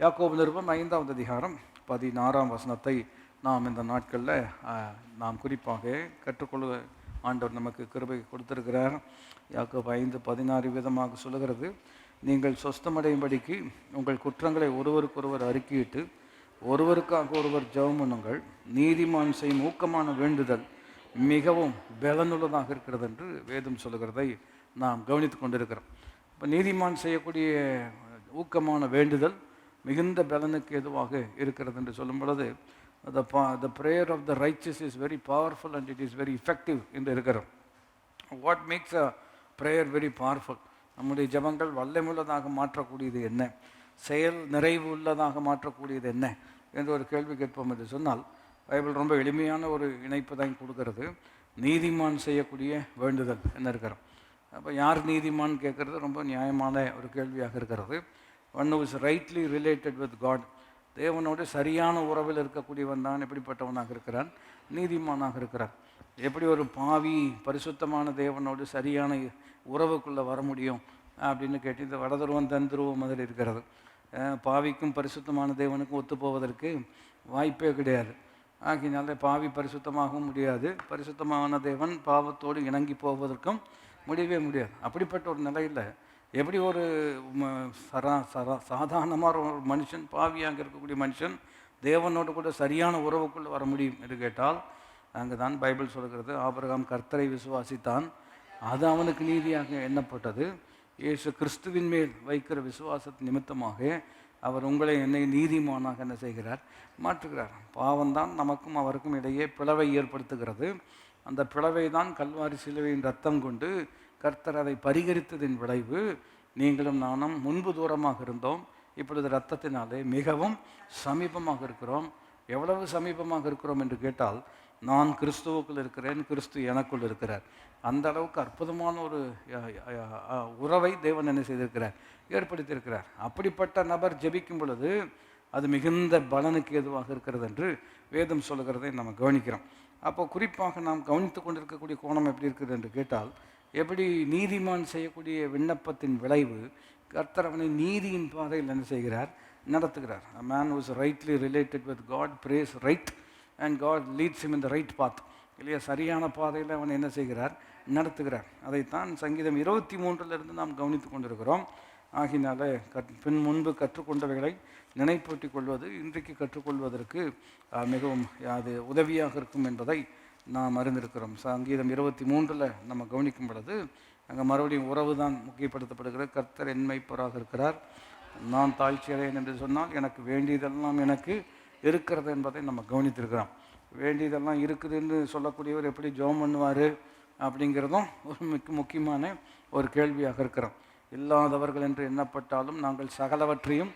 யாக்கோபு நிருபம் 5ஆம் அதிகாரம் 16ஆம் வசனத்தை நாம் இந்த நாட்களில் நாம் குறிப்பாக கற்றுக்கொள்ள ஆண்டவர் நமக்கு கிருபை கொடுத்திருக்கிறார். யாக்கோபு 5:16 விதமாக சொல்லுகிறது, நீங்கள் சொஸ்தமடையும்படிக்கு உங்கள் குற்றங்களை ஒருவருக்கொருவர் அறிக்கையிட்டு ஒருவருக்காக ஒருவர் ஜெபம் பண்ணுங்கள். நீதிமான் செய்யும் ஊக்கமான வேண்டுதல் மிகவும் பலனுள்ளதாக இருக்கிறது என்று வேதம் சொல்லுகிறதை நாம் கவனித்து கொண்டிருக்கிறோம். இப்போ நீதிமான் செய்யக்கூடிய ஊக்கமான வேண்டுதல் மிகுந்த பலனுக்கு எதுவாக இருக்கிறது என்று சொல்லும் பொழுது, the prayer of the righteous is very powerful and it is very effective என்று இருக்கிறோம். What makes a prayer very powerful? நம்முடைய ஜெபங்கள் வல்லமையுள்ளதாக மாற்றக்கூடியது என்ன, செயல் நிறைவு உள்ளதாக மாற்றக்கூடியது என்ன என்று ஒரு கேள்வி கேட்போம் என்று சொன்னால், பைபிள் ரொம்ப எளிமையான ஒரு இணைப்பு தான் கொடுக்கறது. நீதிமான் செய்யக்கூடிய வேண்டுதல் என்ன இருக்கிறோம். அப்போ யார் நீதிமான் கேட்குறது ரொம்ப நியாயமான ஒரு கேள்வியாக இருக்கிறது. One is rightly related with God, தேவனோடு சரியான உறவில் இருக்கக்கூடியவன் தான் எப்படிப்பட்டவனாக இருக்கிறான், நீதிமானாக இருக்கிறான். எப்படி ஒரு பாவி பரிசுத்தமான தேவனோடு சரியான உறவுக்குள்ளே வர முடியும் அப்படின்னு கேட்டு இந்த வடதுருவம் தந்துருவம் மாதிரி இருக்கிறது. பாவிக்கும் பரிசுத்தமான தேவனுக்கும் ஒத்து போவதற்கு வாய்ப்பே கிடையாது. ஆகினால பாவி பரிசுத்தமாகவும் முடியாது, பரிசுத்தமான தேவன் பாவத்தோடு இணங்கி போவதற்கும் முடியவே முடியாது. அப்படிப்பட்ட ஒரு நிலையில் எப்படி ஒரு சாதாரணமான ஒரு மனுஷன், பாவியாக இருக்கக்கூடிய மனுஷன் தேவனோடு கூட சரியான உறவுக்குள்ளே வர முடியும் என்று கேட்டால், அங்கே தான் பைபிள் சொல்கிறது, ஆபிரகாம் கர்த்தரை விசுவாசித்தான், அது அவனுக்கு நீதியாக எண்ணப்பட்டது. இயேசு கிறிஸ்துவின் மேல் வைக்கிற விசுவாசத்தின் நிமித்தமாக அவர் உங்களை என்னை நீதிமானாக என்ன செய்கிறார், மாற்றுகிறார். பாவம்தான் நமக்கும் அவருக்கும் இடையே பிளவை ஏற்படுத்துகிறது. அந்த பிளவை தான் கல்வாரி சிலுவையின் ரத்தம் கொண்டு கர்த்தர் அதை பரிகரித்ததின் விளைவு. நீங்களும் நானும் முன்பு தூரமாக இருந்தோம், இப்பொழுது இரத்தத்தினாலே மிகவும் சமீபமாக இருக்கிறோம். எவ்வளவு சமீபமாக இருக்கிறோம் என்று கேட்டால், நான் கிறிஸ்துவுக்குள் இருக்கிறேன், கிறிஸ்து எனக்குள் இருக்கிறார். அந்த அளவுக்கு அற்புதமான ஒரு உறவை தேவன் என்ன செய்திருக்கிறார், ஏற்படுத்தியிருக்கிறார். அப்படிப்பட்ட நபர் ஜெபிக்கும் பொழுது அது மிகுந்த பலனுக்கு எதுவாக இருக்கிறது என்று வேதம் சொல்லுகிறதை நம்ம கவனிக்கிறோம். அப்போ குறிப்பாக நாம் கவனித்து கொண்டிருக்கக்கூடிய கோணம் எப்படி இருக்குது என்று கேட்டால், எப்படி நீதிமான் செய்யக்கூடிய விண்ணப்பத்தின் விளைவு கர்த்தர் அவனை நீதியின் பாதையில் என்ன செய்கிறார், நடத்துகிறார். A man who is rightly related with God prays right and God leads him in the right path. இல்லையா, சரியான பாதையில் அவன் என்ன செய்கிறார், நடத்துகிறார். அதைத்தான் சங்கீதம் 23 நாம் கவனித்து கொண்டிருக்கிறோம். ஆகினால முன்பு கற்றுக்கொண்டவைகளை நினைப்பூட்டி கொள்வது இன்றைக்கு கற்றுக்கொள்வதற்கு மிகவும் அது உதவியாக இருக்கும் என்பதை நாம் அறிந்திருக்கிறோம். சங்கீதம் 23 நம்ம கவனிக்கும் பொழுது அங்கே மறுபடியும் உறவு தான் முக்கியப்படுத்தப்படுகிறது. கர்த்தர் என்மைப்பராக இருக்கிறார், நான் தாழ்ச்சியடையேன் என்று சொன்னால் எனக்கு வேண்டியதெல்லாம் எனக்கு இருக்கிறது என்பதை நம்ம கவனித்திருக்கிறோம். வேண்டியதெல்லாம் இருக்குதுன்னு சொல்லக்கூடியவர் எப்படி ஜெபம் பண்ணுவார் அப்படிங்கிறதும் ஒரு முக்கியமான ஒரு கேள்வியாக இருக்கிறோம். இல்லாதவர்கள் என்று எண்ணப்பட்டாலும் நாங்கள் சகலவற்றையும்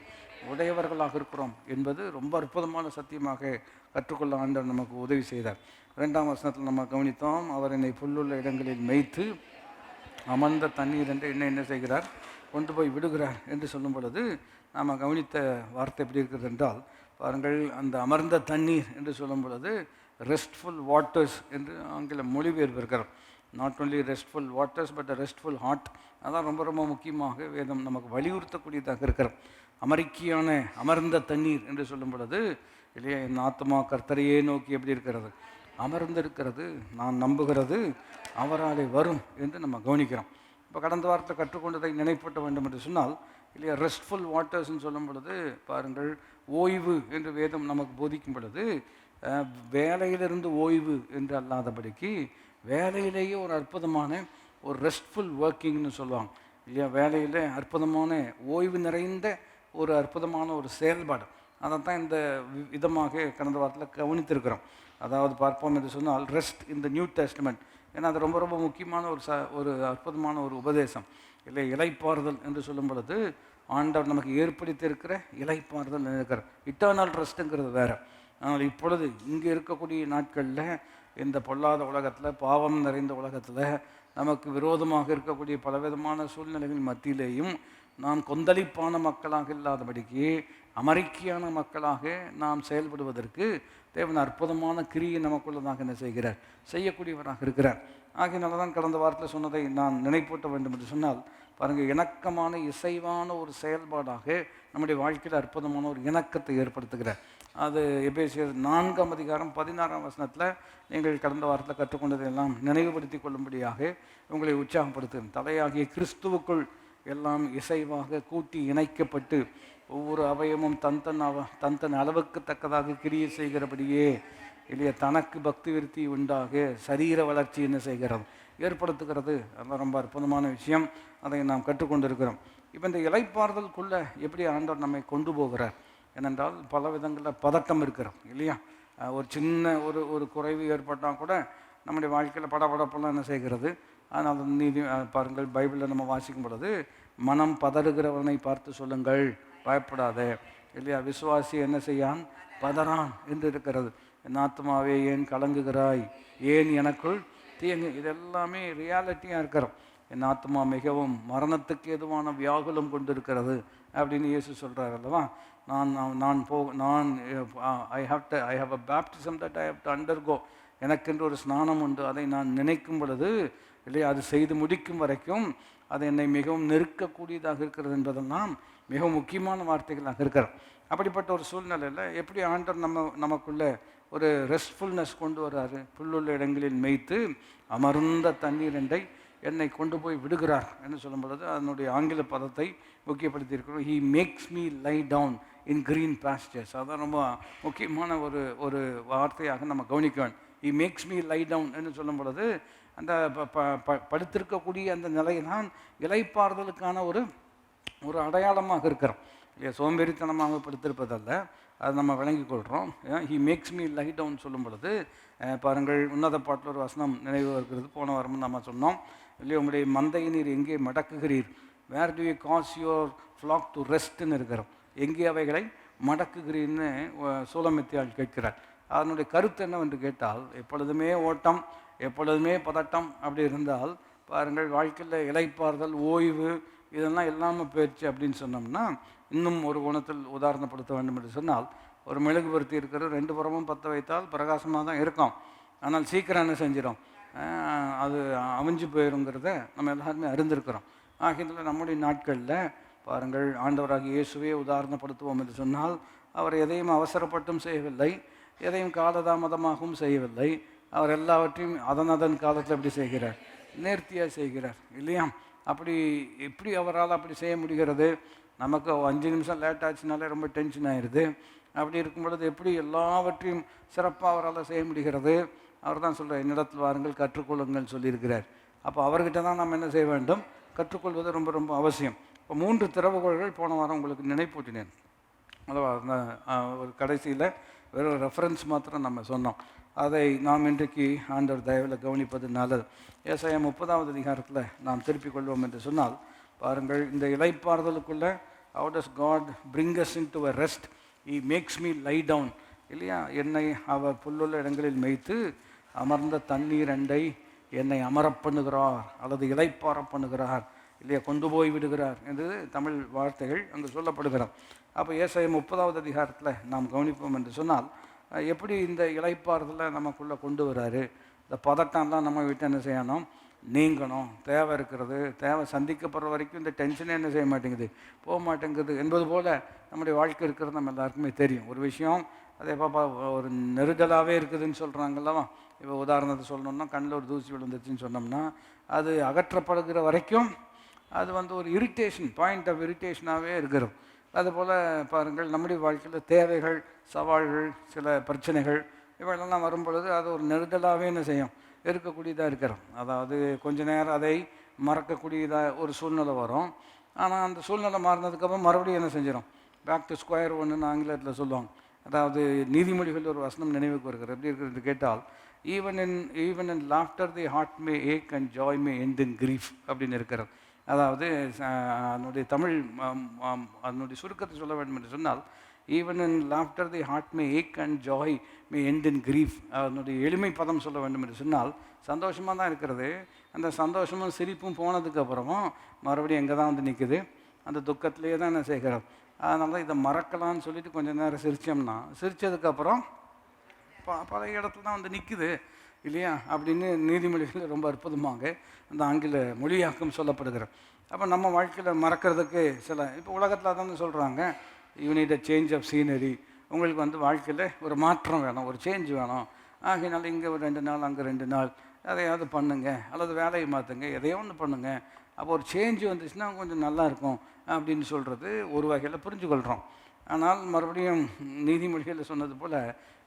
உடையவர்களாக இருக்கிறோம் என்பது ரொம்ப அற்புதமான சத்தியமாக கற்றுக்கொள்ள ஆண்டவர் நமக்கு உதவி செய்தார். 2ஆம் வசனத்தில் நம்ம கவனித்தோம், அவர் என்னை புல்லுள்ள இடங்களில் மேய்த்து அமர்ந்த தண்ணீர் என்று என்ன செய்கிறார், கொண்டு போய் விடுகிறார் என்று சொல்லும் பொழுது நாம் கவனித்த வார்த்தை எப்படி இருக்கிறது என்றால், பாருங்கள், அந்த அமர்ந்த தண்ணீர் என்று சொல்லும் பொழுது ரெஸ்ட்ஃபுல் வாட்டர்ஸ் என்று ஆங்கில மொழிபெயர்ப்பு இருக்கிறோம். Not only restful waters but restful heart. அதான் ரொம்ப ரொம்ப முக்கியமாக வேதம் நமக்கு வலியுறுத்தக்கூடியதாக இருக்கிறோம். அமெரிக்கையான அமர்ந்த தண்ணீர் என்று சொல்லும் பொழுது இல்லையா, என் ஆத்மா கர்த்தரையே நோக்கி எப்படி இருக்கிறது, அமர்ந்திருக்கிறது, நான் நம்புகிறது அவராலே வரும் என்று நம்ம கவனிக்கிறோம். இப்போ கடந்த வாரத்தில் கற்றுக்கொண்டதை நினைப்பட்ட வேண்டும் என்று சொன்னால் இல்லையா, ரெஸ்ட்ஃபுல் வாட்டர்ஸ்ன்னு சொல்லும் பொழுது பாருங்கள், ஓய்வு என்று வேதம் நமக்கு போதிக்கும் பொழுது வேலையிலிருந்து ஓய்வு என்று அல்லாதபடிக்கு வேலையிலேயே ஒரு அற்புதமான ஒரு ரெஸ்ட்ஃபுல் ஒர்க்கிங்னு சொல்லுவாங்க இல்லையா, வேலையில் அற்புதமான ஓய்வு நிறைந்த ஒரு அற்புதமான ஒரு செயல்பாடு. அதை தான் இந்த விதமாக கடந்த வாரத்தில் கவனித்திருக்கிறோம். அதாவது பார்ப்போம் என்று சொன்னால் rest in the new testament, ஏன்னா அது ரொம்ப ரொம்ப முக்கியமான ஒரு அற்புதமான ஒரு உபதேசம் இல்லை. இலைப்பாறுதல் என்று சொல்லும் பொழுது ஆண்டவர் நமக்கு ஏற்படுத்தியிருக்கிற இலைப்பாறுதல் இருக்கிற இட்டர்னல் ரெஸ்ட்டுங்கிறது வேறு. ஆனால் இப்பொழுது இங்கே இருக்கக்கூடிய நாட்களில் இந்த பொல்லாத உலகத்தில், பாவம் நிறைந்த உலகத்தில் நமக்கு விரோதமாக இருக்கக்கூடிய பலவிதமான சூழ்நிலைகள் மத்தியிலேயும் நாம் கொந்தளிப்பான மக்களாக இல்லாதபடிக்கு அமெரிக்கையான மக்களாக நாம் செயல்படுவதற்கு தேவன் அற்புதமான கிரியை நமக்குள்ளதாக என்ன செய்கிறார், செய்யக்கூடியவராக இருக்கிறார். ஆகியனால தான் கடந்த வாரத்தில் சொன்னதை நான் நினைப்பூட்ட வேண்டும் என்று சொன்னால், பாருங்கள், இணக்கமான இசைவான ஒரு செயல்பாடாக நம்முடைய வாழ்க்கையில் அற்புதமான ஒரு இணக்கத்தை ஏற்படுத்துகிறார். அது எபேசியர் 4:16 நீங்கள் கடந்த வாரத்தில் கற்றுக்கொண்டதையெல்லாம் நினைவுபடுத்தி கொள்ளும்படியாக உங்களை உற்சாகப்படுத்துகிறேன். தலையாகிய கிறிஸ்துவுக்குள் எல்லாம் இசைவாக கூட்டி இணைக்கப்பட்டு ஒவ்வொரு அவயமும் தன் அளவுக்கு தக்கதாக கிரியை செய்கிறபடியே இல்லையா தனக்கு பக்தி விருத்தி உண்டாக சரீர வளர்ச்சி என்ன செய்கிறது, ஏற்படுத்துகிறது. அதெல்லாம் ரொம்ப அற்புதமான விஷயம். அதை நாம் கற்றுக்கொண்டிருக்கிறோம். இப்போ இந்த இளைப்பாறுதலுக்குள்ளே எப்படி ஆண்டவர் நம்மை கொண்டு போகிறார் ஏனென்றால், பல விதங்களில் பதட்டம் இருக்கிறோம் இல்லையா. ஒரு சின்ன ஒரு குறைவு ஏற்பட்டால் கூட நம்முடைய வாழ்க்கையில் படபடப்பெல்லாம் என்ன செய்கிறது. அதனால் நீதி பாருங்கள், பைபிளில் நம்ம வாசிக்கும் பொழுது மனம் பதறுகிறவனை பார்த்து சொல்லுங்கள், பயப்படாதே இல்லையா, விசுவாசி என்ன செய்யான், பதறான் என்று இருக்கிறது. என் ஆத்மாவே ஏன் கலங்குகிறாய், ஏன் எனக்குள் தீங்கு. இதெல்லாமே ரியாலிட்டியாக இருக்கிறோம். என் ஆத்மா மிகவும் மரணத்துக்கு எதுவான வியாகுலம் கொண்டு இருக்கிறது அப்படின்னு இயேசு சொல்கிறார் அல்லவா. I have a baptism that I have to undergo. எனக்கென்று ஒரு ஸ்நானம் உண்டு. அதை நான் நினைக்கும் பொழுது இல்லையா, அது செய்து முடிக்கும் வரைக்கும் அது என்னை மிகவும் நெருக்கக்கூடியதாக இருக்கிறது என்பதெல்லாம் மிகவும் முக்கியமான வார்த்தைகளாக இருக்கிறோம். அப்படிப்பட்ட ஒரு சூழ்நிலையில் எப்படி ஆண்டவர் நமக்குள்ளே ஒரு ரெஸ்ட்ஃபுல்னஸ் கொண்டு வர்றாரு. புல்லுள்ள இடங்களில் மேய்த்து அமர்ந்த தண்ணீர் என்னை கொண்டு போய் விடுகிறார் என்று சொல்லும் பொழுது அதனுடைய ஆங்கில பதத்தை முக்கியப்படுத்தி இருக்கிறோம். He makes me lie down in green pastures. அதான் ரொம்ப முக்கியமான ஒரு வார்த்தையாக நம்ம கவனிக்க வேண்டும். He makes me lie down என்று சொல்லும் பொழுது அந்த படுத்திருக்கக்கூடிய அந்த நிலையில்தான் இளைப்பாறுதலுக்கான ஒரு அடையாளமாக இருக்கிறோம் இல்லையா. சோம்பேறித்தனமாக படுத்திருப்பதல்ல, அதை நம்ம விளங்கி கொள்கிறோம். He makes me lie down சொல்லும் பொழுது பாருங்கள், உன்னத பாட்டில் ஒரு வசனம் நினைவு இருக்கிறது. போன வாரமும் நம்ம சொன்னோம் இல்லையா, உங்களுடைய மந்தையை நீர் எங்கே மடக்குகிறீர், where do you cause your flock to ரெஸ்ட்னு இருக்கிறோம். எங்கே அவைகளை மடக்குகிறீர்னு சூலமித்தியால் கேட்கிறார். அதனுடைய கருத்து என்னவென்று கேட்டால், எப்பொழுதுமே ஓட்டம், எப்பொழுதுமே பதட்டம் அப்படி இருந்தால் பாருங்கள், வாழ்க்கையில் இளைப்பாறுதல், ஓய்வு இதெல்லாம் இல்லாமல் போயிடுச்சு அப்படின்னு சொன்னோம்னா, இன்னும் ஒரு குணத்தில் உதாரணப்படுத்த வேண்டும் என்று சொன்னால், ஒரு மெழுகுபருத்தி இருக்கிற 2 புறமும் பற்ற வைத்தால் பிரகாசமாக தான் இருக்கும். ஆனால் சீக்கிரம் என்ன செஞ்சிடும், அது அவிஞ்சு போயிருங்கிறத நம்ம எல்லாருமே அறிந்திருக்கிறோம். ஆகியதில் நம்முடைய நாட்களில் பாருங்கள், ஆண்டவராகிய இயேசுவே உதாரணப்படுத்துவோம் என்று சொன்னால், அவர் எதையும் அவசரப்பட்டும் செய்யவில்லை, எதையும் காலதாமதமாகவும் செய்யவில்லை. அவர் எல்லாவற்றையும் அதன் காலத்தில் எப்படி செய்கிறார், நேர்த்தியாக செய்கிறார் இல்லையா. எப்படி அவரால் அப்படி செய்ய முடிகிறது. நமக்கு 5 நிமிஷம் லேட் ஆச்சுனாலே ரொம்ப டென்ஷன் ஆயிடுது. அப்படி இருக்கும் பொழுது எப்படி எல்லாவற்றையும் சிறப்பாக அவரால் செய்ய முடிகிறது. அவர் தான் சொல்கிறார், என்னிடத்தில் வாருங்கள் கற்றுக்கொள்ளுங்கள் சொல்லியிருக்கிறார். அப்போ அவர்கிட்ட தான் நம்ம என்ன செய்ய வேண்டும், கற்றுக்கொள்வது ரொம்ப ரொம்ப அவசியம். இப்போ 3 திறவுகோள்கள் போன வாரம் உங்களுக்கு நினைப்பூட்டினேன். அதாவது ஒரு கடைசியில் வெறும் ரெஃபரன்ஸ் மாத்திரம் நம்ம சொன்னோம். அதை நாம் இன்றைக்கு ஆண்டவர் தயவில் கவனிப்பது நல்லது. ஏசாயா 30 நாம் திருப்பிக் கொள்வோம் என்று சொன்னால் பாருங்கள், இந்த இளைப்பாறுதலுக்குள்ளே how does God bring us into a rest? He makes me lie down இல்லையா. என்னை அவர் புல்லுள்ள இடங்களில் மேய்த்து அமர்ந்த தண்ணீர் என்னை அமரப் பண்ணுகிறார் அல்லது இளைப்பாற பண்ணுகிறார் இல்லையா, கொண்டு போய் விடுகிறார் என்று தமிழ் வார்த்தைகள் அங்கு சொல்லப்படுகிறார். அப்போ ஏசாயா 30 நாம் கவனிப்போம் என்று சொன்னால், எப்படி இந்த இளைப்பாறுதலை நமக்குள்ளே கொண்டு வராரு. இந்த பதட்டம்லாம் நம்ம விட்டு என்ன செய்யணும், நீங்கணும். தேவை இருக்கிறது, தேவை சந்திக்கப்படுற வரைக்கும் இந்த டென்ஷனே என்ன செய்ய மாட்டேங்குது, போக மாட்டேங்குது என்பது போல் நம்முடைய வாழ்க்கை இருக்கிறது நம்ம எல்லாருக்குமே தெரியும். ஒரு விஷயம் அதே பாப்பா ஒரு நெருடலாகவே இருக்குதுன்னு சொல்கிறாங்கல்லவா. இப்போ உதாரணத்தை சொல்லணும்னா, கண்ணில் ஒரு தூசி விழுந்துச்சுன்னு சொன்னோம்னா, அது அகற்றப்படுகிற வரைக்கும் அது ஒரு இரிட்டேஷன், பாயிண்ட் ஆஃப் இரிட்டேஷனாகவே இருக்கிறது. அதுபோல் பாருங்கள், நம்முடைய வாழ்க்கையில் தேவைகள், சவால்கள், சில பிரச்சனைகள் இவைகளெல்லாம் வரும் பொழுது அது ஒரு நெருடலாகவே என்ன செய்யும், இருக்கக்கூடியதாக இருக்கிறோம். அதாவது கொஞ்ச நேரம் அதை மறக்கக்கூடியதாக ஒரு சூழ்நிலை வரும். ஆனால் அந்த சூழ்நிலை மாறினதுக்கப்புறம் மறுபடியும் என்ன செஞ்சிடும், பேக் டு ஸ்கொயர் ஒன்றுன்னு ஆங்கிலத்தில் சொல்லுவாங்க. அதாவது நீதிமொழிகள் ஒரு வசனம் நினைவுக்கு வருகிறது. எப்படி இருக்கிறது கேட்டால், even in laughter the heart may ache and joy may end in grief அப்படின்னு இருக்கிறது. அதாவது அதனுடைய தமிழ் அதனுடைய சுருக்கத்தை சொல்ல வேண்டும் என்று சொன்னால், even in laughter the heart may ache and joy may end in grief. அதனுடைய எளிமை பதம் சொல்ல வேண்டும் என்று சொன்னால், சந்தோஷமாக தான் இருக்கிறது. அந்த சந்தோஷமும் சிரிப்பும் போனதுக்கப்புறமும் மறுபடியும் எங்கே தான் நிற்குது, அந்த துக்கத்திலேயே தான் என்ன செய்கிறோம். அதனால இதை மறக்கலான்னு சொல்லிட்டு கொஞ்சம் நேரம் சிரித்தோம்னா, சிரித்ததுக்கப்புறம் பழைய இடத்துல தான் நிற்குது இல்லையா அப்படின்னு நீதிமொழிகள் ரொம்ப அற்புதமாக அந்த ஆங்கில மொழியாக்கம் சொல்லப்படுகிற. அப்போ நம்ம வாழ்க்கையில் மறக்கிறதுக்கு சில இப்போ உலகத்தில் தான் சொல்கிறாங்க, you need a change of scenery. உங்களுக்கு வந்து வாழ்க்கையில் ஒரு மாற்றம் வேணும், ஒரு சேஞ்ச் வேணும். ஆகையினால இங்கே ஒரு 2 நாள், அங்கே 2 நாள் எதையாவது பண்ணுங்க, அல்லது வேலையை மாற்றுங்க, எதையோ ஒன்று பண்ணுங்க. அப்போ ஒரு சேஞ்ச் வந்துச்சுன்னா கொஞ்சம் நல்லாயிருக்கும் அப்படின்னு சொல்கிறது ஒரு வகையில் புரிஞ்சுக்கொள்கிறோம். ஆனால் மறுபடியும் நீதிமொழிகளில் சொன்னது போல்,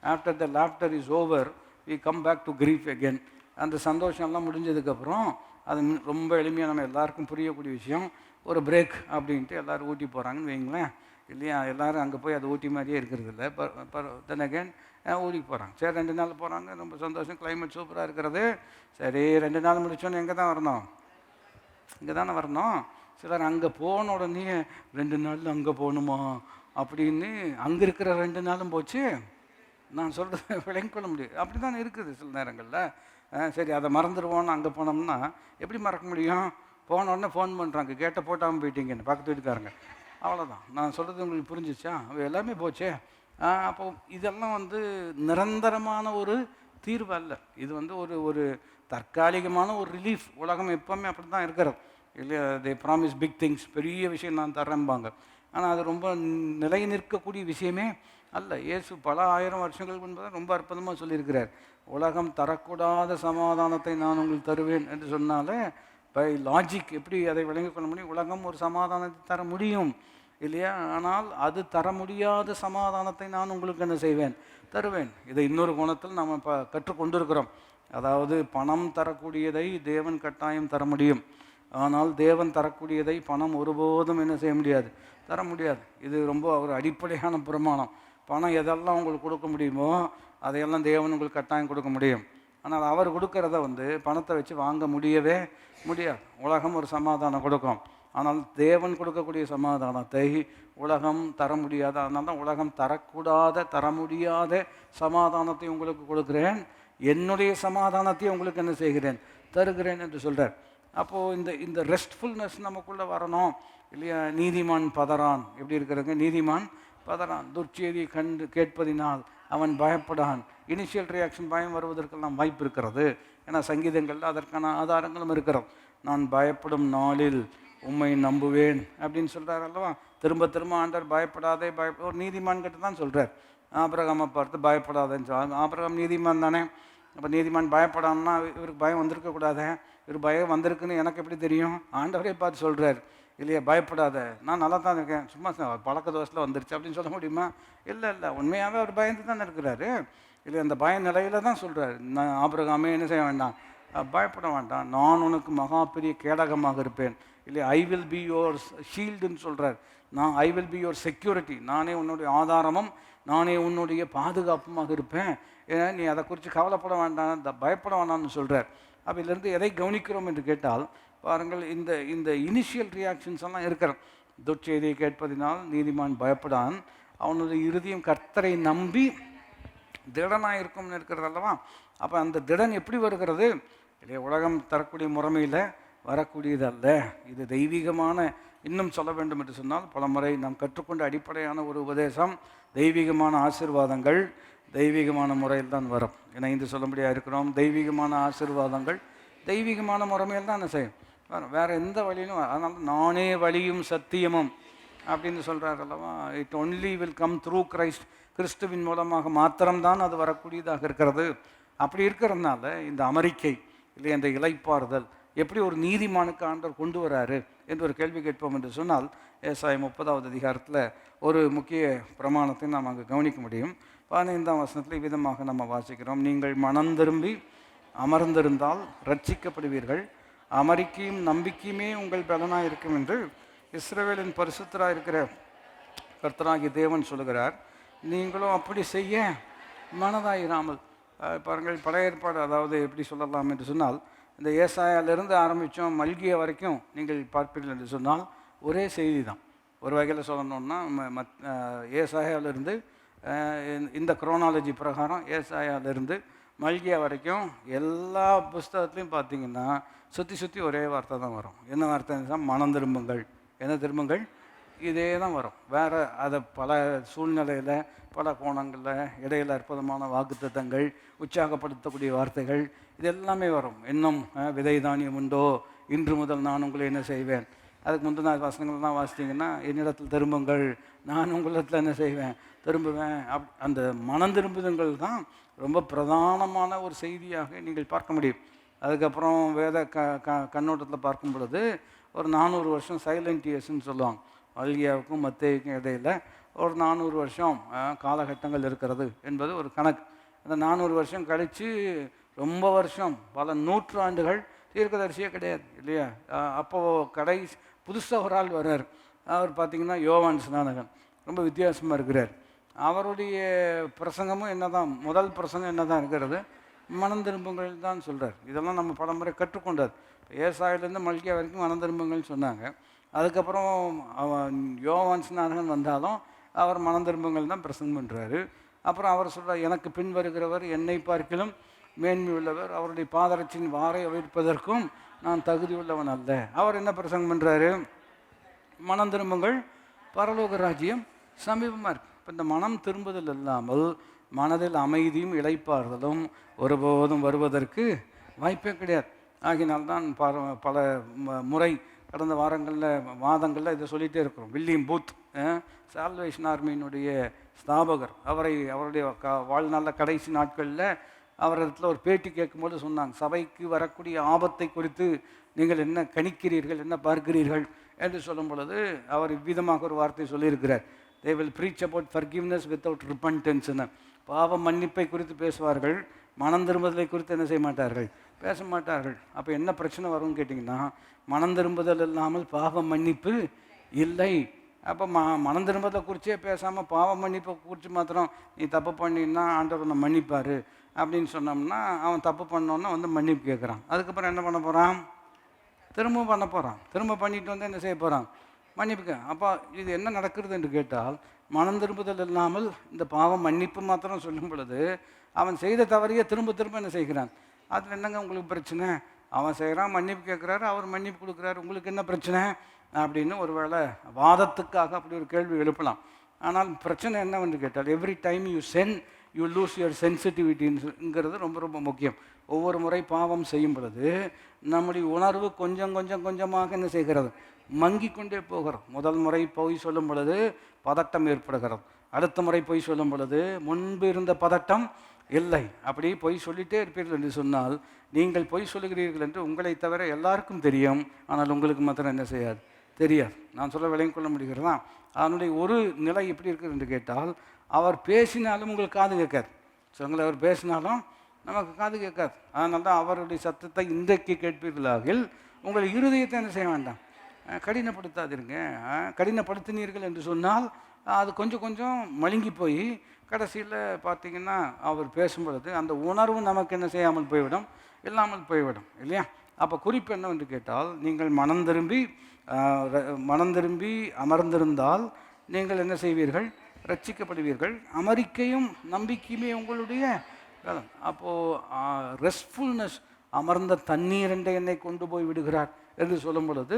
after the laughter is over we come back to grief again. அந்த சந்தோஷம்லாம் முடிஞ்சதுக்கப்புறம் அது ரொம்ப எளிமையாக நம்ம எல்லாருக்கும் புரியக்கூடிய விஷயம், ஒரு பிரேக் அப்படின்ட்டு எல்லோரும் ஊட்டி போகிறாங்கன்னு வைங்களேன், இல்லையா? எல்லோரும் அங்கே போய் அது ஊட்டி மாதிரியே இருக்கிறது இல்லை. தென் அகேன் ஊட்டிக்கு போகிறாங்க. சரி 2 நாள் போகிறாங்க, ரொம்ப சந்தோஷம், கிளைமேட் சூப்பராக இருக்கிறது. சரி 2 நாள் முடிச்சோன்னு எங்கே தான் வரணும்? இங்கே தானே வரணும். சிலர் அங்கே போன உடனே 2 நாள் அங்கே போகணுமா அப்படின்னு அங்கே இருக்கிற 2 நாளும் போச்சு. நான் சொல்கிறது விளங்கி கொள்ள முடியும். அப்படி தானே இருக்குது சில நேரங்களில். சரி அதை மறந்துடுவோன்னு அங்கே போனோம்னா எப்படி மறக்க முடியும்? போன உடனே ஃபோன் பண்ணுறாங்க, கேட்டை போட்டாமல் போயிட்டீங்கன்னு பக்கத்து வீட்டுக்காரங்க. அவ்வளோதான். நான் சொல்கிறது உங்களுக்கு புரிஞ்சிச்சா? எல்லாமே போச்சே. அப்போ இதெல்லாம் வந்து நிரந்தரமான ஒரு தீர்வு அல்ல. இது வந்து ஒரு தற்காலிகமான ஒரு ரிலீஃப். உலகம் எப்போவுமே அப்படி தான் இருக்கிறது இல்லையா? தே ப்ராமிஸ் பிக் திங்ஸ், பெரிய விஷயம் நான் தரேன்பாங்க. ஆனால் அது ரொம்ப நிலை நிற்கக்கூடிய விஷயமே அல்ல. இயேசு பல 1000 வருஷங்களுக்கு முன்பு ரொம்ப அற்புதமாக சொல்லியிருக்கிறார். உலகம் தரக்கூடாத சமாதானத்தை நான் உங்களுக்கு தருவேன் என்று சொன்னாலே பை லாஜிக் எப்படி அதை விளங்கிக் கொள்ள முடியும்? உலகம் ஒரு சமாதானத்தை தர முடியும் இல்லையா? ஆனால் அது தர முடியாத சமாதானத்தை நான் உங்களுக்கு என்ன செய்வேன்? தருவேன். இதை இன்னொரு கோணத்தில் நாம் இப்போ கற்றுக்கொண்டு இருக்கிறோம். அதாவது பணம் தரக்கூடியதை தேவன் கட்டாயம் தர முடியும். ஆனால் தேவன் தரக்கூடியதை பணம் ஒருபோதும் என்ன செய்ய முடியாது? தர முடியாது. இது ரொம்ப ஒரு அடிப்படையான பிரமாணம். பணம் எதெல்லாம் உங்களுக்கு கொடுக்க முடியுமோ அதையெல்லாம் தேவன் உங்களுக்கு கட்டாயம் கொடுக்க முடியும். ஆனால் அவர் கொடுக்கறத வந்து பணத்தை வச்சு வாங்க முடியவே முடியாது. உலகம் ஒரு சமாதானம் கொடுக்கும், ஆனால் தேவன் கொடுக்கக்கூடிய சமாதானத்தை உலகம் தர முடியாது. அதனால தான் உலகம் தர முடியாத சமாதானத்தை உங்களுக்கு கொடுக்குறேன், என்னுடைய சமாதானத்தை உங்களுக்கு என்ன செய்கிறேன்? தருகிறேன் என்று சொல்கிறார். அப்போது இந்த ரெஸ்ட்ஃபுல்னஸ் நமக்குள்ளே வரணும் இல்லையா? நீதிமான் பதறான். எப்படி இருக்கிறதுங்க? நீதிமான் பதறான். துர்ச்செய்தியை கண்டு கேட்பதினால் அவன் பயப்படான். இனிஷியல் ரியாக்ஷன் பயம் வருவதற்கெல்லாம் வாய்ப்பு இருக்கிறது. ஏன்னா சங்கீதங்களில் அதற்கான ஆதாரங்களும் இருக்கிறோம். நான் பயப்படும் நாளில் உம்மை நம்புவேன் அப்படின்னு சொல்கிறார் அல்லவா? திரும்ப திரும்ப ஆண்டவர் பயப்படாதே ஒரு நீதிமான் கிட்ட தான் சொல்கிறார். ஆபிரகாமை பார்த்து பயப்படாதேன்னு சொல்ல. ஆபிரகாம் நீதிமான் தானே. அப்போ நீதிமான் பயப்படான்னா இவருக்கு பயம் வந்திருக்கக்கூடாது. இவர் பயம் வந்திருக்குன்னு எனக்கு எப்படி தெரியும்? ஆண்டவரே பார்த்து சொல்கிறார் இல்லையா? பயப்படாத, நான் நல்லா தான் இருக்கேன், சும்மா பழக்க தோசையில் வந்துருச்சு அப்படின்னு சொல்ல முடியுமா? இல்லை, உண்மையாகவே அவர் பயந்து தான் இருக்கிறாரு இல்லையா? அந்த பய நிலையில் தான் சொல்கிறார். நான் ஆபிரகாமே என்ன செய்ய வேண்டாம், பயப்பட வேண்டாம், நான் உனக்கு மகா பெரிய கேடகமாக இருப்பேன் இல்லையா? ஐ வில் பி யுவர் ஷீல்டுன்னு சொல்கிறார். I will be your security, நானே உன்னுடைய ஆதாரமும் நானே உன்னுடைய பாதுகாப்புமாக இருப்பேன். ஏன்னா நீ அதை குறித்து கவலைப்பட வேண்டாம், பயப்பட வேண்டாம்னு சொல்கிறார். அப்பிலிருந்து எதை கவனிக்கிறோம் என்று கேட்டால் பாருங்கள், இந்த இனிஷியல் ரியாக்ஷன்ஸ் எல்லாம் இருக்கிறோம். துர்ச்செய்தியை கேட்பதினால் நீதிமான் பயப்படான், அவனுடைய இருதயம் கர்த்தரை நம்பி திடனாக இருக்கும்னு இருக்கிறது அல்லவா? அப்போ அந்த திடன் எப்படி வருகிறது இல்லையா? உலகம் தரக்கூடிய முறைமையில் வரக்கூடியது அல்ல. இது தெய்வீகமான, இன்னும் சொல்ல வேண்டும் என்று சொன்னால் பல முறை நாம் கற்றுக்கொண்ட அடிப்படையான ஒரு உபதேசம். தெய்வீகமான ஆசீர்வாதங்கள் தெய்வீகமான முறையில் தான் வரும். இணைந்து சொல்லும்படியாக இருக்கிறோம். தெய்வீகமான ஆசீர்வாதங்கள் தெய்வீகமான முறைமையில் தான் என்ன செய்யும்? வேறு எந்த வழியிலும். அதனால நானே வழியும் சத்தியமும் அப்படின்னு சொல்கிறார் அல்லவா? It only will come through Christ. கிறிஸ்துவின் மூலமாக மாத்திரம்தான் அது வரக்கூடியதாக இருக்கிறது. அப்படி இருக்கிறதுனால இந்த அமெரிக்கை இல்லை, இந்த இளைப்பாறுதல் எப்படி ஒரு நீதிமானுக்கு ஆண்டவர் கொண்டு வராரு என்று ஒரு கேள்வி கேட்போம் என்று சொன்னால், ஏசாயா 30வது அதிகாரத்தில் ஒரு முக்கிய பிரமாணத்தை நாம் அங்கே கவனிக்க முடியும். 15ஆம் வசனத்தில் விதமாக நம்ம வாசிக்கிறோம். நீங்கள் மனம் திரும்பி அமர்ந்திருந்தால் ரட்சிக்கப்படுவீர்கள், அமெரிக்கையும் நம்பிக்கையுமே உங்கள் பலனாக இருக்கும் என்று இஸ்ரவேலின் பரிசுத்தராக இருக்கிற கர்த்தராகிய தேவன் சொல்லுகிறார். நீங்களும் அப்படி செய்ய மனதாயிராமல் பாருங்கள். பழைய ஏற்பாடு, அதாவது எப்படி சொல்லலாம் என்று சொன்னால், இந்த ஏசாயாவிலிருந்து ஆரம்பித்தோம் மல்கியா வரைக்கும் நீங்கள் பார்ப்பீர்கள் என்று சொன்னால் ஒரே செய்தி தான். ஒரு வகையில் சொல்லணுன்னா ஏசாயாவிலிருந்து இந்த குரோனாலஜி பிரகாரம் ஏசாயாவிலிருந்து மல்கியா வரைக்கும் எல்லா புஸ்தகத்துலையும் பார்த்தீங்கன்னா சுற்றி ஒரே வார்த்தை தான் வரும். என்ன வார்த்தை? மனம் திரும்புங்கள். என்ன திரும்புங்கள்? இதே தான் வரும். வேறு அதை பல சூழ்நிலையில் பல கோணங்களில் இடையில் அற்புதமான வாக்குத்தத்தங்கள், உற்சாகப்படுத்தக்கூடிய வார்த்தைகள், இது எல்லாமே வரும். இன்னும் விதை தானியம் உண்டோ, இன்று முதல் நான் உங்களை என்ன செய்வேன் அதுக்கு முந்தின வசனங்கள்லாம் வாசித்தீங்கன்னா, என்னிடத்தில் திரும்புங்கள், நான் உங்களிடத்தில் என்ன செய்வேன், திரும்புவேன். அந்த மனம் திரும்புதல்கள் தான் ரொம்ப பிரதானமான ஒரு செய்தியாக நீங்கள் பார்க்க முடியும். அதுக்கப்புறம் வேத கண்ணோட்டத்தில் பார்க்கும் பொழுது ஒரு 400 வருஷம் சைலண்ட் இயர்ஸ்ன்னு சொல்லுவாங்க. மல்கியாவுக்கும் மத்தேயுக்கும் இடையில் ஒரு 400 வருஷம் காலகட்டங்கள் இருக்கிறது என்பது ஒரு கணக்கு. அந்த 400 வருஷம் கழித்து ரொம்ப வருஷம் பல நூற்றாண்டுகள் தீர்க்கதரிசியே கிடையாது இல்லையா? அப்போது புதுசாக ஒரு ஆள் வர்றார். அவர் பார்த்திங்கன்னா யோவான் ஸ்நானகன். ரொம்ப வித்தியாசமாக இருக்கிறார். அவருடைய பிரசங்கமும் என்ன தான், முதல் பிரசங்கம் என்ன தான் இருக்கிறது, மனம் திரும்புங்கள் தான் சொல்கிறார். இதெல்லாம் நம்ம பல முறை கற்றுக்கொண்டார். ஏசாயிலேருந்து மல்கியா வரைக்கும் மனம் திரும்புங்கள்னு சொன்னாங்க. அதுக்கப்புறம் யோவான் ஸ்நானகன் வந்தாலும் அவர் மனம் திரும்புங்கள் தான் பிரசங்கம் பண்ணுறாரு. அப்புறம் அவர் சொல்கிறார், எனக்கு பின் வருகிறவர் என்னை பார்க்கிலும் மேன்மை உள்ளவர், அவருடைய பாதரட்சியின் வாரை வைப்பதற்கும் நான் தகுதி உள்ளவன் அல்ல. அவர் என்ன பிரசங்கம் பண்ணுறாரு, மனம் திரும்புங்கள், பரலோக ராஜ்யம் சமீபமாக இருக்குது. இப்போ இந்த மனம் திரும்புதல் இல்லாமல் மனதில் அமைதியும் இளைப்பாறுதலும் ஒருபோதும் வருவதற்கு வாய்ப்பே கிடையாது. ஆகினால்தான் பல முறை கடந்த மாதங்களில் இதை சொல்லிகிட்டே இருக்கிறோம். வில்லியம் பூத், சால்வேஷன் ஆர்மியினுடைய ஸ்தாபகர், அவருடைய வாழ்நாளில் கடைசி நாட்களில் அவரிடத்தில் ஒரு பேட்டி கேட்கும்போது சொன்னாங்க, சபைக்கு வரக்கூடிய ஆபத்தை குறித்து நீங்கள் என்ன கணிக்கிறீர்கள், என்ன பார்க்கிறீர்கள் என்று சொல்லும் பொழுது அவர் இவ்விதமாக ஒரு வார்த்தை சொல்லியிருக்கிறார். they will preach about forgiveness without repentance. பாவ மன்னிப்பை குறித்து பேசுவார்கள், மனம் திரும்புதலை குறித்து என்ன செய்ய மாட்டார்கள், பேச மாட்டார்கள். அப்போ என்ன பிரச்சனை வரும்னு கேட்டிங்கன்னா, மனம் திரும்புதல் இல்லாமல் பாவ மன்னிப்பு இல்லை. அப்போ மனம் திரும்புதலை குறித்தே பேசாமல் பாவ மன்னிப்பை குறித்து மாத்திரம் நீ தப்பு பண்ணினா ஆண்டவர் உன்னை மன்னிப்பார் அப்படின்னு சொன்னோம்னா, அவன் தப்பு பண்ணோன்னா வந்து மன்னிப்பு கேட்குறான். அதுக்கப்புறம் என்ன பண்ண போகிறான், திரும்ப பண்ண போகிறான். திரும்ப பண்ணிட்டு வந்து என்ன செய்ய போகிறான், மன்னிப்புக்க. அப்போ இது என்ன நடக்கிறது என்று கேட்டால், மனம் திரும்புதல் இல்லாமல் இந்த பாவம் மன்னிப்பு மாத்திரம் சொல்லும் பொழுது அவன் செய்த தவறையே திரும்ப திரும்ப என்ன செய்கிறான். அதில் என்னங்க உங்களுக்கு பிரச்சனை, அவன் செய்கிறான், மன்னிப்பு கேட்குறாரு, அவர் மன்னிப்பு கொடுக்குறாரு, உங்களுக்கு என்ன பிரச்சனை அப்படின்னு ஒருவேளை வாதத்துக்காக அப்படி ஒரு கேள்வி எழுப்பலாம். ஆனால் பிரச்சனை என்னவென்று கேட்டால், every time you sin you lose your சென்சிட்டிவிட்டிங்கிறது ரொம்ப ரொம்ப முக்கியம். ஒவ்வொரு முறை பாவம் செய்யும் பொழுது நம்முடைய உணர்வு கொஞ்சம் கொஞ்சம் கொஞ்சமாக என்ன செய்கிறது, மங்கி கொண்டே போகிறோம். முதல் முறை பொய் சொல்லும் பொழுது பதட்டம் ஏற்படுகிறது, அடுத்த முறை பொய் சொல்லும் பொழுது முன்பு இருந்த பதட்டம் இல்லை. அப்படி பொய் சொல்லிகிட்டே இருப்பீர்கள் என்று சொன்னால், நீங்கள் பொய் சொல்லுகிறீர்கள் என்று உங்களை தவிர எல்லாருக்கும் தெரியும், ஆனால் உங்களுக்கு மாத்திரம் என்ன செய்யாது, தெரியாது. நான் சொல்ல விளங்கிக் கொள்ள முடிகிறதா? அதனுடைய ஒரு நிலை எப்படி இருக்குது என்று கேட்டால், அவர் பேசினாலும் உங்களுக்கு காது கேட்காது. சொல்லுங்கள், அவர் பேசினாலும் நமக்கு காது கேட்காது. அதனால தான் அவருடைய சத்தத்தை இன்றைக்கு கேட்பீர்களாகில் உங்கள் இருதயத்தை என்ன செய்ய வேண்டாம், கடினப்படுத்தாதிருங்க. கடினப்படுத்தினீர்கள் என்று சொன்னால் அது கொஞ்சம் கொஞ்சம் மழுங்கி போய் கடைசியில் பார்த்திங்கன்னா அவர் பேசும்பொழுது அந்த உணர்வு நமக்கு என்ன செய்யாமல் போய்விடும், இல்லாமல் போய்விடும் இல்லையா? அப்போ குறிப்பு என்னவென்று கேட்டால், நீங்கள் மனம் திரும்பி அமர்ந்திருந்தால் நீங்கள் என்ன செய்வீர்கள், ரட்சிக்கப்படுவீர்கள். அமெரிக்கையும் நம்பிக்கையுமே உங்களுடைய காலம். அப்போது ரெஸ்ட்ஃபுல்னஸ், அமர்ந்த தண்ணீர் என்ற என்னை கொண்டு போய் விடுகிறார் என்று சொல்லும் பொழுது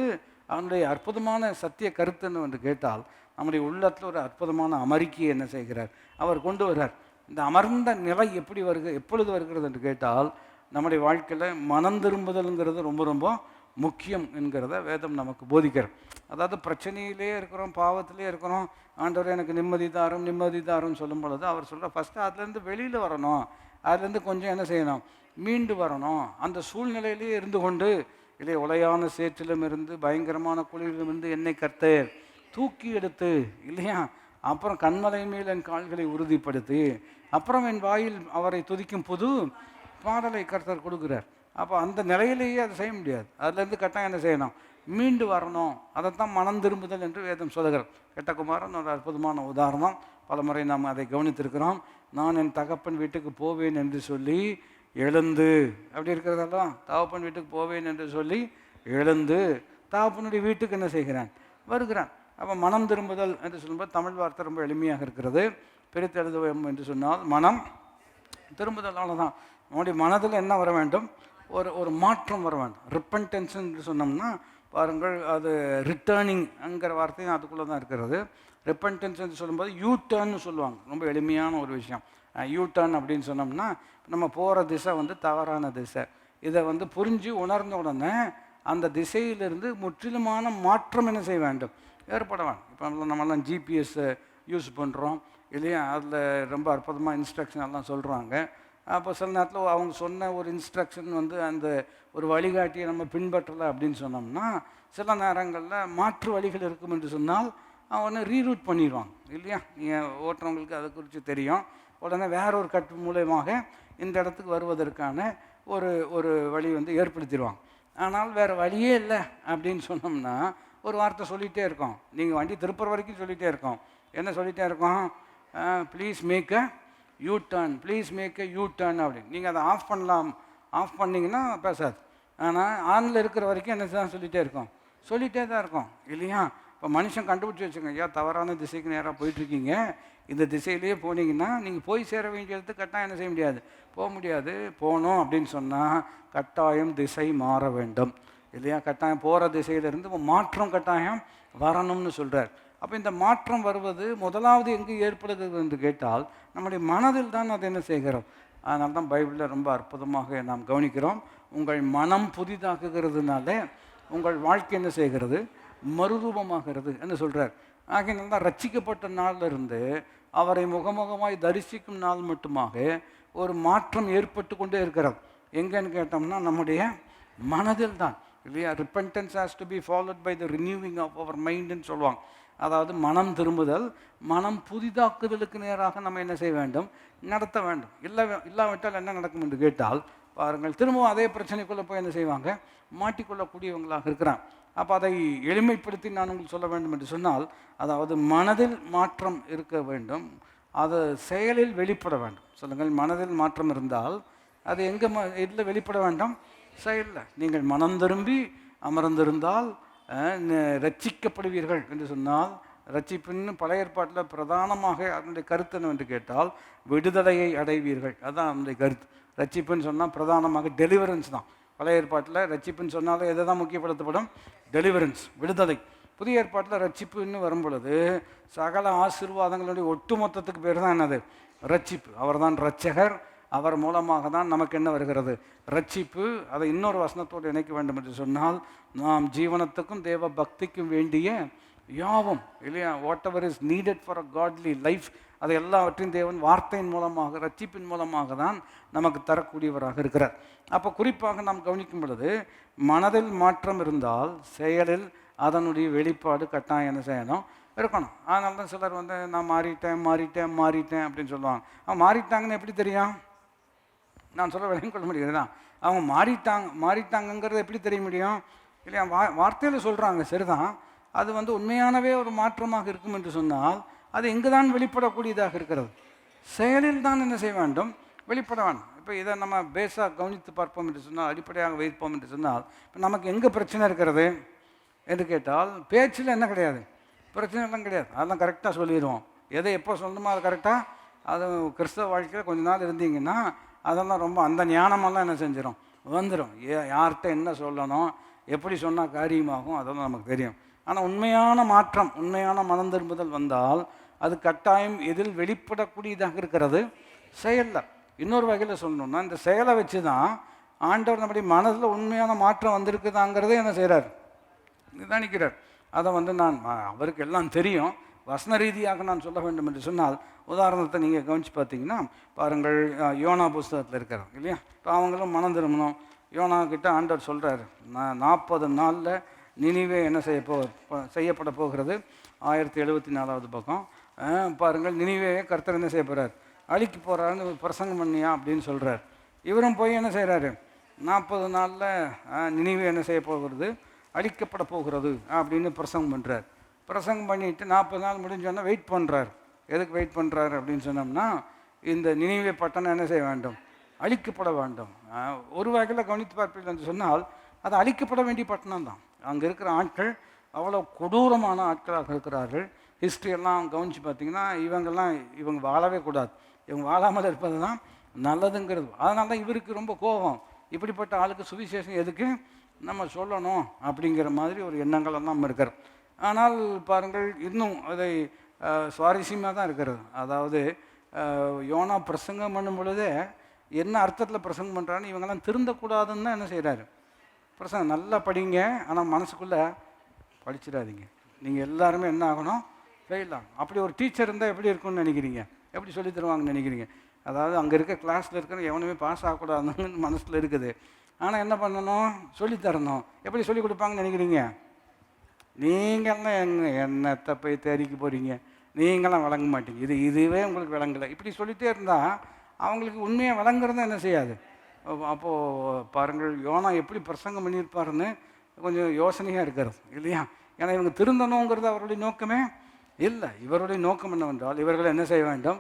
அவனுடைய அற்புதமான சத்திய கருத்து என்னவென்று கேட்டால், நம்முடைய உள்ளத்தில் ஒரு அற்புதமான அமெரிக்கையை என்ன செய்கிறார், அவர் கொண்டு வர்றார். இந்த அமர்ந்த நிலை எப்பொழுது வருகிறது என்று கேட்டால், நம்முடைய வாழ்க்கையில் மனம் திரும்புதல்ங்கிறது ரொம்ப ரொம்ப முக்கியம் என்கிறத வேதம் நமக்கு போதிக்கிறோம். அதாவது பிரச்சனையிலே இருக்கிறோம், பாவத்திலே இருக்கிறோம், ஆண்டவர் எனக்கு நிம்மதி தாரும் சொல்லும் பொழுது அவர் சொல்கிற ஃபஸ்ட்டு அதுலேருந்து வெளியில் வரணும், அதுலேருந்து கொஞ்சம் என்ன செய்யணும், மீண்டு வரணும். அந்த சூழ்நிலையிலே இருந்து கொண்டு, இல்லை உலையான சேற்றிலும் இருந்து பயங்கரமான குளிரிலிருந்து என்னை கர்த்தர் தூக்கி எடுத்து இல்லையா, அப்புறம் கண்மலை மேல் என் கால்களை உறுதிப்படுத்தி, அப்புறம் என் வாயில் அவரை துதிக்கும் புது பாடலை கர்த்தர் கொடுக்குறார். அப்போ அந்த நிலையிலேயே அதை செய்ய முடியாது, அதுலேருந்து கட்டாயம் என்ன செய்யணும், மீண்டு வரணும். அதைத்தான் மனம் திரும்புதல் என்று வேதம் சொல்லுகிறார். கெட்டகுமாரன் ஒரு அற்புதமான உதாரணம், பல முறை நாம் அதை கவனித்திருக்கிறோம். நான் என் தகப்பன் வீட்டுக்கு போவேன் என்று சொல்லி எழுந்து, அப்படி இருக்கிறதெல்லாம், தகப்பன் வீட்டுக்கு போவேன் என்று சொல்லி எழுந்து தகப்பனுடைய வீட்டுக்கு என்ன செய்கிறான், வருகிறான். அப்போ மனம் திரும்புதல் என்று சொல்லும்போது தமிழ் வார்த்தை ரொம்ப எளிமையாக இருக்கிறது. பிரித்து எழுதுவோம் என்று சொன்னால் மனம் திரும்புதலால் தான் நம்முடைய மனதில் என்ன வர வேண்டும், ஒரு மாற்றம் வர வேண்டும். ரிப்பன்டன்ஸ் என்று சொன்னோம்னா பாருங்கள், அது ரிட்டர்னிங்ங்கிற வார்த்தையும் அதுக்குள்ளே தான் இருக்கிறது. ரிப்பன்டன்ஸ் என்று சொல்லும்போது யூ டர்ன்னு சொல்லுவாங்க, ரொம்ப எளிமையான ஒரு விஷயம். யூ டர்ன் அப்படின்னு சொன்னோம்னா, நம்ம போகிற திசை வந்து தவறான திசை, இதை வந்து புரிஞ்சு உணர்ந்த உடனே அந்த திசையிலிருந்து முற்றிலுமான மாற்றம் என்ன செய்ய வேண்டும், ஏற்பட வேண்டும். இப்போ நம்மலாம் ஜிபிஎஸ்ஸை யூஸ் பண்ணுறோம் இல்லையா, அதில் ரொம்ப அற்புதமாக இன்ஸ்ட்ரக்ஷன் எல்லாம் சொல்கிறாங்க. அப்போ சில நேரத்தில் அவங்க சொன்ன ஒரு இன்ஸ்ட்ரக்ஷன் வந்து அந்த ஒரு வழிகாட்டியை நம்ம பின்பற்றலை அப்படின்னு சொன்னோம்னா, சில நேரங்களில் மாற்று வழிகள் இருக்கும் என்று சொன்னால் அவனை ரீரூட் பண்ணிடுவாங்க இல்லையா. நீங்கள் ஓட்டுறவங்களுக்கு அதை குறித்து தெரியும். உடனே வேற ஒரு கட்டு மூலயமாக இந்த இடத்துக்கு வருவதற்கான ஒரு ஒரு வழி வந்து ஏற்படுத்திடுவாங்க. ஆனால் வேறு வழியே இல்லை அப்படின்னு சொன்னோம்னா ஒரு வார்த்தை சொல்லிகிட்டே இருக்கோம். நீங்கள் வண்டி திருப்புற வரைக்கும் சொல்லிகிட்டே இருக்கோம். என்ன சொல்லிகிட்டே இருக்கோம், please make a U turn, please make a U turn அப்படின்னு. நீங்கள் அதை ஆஃப் பண்ணலாம், ஆஃப் பண்ணிங்கன்னா பேசாது. ஆனால் ஆனில் இருக்கிற வரைக்கும் என்ன தான் சொல்லிகிட்டே இருக்கோம், சொல்லிகிட்டே தான் இருக்கோம் இல்லையா. இப்போ மனுஷன் கண்டுபிடிச்சி வச்சுக்கோங்க, ஐயா தவறான திசைக்கு நேராக போயிட்டுருக்கீங்க, இந்த திசையிலேயே போனீங்கன்னா நீங்கள் போய் சேர வேண்டியது கட்டாயம் என்ன செய்ய முடியாது, போக முடியாது. போகணும் அப்படின்னு சொன்னால் கட்டாயம் திசை மாற வேண்டும் இல்லையா. கட்டாயம் போகிற திசையிலிருந்து மாற்றம் கட்டாயம் வரணும்னு சொல்கிறார். அப்போ இந்த மாற்றம் வருவது முதலாவது எங்கு ஏற்படுகிறது என்று கேட்டால் நம்முடைய மனதில் தான் அது என்ன செய்கிறோம். அதனால தான் பைபிளில் ரொம்ப அற்புதமாக நாம் கவனிக்கிறோம், உங்கள் மனம் புதிதாக்குகிறதுனால உங்கள் வாழ்க்கை என்ன செய்கிறது, மறுரூபமாகிறது என்று சொல்கிறார். ஆகையினால தான் ரட்சிக்கப்பட்ட நாளிலிருந்து அவரை முகமுகமாய் தரிசிக்கும் நாள் மட்டுமாக ஒரு மாற்றம் ஏற்பட்டு கொண்டே இருக்கிறது. எங்கன்னு கேட்டோம்னா நம்முடைய மனதில் தான் இல்லையா. Repentance has to be followed by the renewing of our மைண்டுன்னு சொல்லுவாங்க. அதாவது மனம் திரும்புதல், மனம் புதிதாக்குதலுக்கு நேராக நம்ம என்ன செய்ய வேண்டும், நடத்த வேண்டும். இல்லாவிட்டால் என்ன நடக்கும் என்று கேட்டால் பாருங்கள், திரும்பவும் அதே பிரச்சனைக்குள்ளே போய் என்ன செய்வாங்க, மாட்டிக்கொள்ளக்கூடியவங்களாக இருக்கிறான். அப்போ அதை எளிமைப்படுத்தி நான் உங்களுக்கு சொல்ல வேண்டும் என்று சொன்னால், அதாவது மனதில் மாற்றம் இருக்க வேண்டும், அது செயலில் வெளிப்பட வேண்டும். சொல்லுங்கள், மனதில் மாற்றம் இருந்தால் அது எங்கே இதில் வெளிப்பட வேண்டும், செயலில். நீங்கள் மனம் திரும்பி அமர்ந்திருந்தால் ரட்சிக்கப்படுவீர்கள் என்று சொன்னால், ரட்சிப்பின்னு பழைய ஏற்பாட்டில் பிரதானமாக அதனுடைய கருத்து என்னவென்று கேட்டால் விடுதலையை அடைவீர்கள். அதுதான் அதனுடைய கருத்து. ரட்சிப்புன்னு சொன்னால் பிரதானமாக டெலிவரன்ஸ் தான். பழைய ஏற்பாட்டில் ரட்சிப்புன்னு சொன்னாலே எதை தான் முக்கியப்படுத்தப்படும், டெலிவரன்ஸ், விடுதலை. புதிய ஏற்பாட்டில் ரட்சிப்புன்னு வரும் பொழுது சகல ஆசீர்வாதங்களுடைய ஒட்டுமொத்தத்துக்கு பேர் தான் என்னது, ரட்சிப்பு. அவர் தான் ரட்சகர், அவர் மூலமாக தான் நமக்கு என்ன வருகிறது, ரட்சிப்பு. அதை இன்னொரு வசனத்தோடு இணைக்க வேண்டும் என்று சொன்னால், நாம் ஜீவனத்துக்கும் தேவ பக்திக்கும் வேண்டிய யாவும் இல்லையா, whatever is needed for a godly life, அதை எல்லாவற்றையும் தேவன் வார்த்தையின் மூலமாக, ரட்சிப்பின் மூலமாக தான் நமக்கு தரக்கூடியவராக இருக்கிறார். அப்போ குறிப்பாக நாம் கவனிக்கும் பொழுது மனதில் மாற்றம் இருந்தால் செயலில் அதனுடைய வெளிப்பாடு கட்டாயம் என்ன செய்யணும், இருக்கணும். அதனால தான் சிலர் வந்து நான் மாறிட்டேன் அப்படின்னு சொல்லுவாங்க. அவங்க மாறிட்டாங்கன்னு எப்படி தெரியும், நான் சொல்ல விளங்கிக் கொள்ள முடியுதுதான். அவங்க மாறிட்டாங்கங்கிறது எப்படி தெரிய முடியும் இல்லையா. வார்த்தையில் சொல்கிறாங்க சரிதான், அது வந்து உண்மையானவே ஒரு மாற்றமாக இருக்கும் என்று சொன்னால் அது எங்கு தான் வெளிப்படக்கூடியதாக இருக்கிறது, செயலில் தான் என்ன செய்ய வேண்டும், வெளிப்பட வேண்டும். இப்போ இதை நம்ம பேஸாக கவனித்து பார்ப்போம் என்று சொன்னால், அடிப்படையாக வைப்போம் என்று சொன்னால், இப்போ நமக்கு எங்கே பிரச்சனை இருக்கிறது என்று கேட்டால் பேச்சில் என்ன கிடையாது, பிரச்சனை எல்லாம் கிடையாது. அதெல்லாம் கரெக்டாக சொல்லிடுவோம். எதை எப்போ சொல்லணுமோ அது கரெக்டாக. அது கிறிஸ்தவ வாழ்க்கையில் கொஞ்ச நாள் இருந்தீங்கன்னா அதெல்லாம் ரொம்ப அந்த ஞானமெல்லாம் என்ன செஞ்சிடும், வந்துடும். யார்கிட்ட என்ன சொல்லணும், எப்படி சொன்னால் காரியமாகும், அதெல்லாம் நமக்கு தெரியும். ஆனால் உண்மையான மாற்றம், உண்மையான மனம் திரும்புதல் வந்தால் அது கட்டாயம் எதில் வெளிப்படக்கூடியதாக இருக்கிறது, செயலில். இன்னொரு வகையில் சொல்லணும்னா இந்த செயலை வச்சு தான் ஆண்டவர் நம்முடைய மனதில் உண்மையான மாற்றம் வந்திருக்குதாங்கிறதே என்ன செய்கிறார், நிதானிக்கிறார். அதை வந்து நான் அவருக்கு எல்லாம் தெரியும், வசன ரீதியாக நான் சொல்ல வேண்டும் என்று சொன்னால், உதாரணத்தை நீங்கள் கவனித்து பார்த்தீங்கன்னா பாருங்கள், யோனா புஸ்தகத்தில் இருக்கிறார் இல்லையா. இப்போ அவங்களும் மனம் திரும்பணும். யோனா கிட்ட ஆண்டவர் சொல்கிறார், 40 நாளில் நினிவே என்ன செய்யப்பட போகிறது. 1074வது பக்கம் பாருங்கள், நினிவேயை கர்த்தர் என்ன செய்ய போகிறார், அழிக்க போகிறாருன்னு பிரசங்கம் பண்ணியா அப்படின்னு சொல்கிறார். இவரும் போய் என்ன செய்கிறாரு, 40 நாளில் நினிவே என்ன செய்ய போகிறது, அழிக்கப்பட போகிறது அப்படின்னு பிரசங்கம் பண்ணுறார். பிரசங்கம் பண்ணிவிட்டு 40 நாள் முடிஞ்சோன்னா வெயிட் பண்ணுறார். எதுக்கு வெயிட் பண்ணுறாரு அப்படின்னு சொன்னோம்னா, இந்த நினிவே பட்டணம் என்ன செய்ய வேண்டும், அழிக்கப்பட வேண்டும். ஒரு வகையில் கவனித்து பார்ப்பீர்கள் என்று சொன்னால் அது அழிக்கப்பட வேண்டிய பட்டணம் தான். அங்கே இருக்கிற ஆட்கள் அவ்வளோ கொடூரமான ஆட்களாக இருக்கிறார்கள். ஹிஸ்ட்ரியெல்லாம் கவனித்து பார்த்தீங்கன்னா இவங்க வாழவே கூடாது, இவங்க வாழாமல் இருப்பது தான் நல்லதுங்கிறது. அதனால தான் இவருக்கு ரொம்ப கோபம். இப்படிப்பட்ட ஆளுக்கு சுவிசேஷம் எதுக்கு நம்ம சொல்லணும் அப்படிங்கிற மாதிரி ஒரு எண்ணங்கள் எல்லாம் இருக்கிறது. ஆனால் பாருங்கள், இன்னும் அதை சுவாரஸ்யமாக தான் இருக்கிறது. அதாவது யோனா பிரசங்கம் பண்ணும் பொழுதே என்ன அர்த்தத்தில் பிரசங்கம் பண்ணுறான்னு, இவங்கெல்லாம் திருந்தக்கூடாதுன்னு தான் என்ன செய்கிறாரு, பிரசங்கம் நல்லா படிங்க, ஆனால் மனசுக்குள்ளே படிச்சிடாதீங்க. நீங்கள் எல்லாருமே என்ன ஆகணும்? ஃபெயில் ஆகணும். அப்படி ஒரு டீச்சர் இருந்தால் எப்படி இருக்கும்னு நினைக்கிறீங்க? எப்படி சொல்லி தருவாங்கன்னு நினைக்கிறீங்க? அதாவது அங்கே இருக்க கிளாஸில் இருக்கிற எவனுமே பாஸ் ஆகக்கூடாதுன்னு மனசில் இருக்குது. ஆனால் என்ன பண்ணணும்? சொல்லித்தரணும். எப்படி சொல்லிக் கொடுப்பாங்கன்னு நினைக்கிறீங்க? நீங்கள்லாம் என்னத்தை போய் தேடிக்க போகிறீங்க? நீங்களாம் விளங்க மாட்டீங்க. இதுவே உங்களுக்கு விளங்கலை. இப்படி சொல்லிகிட்டே இருந்தால் அவங்களுக்கு உண்மையாக விளங்குறதும் என்ன செய்யாது. அப்போது பாருங்கள், யோனா எப்படி பிரசங்கம் பண்ணியிருப்பாருன்னு கொஞ்சம் யோசனையாக இருக்கிறது இல்லையா? ஏன்னா இவங்க திருந்தணுங்கிறது அவருடைய நோக்கமே இல்லை. இவருடைய நோக்கம் என்னவென்றால் இவர்கள் என்ன செய்ய வேண்டும்?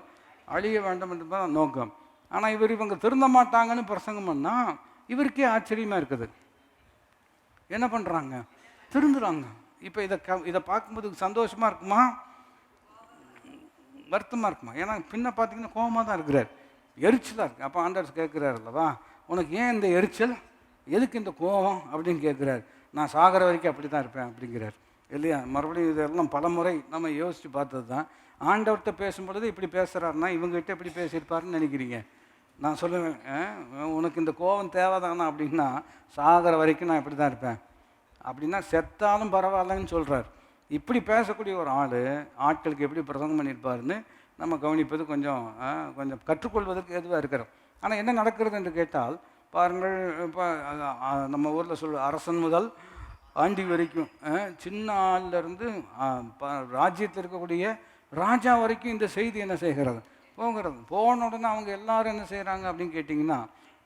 அழிய வேண்டும் என்று தான் நோக்கம். ஆனால் இவங்க திருந்த மாட்டாங்கன்னு பிரசங்கம் பண்ணால் இவருக்கே ஆச்சரியமாக இருக்குது. என்ன பண்ணுறாங்க? திருந்துறாங்க. இப்போ இதை பார்க்கும்போது சந்தோஷமாக இருக்குமா, வருத்தமாக இருக்குமா? ஏன்னா பின்ன பார்த்தீங்கன்னா கோபமாக தான் இருக்கிறார், எரிச்சலாக இருக்குது. அப்போ ஆண்டவர் கேட்குறாரு அல்லவா, உனக்கு ஏன் இந்த எரிச்சல், எதுக்கு இந்த கோபம் அப்படின்னு கேட்குறாரு. நான் சாகிற வரைக்கும் அப்படி தான் இருப்பேன் அப்படிங்கிறார் இல்லையா? மறுபடியும் இதெல்லாம் பல முறை நம்ம யோசித்து பார்த்தது தான். ஆண்டவர்கிட்ட பேசும்பொழுது இப்படி பேசுகிறாருன்னா இவங்ககிட்ட எப்படி பேசியிருப்பாருன்னு நினைக்கிறீங்க? நான் சொல்லுவேன், உனக்கு இந்த கோபம் தேவைதானா அப்படின்னா, சாகிற வரைக்கும் நான் இப்படி தான் இருப்பேன் அப்படின்னா செத்தாலும் பரவாயில்லன்னு சொல்கிறார். இப்படி பேசக்கூடிய ஒரு ஆட்களுக்கு எப்படி பிரசங்கம் பண்ணியிருப்பாருன்னு நம்ம கவனிப்பது கொஞ்சம் கற்றுக்கொள்வதற்கு எதுவாக இருக்கிறோம். ஆனால் என்ன நடக்கிறது என்று கேட்டால் பாருங்கள், இப்போ நம்ம ஊரில் அரசன் முதல் ஆண்டி வரைக்கும், சின்ன ஆள்லேருந்து ராஜ்யத்தில் இருக்கக்கூடிய ராஜா வரைக்கும் இந்த செய்தி என்ன செய்கிறது? போன உடனே அவங்க எல்லாரும் என்ன செய்கிறாங்க அப்படின்னு கேட்டிங்கன்னா,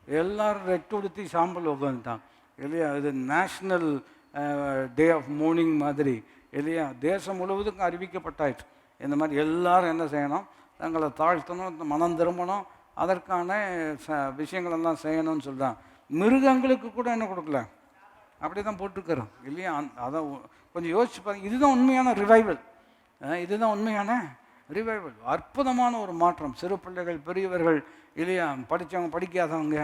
எல்லோரும் ரெட்டு உடுத்தி சாம்பல் உட்காந்துட்டாங்க இல்லையா? இது நேஷ்னல் டே ஆஃப் மோர்னிங் மாதிரி இல்லையா? தேசம் முழுவதுக்கும் அறிவிக்கப்பட்டாயிற்று. இந்த மாதிரி எல்லாரும் என்ன செய்யணும்? தங்களை தாழ்த்தணும், மனம் திரும்பணும், அதற்கான விஷயங்களெல்லாம் செய்யணும்னு சொல்கிறான். மிருகங்களுக்கு கூட என்ன கொடுக்கல, அப்படி தான் போட்டிருக்கிறோம் இல்லையா? அதான் கொஞ்சம் யோசிச்சு பாருங்க. இதுதான் உண்மையான ரிவைவல். இதுதான் உண்மையான ரிவைவல். அற்புதமான ஒரு மாற்றம். சிறு பிள்ளைகள், பெரியவர்கள் இல்லையா, படித்தவங்க, படிக்காதவங்க,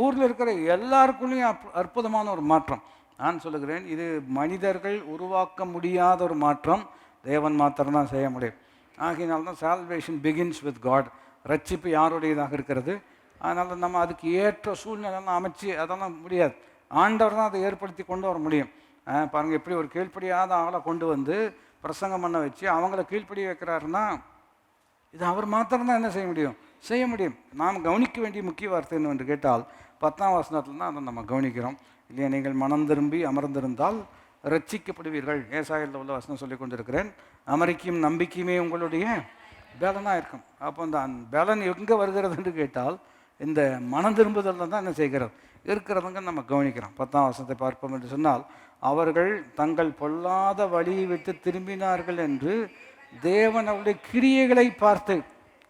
ஊரில் இருக்கிற எல்லாருக்குள்ளேயும் அற்புதமான ஒரு மாற்றம். நான் சொல்லுகிறேன், இது மனிதர்கள் உருவாக்க முடியாத ஒரு மாற்றம், தேவன் மாத்திரம்தான் செய்ய முடியும். ஆகையினால்தான் சால்வேஷன் பிகின்ஸ் வித் காட். ரட்சிப்பு யாருடையதாக இருக்கிறது. அதனால் நம்ம அதுக்கு ஏற்ற சூழ்நிலைலாம் அமைச்சு அதெல்லாம் முடியாது. ஆண்டவர் தான் அதை ஏற்படுத்தி கொண்டு வர முடியும். பாருங்கள், எப்படி ஒரு கீழ்ப்படியாத ஆளை கொண்டு வந்து பிரசங்கம் பண்ண வச்சு அவங்கள கீழ்ப்படி வைக்கிறாருன்னா இது அவர் மாத்திரம்தான் என்ன செய்ய முடியும்? செய்ய முடியும். நாம் கவனிக்க வேண்டிய முக்கிய வார்த்தை என்னவென்று கேட்டால் 10ஆம் வசனத்தில் தான் அதை நம்ம கவனிக்கிறோம் இல்லையா? நீங்கள் மனம் திரும்பி அமர்ந்திருந்தால் ரட்சிக்கப்படுவீர்கள். ஏசாயாவில் உள்ள வசனம் சொல்லி கொண்டிருக்கிறேன். அமெரிக்கையும் நம்பிக்கையுமே உங்களுடைய பலனாக இருக்கும். அப்போ இந்த பலன் எங்கே வருகிறது என்று கேட்டால் இந்த மனம் திரும்புதலில் தான் என்ன செய்கிறது இருக்கிறதுங்க நம்ம கவனிக்கிறோம். 10ஆம் வசனத்தை பார்ப்போம் என்று சொன்னால், அவர்கள் தங்கள் பொல்லாத வழியை விட்டு திரும்பினார்கள் என்று தேவன் அவருடைய கிரியைகளை பார்த்து.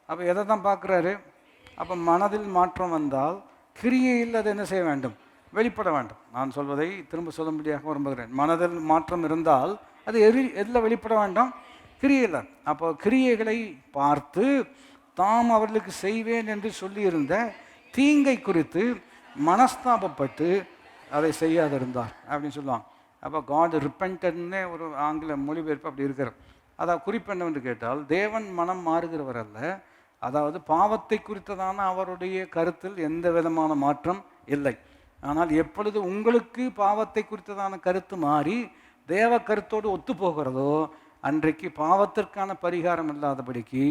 அப்போ எதை தான் பார்க்குறாரு? அப்போ மனதில் மாற்றம் வந்தால் கிரியையில் அது என்ன செய்ய வேண்டும்? வெளிப்பட வேண்டும். நான் சொல்வதை திரும்ப சொல்லும்படியாக விரும்புகிறேன். மனதில் மாற்றம் இருந்தால் அது எதில் வெளிப்பட வேண்டும்? கிரியையில். அப்போ கிரியைகளை பார்த்து தாம் அவர்களுக்கு செய்வேன் என்று சொல்லியிருந்த தீங்கை குறித்து மனஸ்தாபப்பட்டு அதை செய்யாதிருந்தார் அப்படின்னு சொல்லுவாங்க. அப்போ காட் ரிப்பென்டட்னே ஒரு ஆங்கில மொழிபெயர்ப்பு அப்படி இருக்கிறது. அதாவது குறிப்பு என்னவென்று கேட்டால், தேவன் மனம் மாறுகிறவர் அல்ல. அதாவது பாவத்தை குறித்ததான அவருடைய கருத்தில் எந்த விதமான மாற்றம் இல்லை. ஆனால் எப்பொழுது உங்களுக்கு பாவத்தை குறித்ததான கருத்து மாறி தேவ கருத்தோடு ஒத்து போகிறதோ அன்றைக்கு பாவத்திற்கான பரிகாரம் இல்லாதபடிக்கு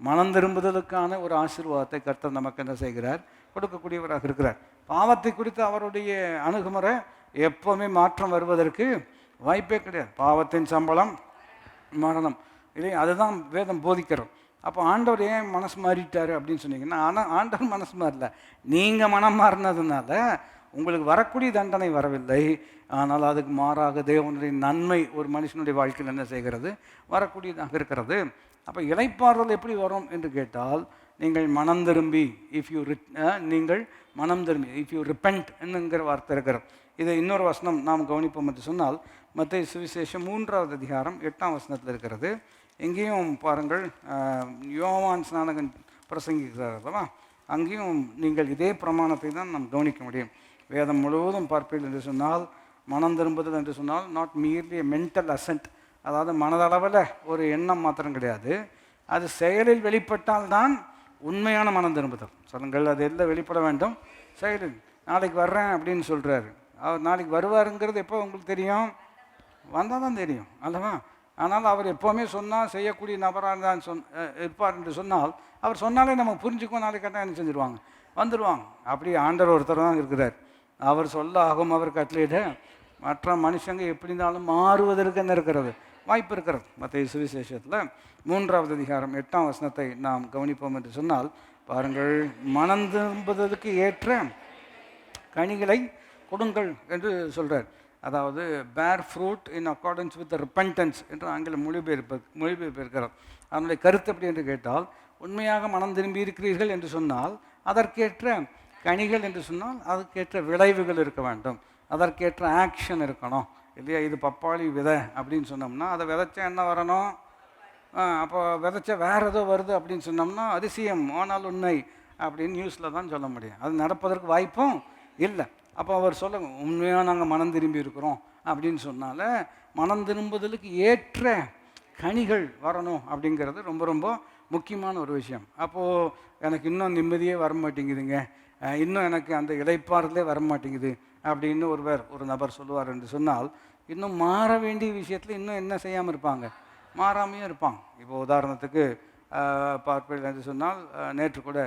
மனம் திரும்புதலுக்கான ஒரு ஆசீர்வாதத்தை கர்த்தர் நமக்கு என்ன செய்கிறார்? கொடுக்கக்கூடியவராக இருக்கிறார். பாவத்தை குறித்து அவருடைய அணுகுமுறை எப்போவுமே மாற்றம் வருவதற்கு வாய்ப்பே கிடையாது. பாவத்தின் சம்பளம் மரணம் இல்லை, அதுதான் வேதம் போதிக்கிறோம். அப்போ ஆண்டவர் ஏன் மனசு மாறிட்டார் அப்படின்னு சொன்னீங்கன்னா, ஆனால் ஆண்டவர் மனசு மாறல, நீங்கள் மனம் மாறினதுனால உங்களுக்கு வரக்கூடிய தண்டனை வரவில்லை. ஆனால் அதுக்கு மாறாக தேவனுடைய நன்மை ஒரு மனுஷனுடைய வாழ்க்கையில் என்ன செய்கிறது? வரக்கூடியதாக இருக்கிறது. அப்போ இளைப்பாறுதல் எப்படி வரும் என்று கேட்டால், நீங்கள் மனம் திரும்பி, நீங்கள் மனம் திரும்பி, இஃப் யூ ரிப்பெண்ட் என்னங்கிற வார்த்தை இருக்கிறது. இதை இன்னொரு வசனம் நாம் கவனிப்போம் என்று சொன்னால், மத்தேயு சுவிசேஷம் 3ஆவது அதிகாரம் 8ஆம் வசனத்தில் இருக்கிறது. எங்கேயும் பாருங்கள், யோவான் ஸ்நானகன் பிரசங்கிக்கிறார் அல்லவா, அங்கேயும் நீங்கள் இதே பிரமாணத்தை தான் நாம் கவனிக்க முடியும். வேதம் முழுவதும் பார்ப்பீர்கள் என்று சொன்னால், மனம் திரும்புதல் என்று சொன்னால் not merely a mental ascent, அதாவது மனதளவில் ஒரு எண்ணம் மாத்திரம் கிடையாது, அது செயலில் வெளிப்பட்டால்தான் உண்மையான மனம் திரும்புதல். சொல்லுங்கள், அது எல்லாம் வெளிப்பட வேண்டும் செயலில். நாளைக்கு வர்றேன் அப்படின்னு சொல்கிறாரு, அவர் நாளைக்கு வருவாருங்கிறது எப்போ உங்களுக்கு தெரியும்? வந்தால் தான் தெரியும் அல்லவா? ஆனால் அவர் எப்போவுமே சொன்னால் செய்யக்கூடிய நபராக தான் இருப்பார் என்று சொன்னால், அவர் சொன்னாலே நம்ம புரிஞ்சுக்குவோம். நாளைக்கு கரெக்டாக என்ன செஞ்சுருவாங்க, வந்துடுவாங்க. அப்படி ஆண்டவர் ஒருத்தர் தான் இருக்கிறார். அவர் சொல்ல ஆகும், அவர் கட்டளையிட மற்ற மனுஷங்க எப்படி இருந்தாலும் மாறுவதற்கு என்ன இருக்கிறது, வாய்ப்பு இருக்கிறது. மத்திய சுவிசேஷத்தில் 3வது அதிகாரம் 8ஆம் வசனத்தை நாம் கவனிப்போம் என்று சொன்னால், பாருங்கள், மனம் திரும்புவதற்கு ஏற்ற கனிகளை கொடுங்கள் என்று சொல்கிறார். அதாவது பேர் fruit in accordance with repentance என்று ஆங்கில மொழிபெயர்ப்பு இருக்கிறார். அதனுடைய கருத்து எப்படி என்று கேட்டால், உண்மையாக மனம் திரும்பி இருக்கிறீர்கள் என்று சொன்னால் அதற்கேற்ற கனிகள் என்று சொன்னால் அதற்கேற்ற விளைவுகள் இருக்க வேண்டும், அதற்கேற்ற ஆக்ஷன் இருக்கணும் இல்லையா? இது பப்பாளி விதை அப்படின்னு சொன்னோம்னா அதை விதைச்சா என்ன வரணும்? அப்போ விதைச்சா வேறு ஏதோ வருது அப்படின்னு சொன்னோம்னா அதிசயம் ஆனால் உண்மை அப்படின்னு நியூஸில் தான் சொல்ல முடியும். அது நடப்பதற்கு வாய்ப்பும் இல்லை. அப்போ அவர் சொல்லுங்க, உண்மையாக நாங்கள் மனம் திரும்பி இருக்கிறோம் அப்படின்னு சொன்னால மனம் திரும்புதலுக்கு ஏற்ற கனிகள் வரணும் அப்படிங்கிறது ரொம்ப ரொம்ப முக்கியமான ஒரு விஷயம். அப்போது எனக்கு இன்னும் நிம்மதியே வர மாட்டேங்குதுங்க, இன்னும் எனக்கு அந்த இளைப்பாறுதலே வர மாட்டேங்குது அப்படின்னு ஒரு நபர் சொல்லுவார் என்று சொன்னால், இன்னும் மாற வேண்டிய விஷயத்தில் இன்னும் என்ன செய்யாமல் இருப்பாங்க, மாறாமையும் இருப்பாங்க. இப்போ உதாரணத்துக்கு பார்ப்பேன் என்று சொன்னால், நேற்று கூட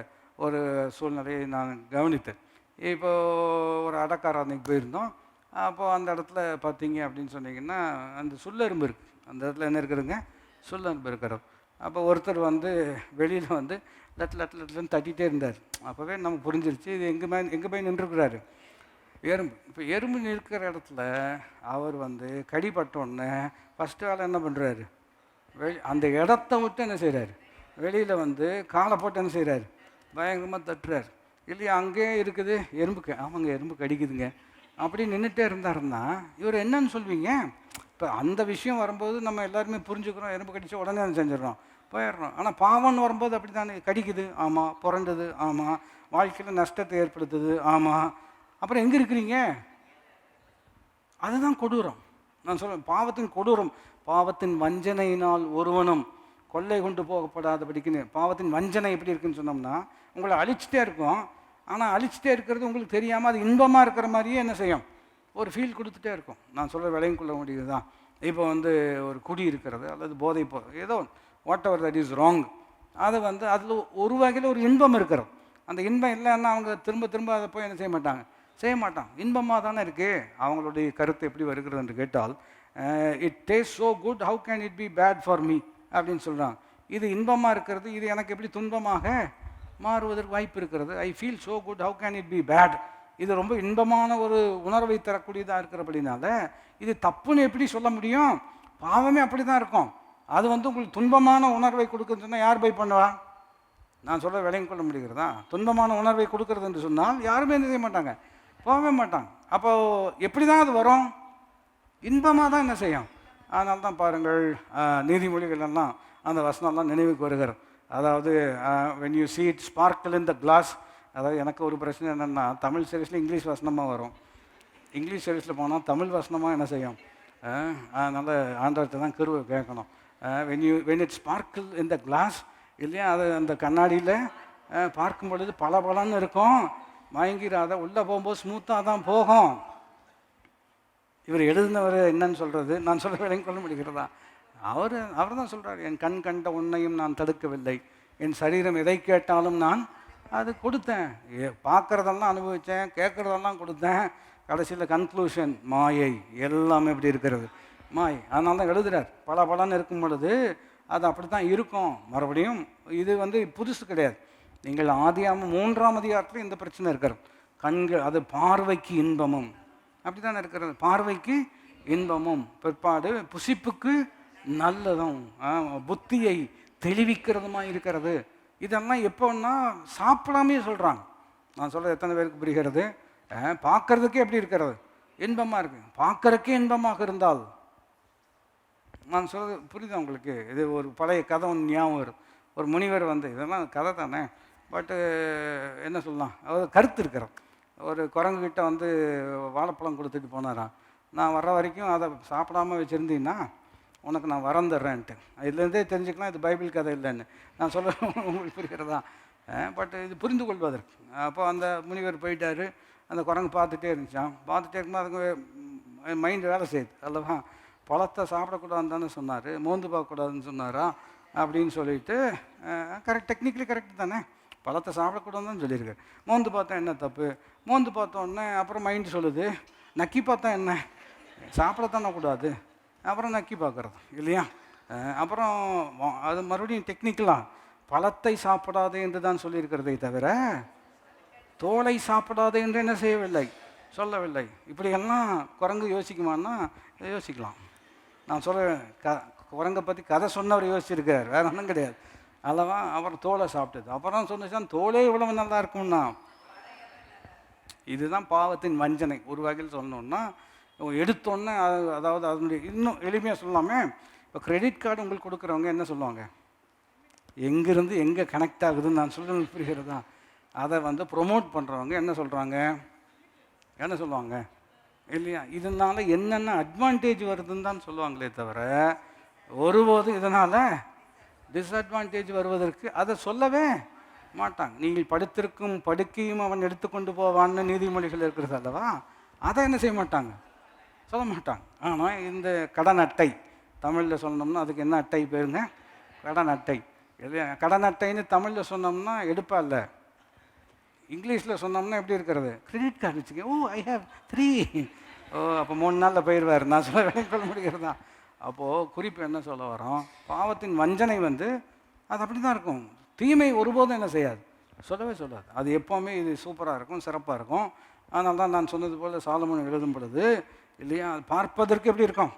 ஒரு சூழ்நிலையை நான் கவனித்தேன். இப்போது ஒரு அடக்காரன்னைக்கு போயிருந்தோம். அப்போது அந்த இடத்துல பார்த்தீங்க அப்படின்னு சொன்னீங்கன்னா, அந்த சுள்ளெரும்பு இருக்குது. அந்த இடத்துல என்ன இருக்குதுங்க, சுள்ளெரும்பு இருக்கிறோம். அப்போ ஒருத்தர் வெளியில் லட்லன்னு தட்டிகிட்டே இருந்தார். அப்போவே நமக்கு புரிஞ்சிருச்சு இது எங்கே போய் நின்றுருக்கிறாரு, எறும்பு. இப்போ எறும்பு நிற்கிற இடத்துல அவர் கடிப்பட்டோடனே ஃபஸ்ட்டு வேலை என்ன பண்ணுறாரு, அந்த இடத்த விட்டு என்ன செய்கிறாரு, வெளியில் காலை போட்டு என்ன செய்கிறாரு, பயங்கரமாக தட்டுறாரு இல்லையா? அங்கேயே இருக்குது எறும்புக்கு, ஆமாங்க எறும்பு கடிக்குதுங்க அப்படி நின்றுட்டே இருந்தாருன்னா இவர் என்னன்னு சொல்வீங்க? இப்போ அந்த விஷயம் வரும்போது நம்ம எல்லாருமே புரிஞ்சுக்கிறோம், எறும்பு கடிச்ச உடனே அதை செஞ்சிடறோம், போயிடுறோம். ஆனால் பாவம்னு வரும்போது அப்படி தானே, கடிக்குது ஆமாம், புரண்டுது ஆமாம், வாழ்க்கையில் நஷ்டத்தை ஏற்படுத்துது ஆமாம், அப்புறம் எங்கே இருக்கிறீங்க? அதுதான் கொடூரம். நான் சொல்கிறேன், பாவத்தின் கொடூரம். பாவத்தின் வஞ்சனையினால் ஒருவனும் கொள்ளை கொண்டு போகப்படாதபடிக்குன்னு. பாவத்தின் வஞ்சனை எப்படி இருக்குன்னு சொன்னோம்னா, உங்களை அழிச்சிட்டே இருக்கும். ஆனால் அழிச்சிட்டே இருக்கிறது உங்களுக்கு தெரியாமல் அது இன்பமாக இருக்கிற மாதிரியே என்ன செய்யும், ஒரு ஃபீல் கொடுத்துட்டே இருக்கும். நான் சொல்கிற விலையும் கொள்ள முடியுது தான். இப்போ ஒரு குடி இருக்கிறது அல்லது போதை ஏதோ what ever that is wrong, அதை அதில் ஒரு வகையில் ஒரு இன்பம் இருக்கிறது. அந்த இன்பம் இல்லைன்னா அவங்க திரும்ப திரும்ப அதை போய் என்ன செய்ய மாட்டாங்க. இன்பமாக தானே இருக்குது. அவங்களுடைய கருத்து எப்படி வருகிறது என்று கேட்டால், it taste so good, how can it be bad for me அப்படின்னு சொல்கிறாங்க. இது இன்பமாக இருக்கிறது, இது எனக்கு எப்படி துன்பமாக மாறுவதற்கு வாய்ப்பு இருக்கிறது. I feel so good, how can it be bad. இது ரொம்ப இன்பமான ஒரு உணர்வை தரக்கூடியதாக இருக்கிறபடினால இது தப்புன்னு எப்படி சொல்ல முடியும்? பாவமே அப்படி தான் இருக்கும். அது உங்களுக்கு துன்பமான உணர்வை கொடுக்குன்னு சொன்னால் யார் போய் பண்ணுவா? நான் சொல்ல விலையும் கொள்ள முடிகிறதா? துன்பமான உணர்வை கொடுக்கறது என்று சொன்னால் யாருமே என்ன செய்ய மாட்டாங்க, போகவே மாட்டாங்க. அப்போது எப்படி தான் அது வரும்? இன்பமாக தான் என்ன செய்யும். அதனால தான் பாருங்கள், நீதிமொழிகள் எல்லாம் அந்த வசனம்லாம் நினைவுக்கு வருகிறது. அதாவது when you see it sparkle in the glass. அதாவது எனக்கு ஒரு பிரச்சனை என்னென்னா, தமிழ் சீரீஸில் இங்கிலீஷ் வசனமாக வரும், இங்கிலீஷ் சீரீஸில் போனால் தமிழ் வசனமாக என்ன செய்யும். அதனால் ஆண்டவர்கிட்ட தான் கிருபை கேட்கணும். when it sparkle in the glass இல்லையா, அது அந்த கண்ணாடியில் பார்க்கும் பொழுது பலன்னு இருக்கும், மயங்கிறாத, உள்ளே போகும்போது ஸ்மூத்தாக தான் போகும். இவர் எழுதினவர் என்னன்னு சொல்கிறது, நான் சொல்கிற விலையும் கொள்ள முடிகிறதா? அவர் தான் சொல்கிறார், என் கண் கண்ட உன்னையும் நான் தடுக்கவில்லை, என் சரீரம் எதை கேட்டாலும் நான் அது கொடுத்தேன், பார்க்குறதெல்லாம் அனுபவித்தேன், கேட்குறதெல்லாம் கொடுத்தேன். கடைசியில் கன்க்ளூஷன் மாயை, எல்லாமே எப்படி இருக்கிறது, மாய். அதனால தான் எழுதுகிறார், பலன்னு இருக்கும் பொழுது அது அப்படி தான் இருக்கும். மறுபடியும் இது புதுசு கிடையாது. நீங்கள் ஆதியாகமம் 3ஆம் அதிகாரத்தில் இந்த பிரச்சனை இருக்கிறது. கண்கள், அது பார்வைக்கு இன்பமும் அப்படி தானே இருக்கிறது, பார்வைக்கு இன்பமும் பிற்பாடு புசிப்புக்கு நல்லதும் புத்தியை தெளிவிக்கிறதுமா இருக்கிறது. இதெல்லாம் எப்போன்னா சாப்பிடாமே சொல்கிறாங்க. நான் சொல்கிறது எத்தனை பேருக்கு புரிகிறது? பார்க்கறதுக்கே எப்படி இருக்கிறது, இன்பமாக இருக்குது. பார்க்கறதுக்கே இன்பமாக இருந்தால், நான் சொல்கிறது புரியுதா உங்களுக்கு? இது ஒரு பழைய கதை ஒன்று ஞாபகம் வரும். ஒரு முனிவர் இதெல்லாம் கதை தானே, பட்டு என்ன சொல்லலாம், அவர் கருத்து இருக்கிறோம். ஒரு குரங்குகிட்ட வாழைப்பழம் கொடுத்துட்டு போனாராம். நான் வர்ற வரைக்கும் அதை சாப்பிடாமல் வச்சுருந்தீங்கன்னா உனக்கு நான் வரம் தர்றேன்ட்டு. இதுலேருந்தே தெரிஞ்சுக்கலாம் இது பைபிள் கதை இல்லைன்னு. நான் சொல்ல உங்களுக்கு புரிகிறதா? பட் இது புரிந்து கொள்வதற்கு. அப்போ அந்த முனிவர் போயிட்டார். அந்த குரங்கு பார்த்துட்டே இருந்துச்சான். பார்த்துட்டே இருக்கும்போது அதுக்கு மைண்டு வேலை செய்யுது அல்லவா. பழத்தை சாப்பிடக்கூடாதுன்னு தானே சொன்னார், மோந்து பார்க்கக்கூடாதுன்னு சொன்னாரா அப்படின்னு சொல்லிட்டு, கரெக்ட், டெக்னிக்கலி கரெக்டு தானே, பழத்தை சாப்பிடக்கூடாதுன்னு சொல்லியிருக்காரு. மோந்து பார்த்தா என்ன தப்பு? மோந்து பார்த்தோன்னே அப்புறம் மைண்டு சொல்லுது, நக்கி பார்த்தா என்ன, சாப்பிடத்தானே கூடாது, அப்புறம் நக்கி பார்க்குறது இல்லையா. அப்புறம் அது மறுபடியும் டெக்னிக்கலாக பழத்தை சாப்பிடாதே என்று தான் சொல்லியிருக்கிறதே தவிர தோலை சாப்பிடாதே என்று என்ன செய்யவில்லை, சொல்லவில்லை. இப்படியெல்லாம் குரங்கு யோசிக்குமான்னா யோசிக்கலாம். நான் சொல்ல குரங்கை பற்றி கதை சொன்னவர் யோசிச்சிருக்கார், வேறு ஒன்றும் கிடையாது அல்லவா. அப்புறம் தோலை சாப்பிட்டது. அப்புறம் சொன்னிச்சான் தோலே இவ்வளவு நல்லா இருக்கும்னா. இதுதான் பாவத்தின் வஞ்சனை ஒரு வகையில் சொல்லணுன்னா. எடுத்தோன்னே அதாவது அதனுடைய இன்னும் எளிமையாக சொல்லலாமே. இப்போ கிரெடிட் கார்டு உங்களுக்கு கொடுக்குறவங்க என்ன சொல்லுவாங்க, எங்கேருந்து எங்கே கனெக்ட் ஆகுதுன்னு நான் சொல்ல புரிகிறதா. அதை ப்ரொமோட் பண்ணுறவங்க என்ன சொல்கிறாங்க, என்ன சொல்லுவாங்க இல்லையா, இதனால் என்னென்ன அட்வான்டேஜ் வருதுன்னு தான் சொல்லுவாங்களே தவிர ஒருபோதும் இதனால் டிஸ்அட்வான்டேஜ் வருவதற்கு அதை சொல்லவே மாட்டாங்க. நீங்கள் படுத்திருக்கும் படுக்கையும் அவன் எடுத்துக்கொண்டு போவான்னு நீதிமொழிகள் இருக்கிறது அல்லவா, அதை என்ன செய்ய மாட்டாங்க, சொல்ல மாட்டாங்க. ஆனால் இந்த கடன் அட்டை, தமிழில் சொன்னோம்னா அதுக்கு என்ன அட்டை பேருங்க, கடன் அட்டை இல்லையா. கடன் அட்டைன்னு தமிழில் சொன்னோம்னா எடுப்பா இல்லை, இங்கிலீஷில் சொன்னோம்னா எப்படி இருக்கிறது, கிரெடிட் கார்டு வச்சுக்க, ஓ ஐ ஹேவ் 3, ஓ அப்போ 3 நாளில் போயிடுவார். நான் சொல்ல வேலை கொள்ள முடிகிறது தான். அப்போது குறிப்பு என்ன சொல்ல வரோம், பாவத்தின் வஞ்சனை அது அப்படி தான் இருக்கும். தீமை ஒருபோதும் என்ன செய்யாது, சொல்லவே சொல்லாது. அது எப்போவுமே இது சூப்பராக இருக்கும், சிறப்பாக இருக்கும். அதனால தான் நான் சொன்னது போல் சாலமோன் எழுதும் பொழுது இல்லையா, அது பார்ப்பதற்கு எப்படி இருக்கும்,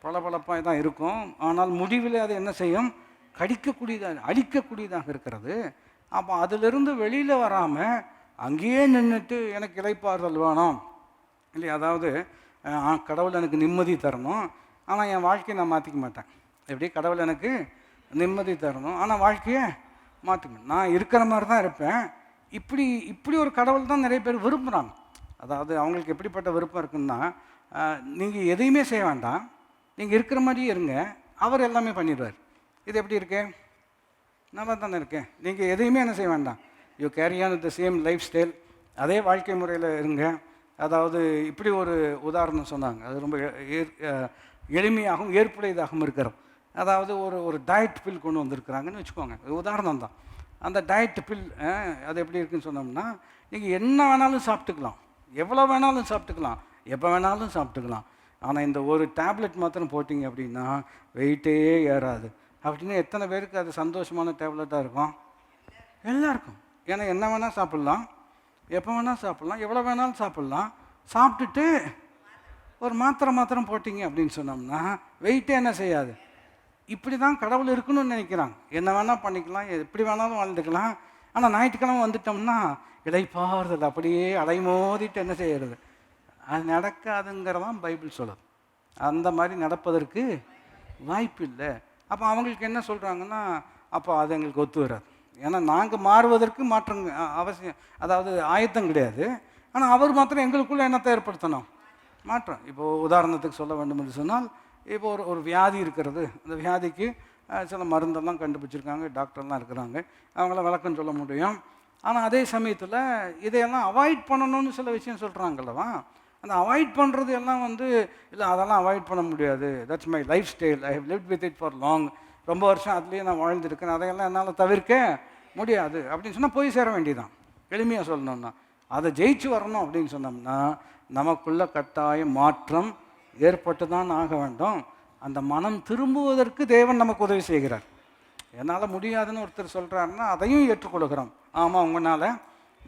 பளபளப்பாக தான் இருக்கும். ஆனால் முடிவில் அது என்ன செய்யும், கடிக்கக்கூடியதாக அழிக்கக்கூடியதாக இருக்கிறது. அப்போ அதிலிருந்து வெளியில் வராமல் அங்கேயே நின்றுட்டு எனக்கு இளைப்பாறுதல் வேணும் இல்லையா, அதாவது கடவுள் எனக்கு நிம்மதி தரணும், ஆனால் என் வாழ்க்கையை நான் மாற்றிக்க மாட்டேன். எப்படி, கடவுள் எனக்கு நிம்மதி தரணும் ஆனால் வாழ்க்கையை மாற்றிக்கணும், நான் இருக்கிற மாதிரி தான் இருப்பேன். இப்படி ஒரு கடவுள் தான் நிறைய பேர் விரும்புகிறாங்க. அதாவது அவங்களுக்கு எப்படிப்பட்ட விருப்பம் இருக்குன்னா, நீங்கள் எதையுமே செய்ய வேண்டாம், நீங்கள் இருக்கிற மாதிரியே இருங்க, அவர் எல்லாமே பண்ணிடுவார். இது எப்படி இருக்கு, நல்லா தானே இருக்கேன். நீங்கள் எதையுமே என்ன செய்ய வேண்டாம், you carry on the same life style, அதே வாழ்க்கை முறையில் இருங்க. அதாவது இப்படி ஒரு உதாரணம் சொன்னாங்க, அது ரொம்ப எளிமையாகவும் ஏற்புடையதாகவும் இருக்கிறோம். அதாவது ஒரு டயட் பில் கொண்டு வந்திருக்கிறாங்கன்னு வச்சுக்கோங்க, உதாரணம் தான். அந்த டயட் பில் அது எப்படி இருக்குன்னு சொன்னோம்னா, நீங்கள் என்ன வேணாலும் சாப்பிட்டுக்கலாம், எவ்வளோ வேணாலும் சாப்பிட்டுக்கலாம், எப்போ வேணாலும் சாப்பிட்டுக்கலாம். ஆனால் இந்த ஒரு டேப்லெட் மாத்திரம் போட்டிங்க அப்படின்னா வெயிட்டே ஏறாது. அப்படின்னா எத்தனை பேருக்கு அது சந்தோஷமான டேப்லெட்டாக இருக்கும், எல்லாருக்கும். ஏன்னா என்ன வேணால் சாப்பிட்லாம், எப்போ வேணால் சாப்பிட்லாம், எவ்வளோ வேணாலும் சாப்பிட்லாம். சாப்பிட்டுட்டு ஒரு மாத்திரம் போட்டிங்க அப்படின்னு சொன்னோம்னா வெயிட்டே என்ன செய்யாது. இப்படி தான் கடவுள் இருக்கணும்னு நினைக்கிறாங்க. என்ன வேணால் பண்ணிக்கலாம், எப்படி வேணாலும் வாழ்ந்துக்கலாம். ஆனால் ஞாயிற்றுக்கிழமை வந்துட்டோம்னா இளைப்பாறுதல் அப்படியே அலைமோதிட்டு என்ன செய்கிறது, அது நடக்காதுங்கிறதான் பைபிள் சொல்லுது. அந்த மாதிரி நடப்பதற்கு வாய்ப்பு இல்லை. அப்போ அவங்களுக்கு என்ன சொல்கிறாங்கன்னா, அப்போ அது எங்களுக்கு ஒத்து வராது. ஏன்னா நாங்கள் மாறுவதற்கு மாற்றங்க அவசியம், அதாவது ஆயத்தம் கிடையாது. ஆனால் அவர் மாத்திரம் எங்களுக்குள்ளே என்னத்தை ஏற்படுத்தணும், மாற்றம். இப்போது உதாரணத்துக்கு சொல்ல வேண்டும் என்று சொன்னால், இப்போ ஒரு வியாதி இருக்கிறது, அந்த வியாதிக்கு சில மருந்தெல்லாம் கண்டுபிடிச்சிருக்காங்க, டாக்டர்லாம் இருக்கிறாங்க, அவங்களாம் விளக்கம் சொல்ல முடியும். ஆனால் அதே சமயத்தில் இதையெல்லாம் அவாய்ட் பண்ணணும்னு சில விஷயம் சொல்கிறாங்கல்லவா. அந்த அவாய்ட் பண்ணுறது எல்லாம் இல்லை அதெல்லாம் அவாய்ட் பண்ண முடியாது, that's my lifestyle, I have lived with it for long, ரொம்ப வருஷம் அதுலேயே நான் வாழ்ந்துருக்கேன், அதையெல்லாம் என்னால் தவிர்க்க முடியாது அப்படின்னு சொன்னால் போய் சேர வேண்டியதான். எளிமையாக சொல்லணும்னா அதை ஜெயிச்சு வரணும் அப்படின்னு சொன்னோம்னா நமக்குள்ள கட்டாய மாற்றம் ஏற்பட்டு தான் ஆக வேண்டும். அந்த மனம் திரும்புவதற்கு தேவன் நமக்கு உதவி செய்கிறார். என்னால் முடியாதுன்னு ஒருத்தர் சொல்கிறாருன்னா அதையும் ஏற்றுக்கொள்கிறோம். ஆமாம், உங்களால்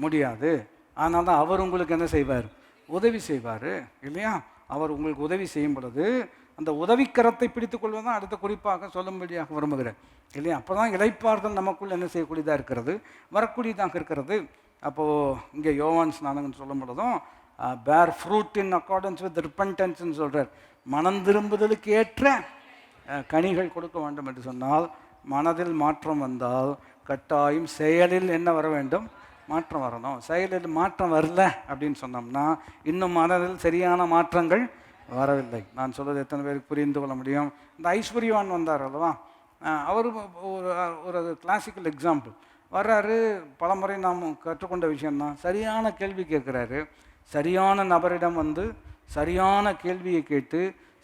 முடியாது, ஆனால் தான் அவர் உங்களுக்கு என்ன செய்வார், உதவி செய்வார் இல்லையா. அவர் உங்களுக்கு உதவி செய்யும் பொழுது அந்த உதவிக்கரத்தை பிடித்துக் கொள்வதுதான் அடுத்த குறிப்பாக சொல்லும்படியாக விரும்புகிறேன் இல்லையா. அப்போ தான் இளைப்பாறுதல் நமக்குள் என்ன செய்யக்கூடியதாக இருக்கிறது, வரக்கூடியதாக இருக்கிறது. அப்போது இங்கே யோவான் ஸ்நானகன் சொல்லும் பொழுதும் பேர் ஃப்ரூட் இன் அக்கார்டன்ஸ் வித் ரிப்பன்டன்ஸ்ன்னு சொல்கிறார். மனம் திரும்புதலுக்கு ஏற்ற கனிகள் கொடுக்க வேண்டும் என்று சொன்னால், மனதில் மாற்றம் வந்தால் கட்டாயம் செயலில் என்ன வர வேண்டும், மாற்றம் வரணும். செயலில் மாற்றம் வரல அப்படின்னு சொன்னோம்னா இன்னும் மனதில் சரியான மாற்றங்கள் வரவில்லை. நான் சொல்வது எத்தனை பேருக்கு புரிந்து கொள்ள முடியும். இந்த ஐஸ்வர்யவான் வந்தார் அல்லவா, அவர் ஒரு கிளாசிக்கல் எக்ஸாம்பிள். வர்றாரு. பலமுறை நாம் கற்றுக்கொண்ட விஷயந்தான். சரியான கேள்வி கேட்குறாரு. சரியான நபரிடம் வந்து சரியான கேள்வியை கேட்டு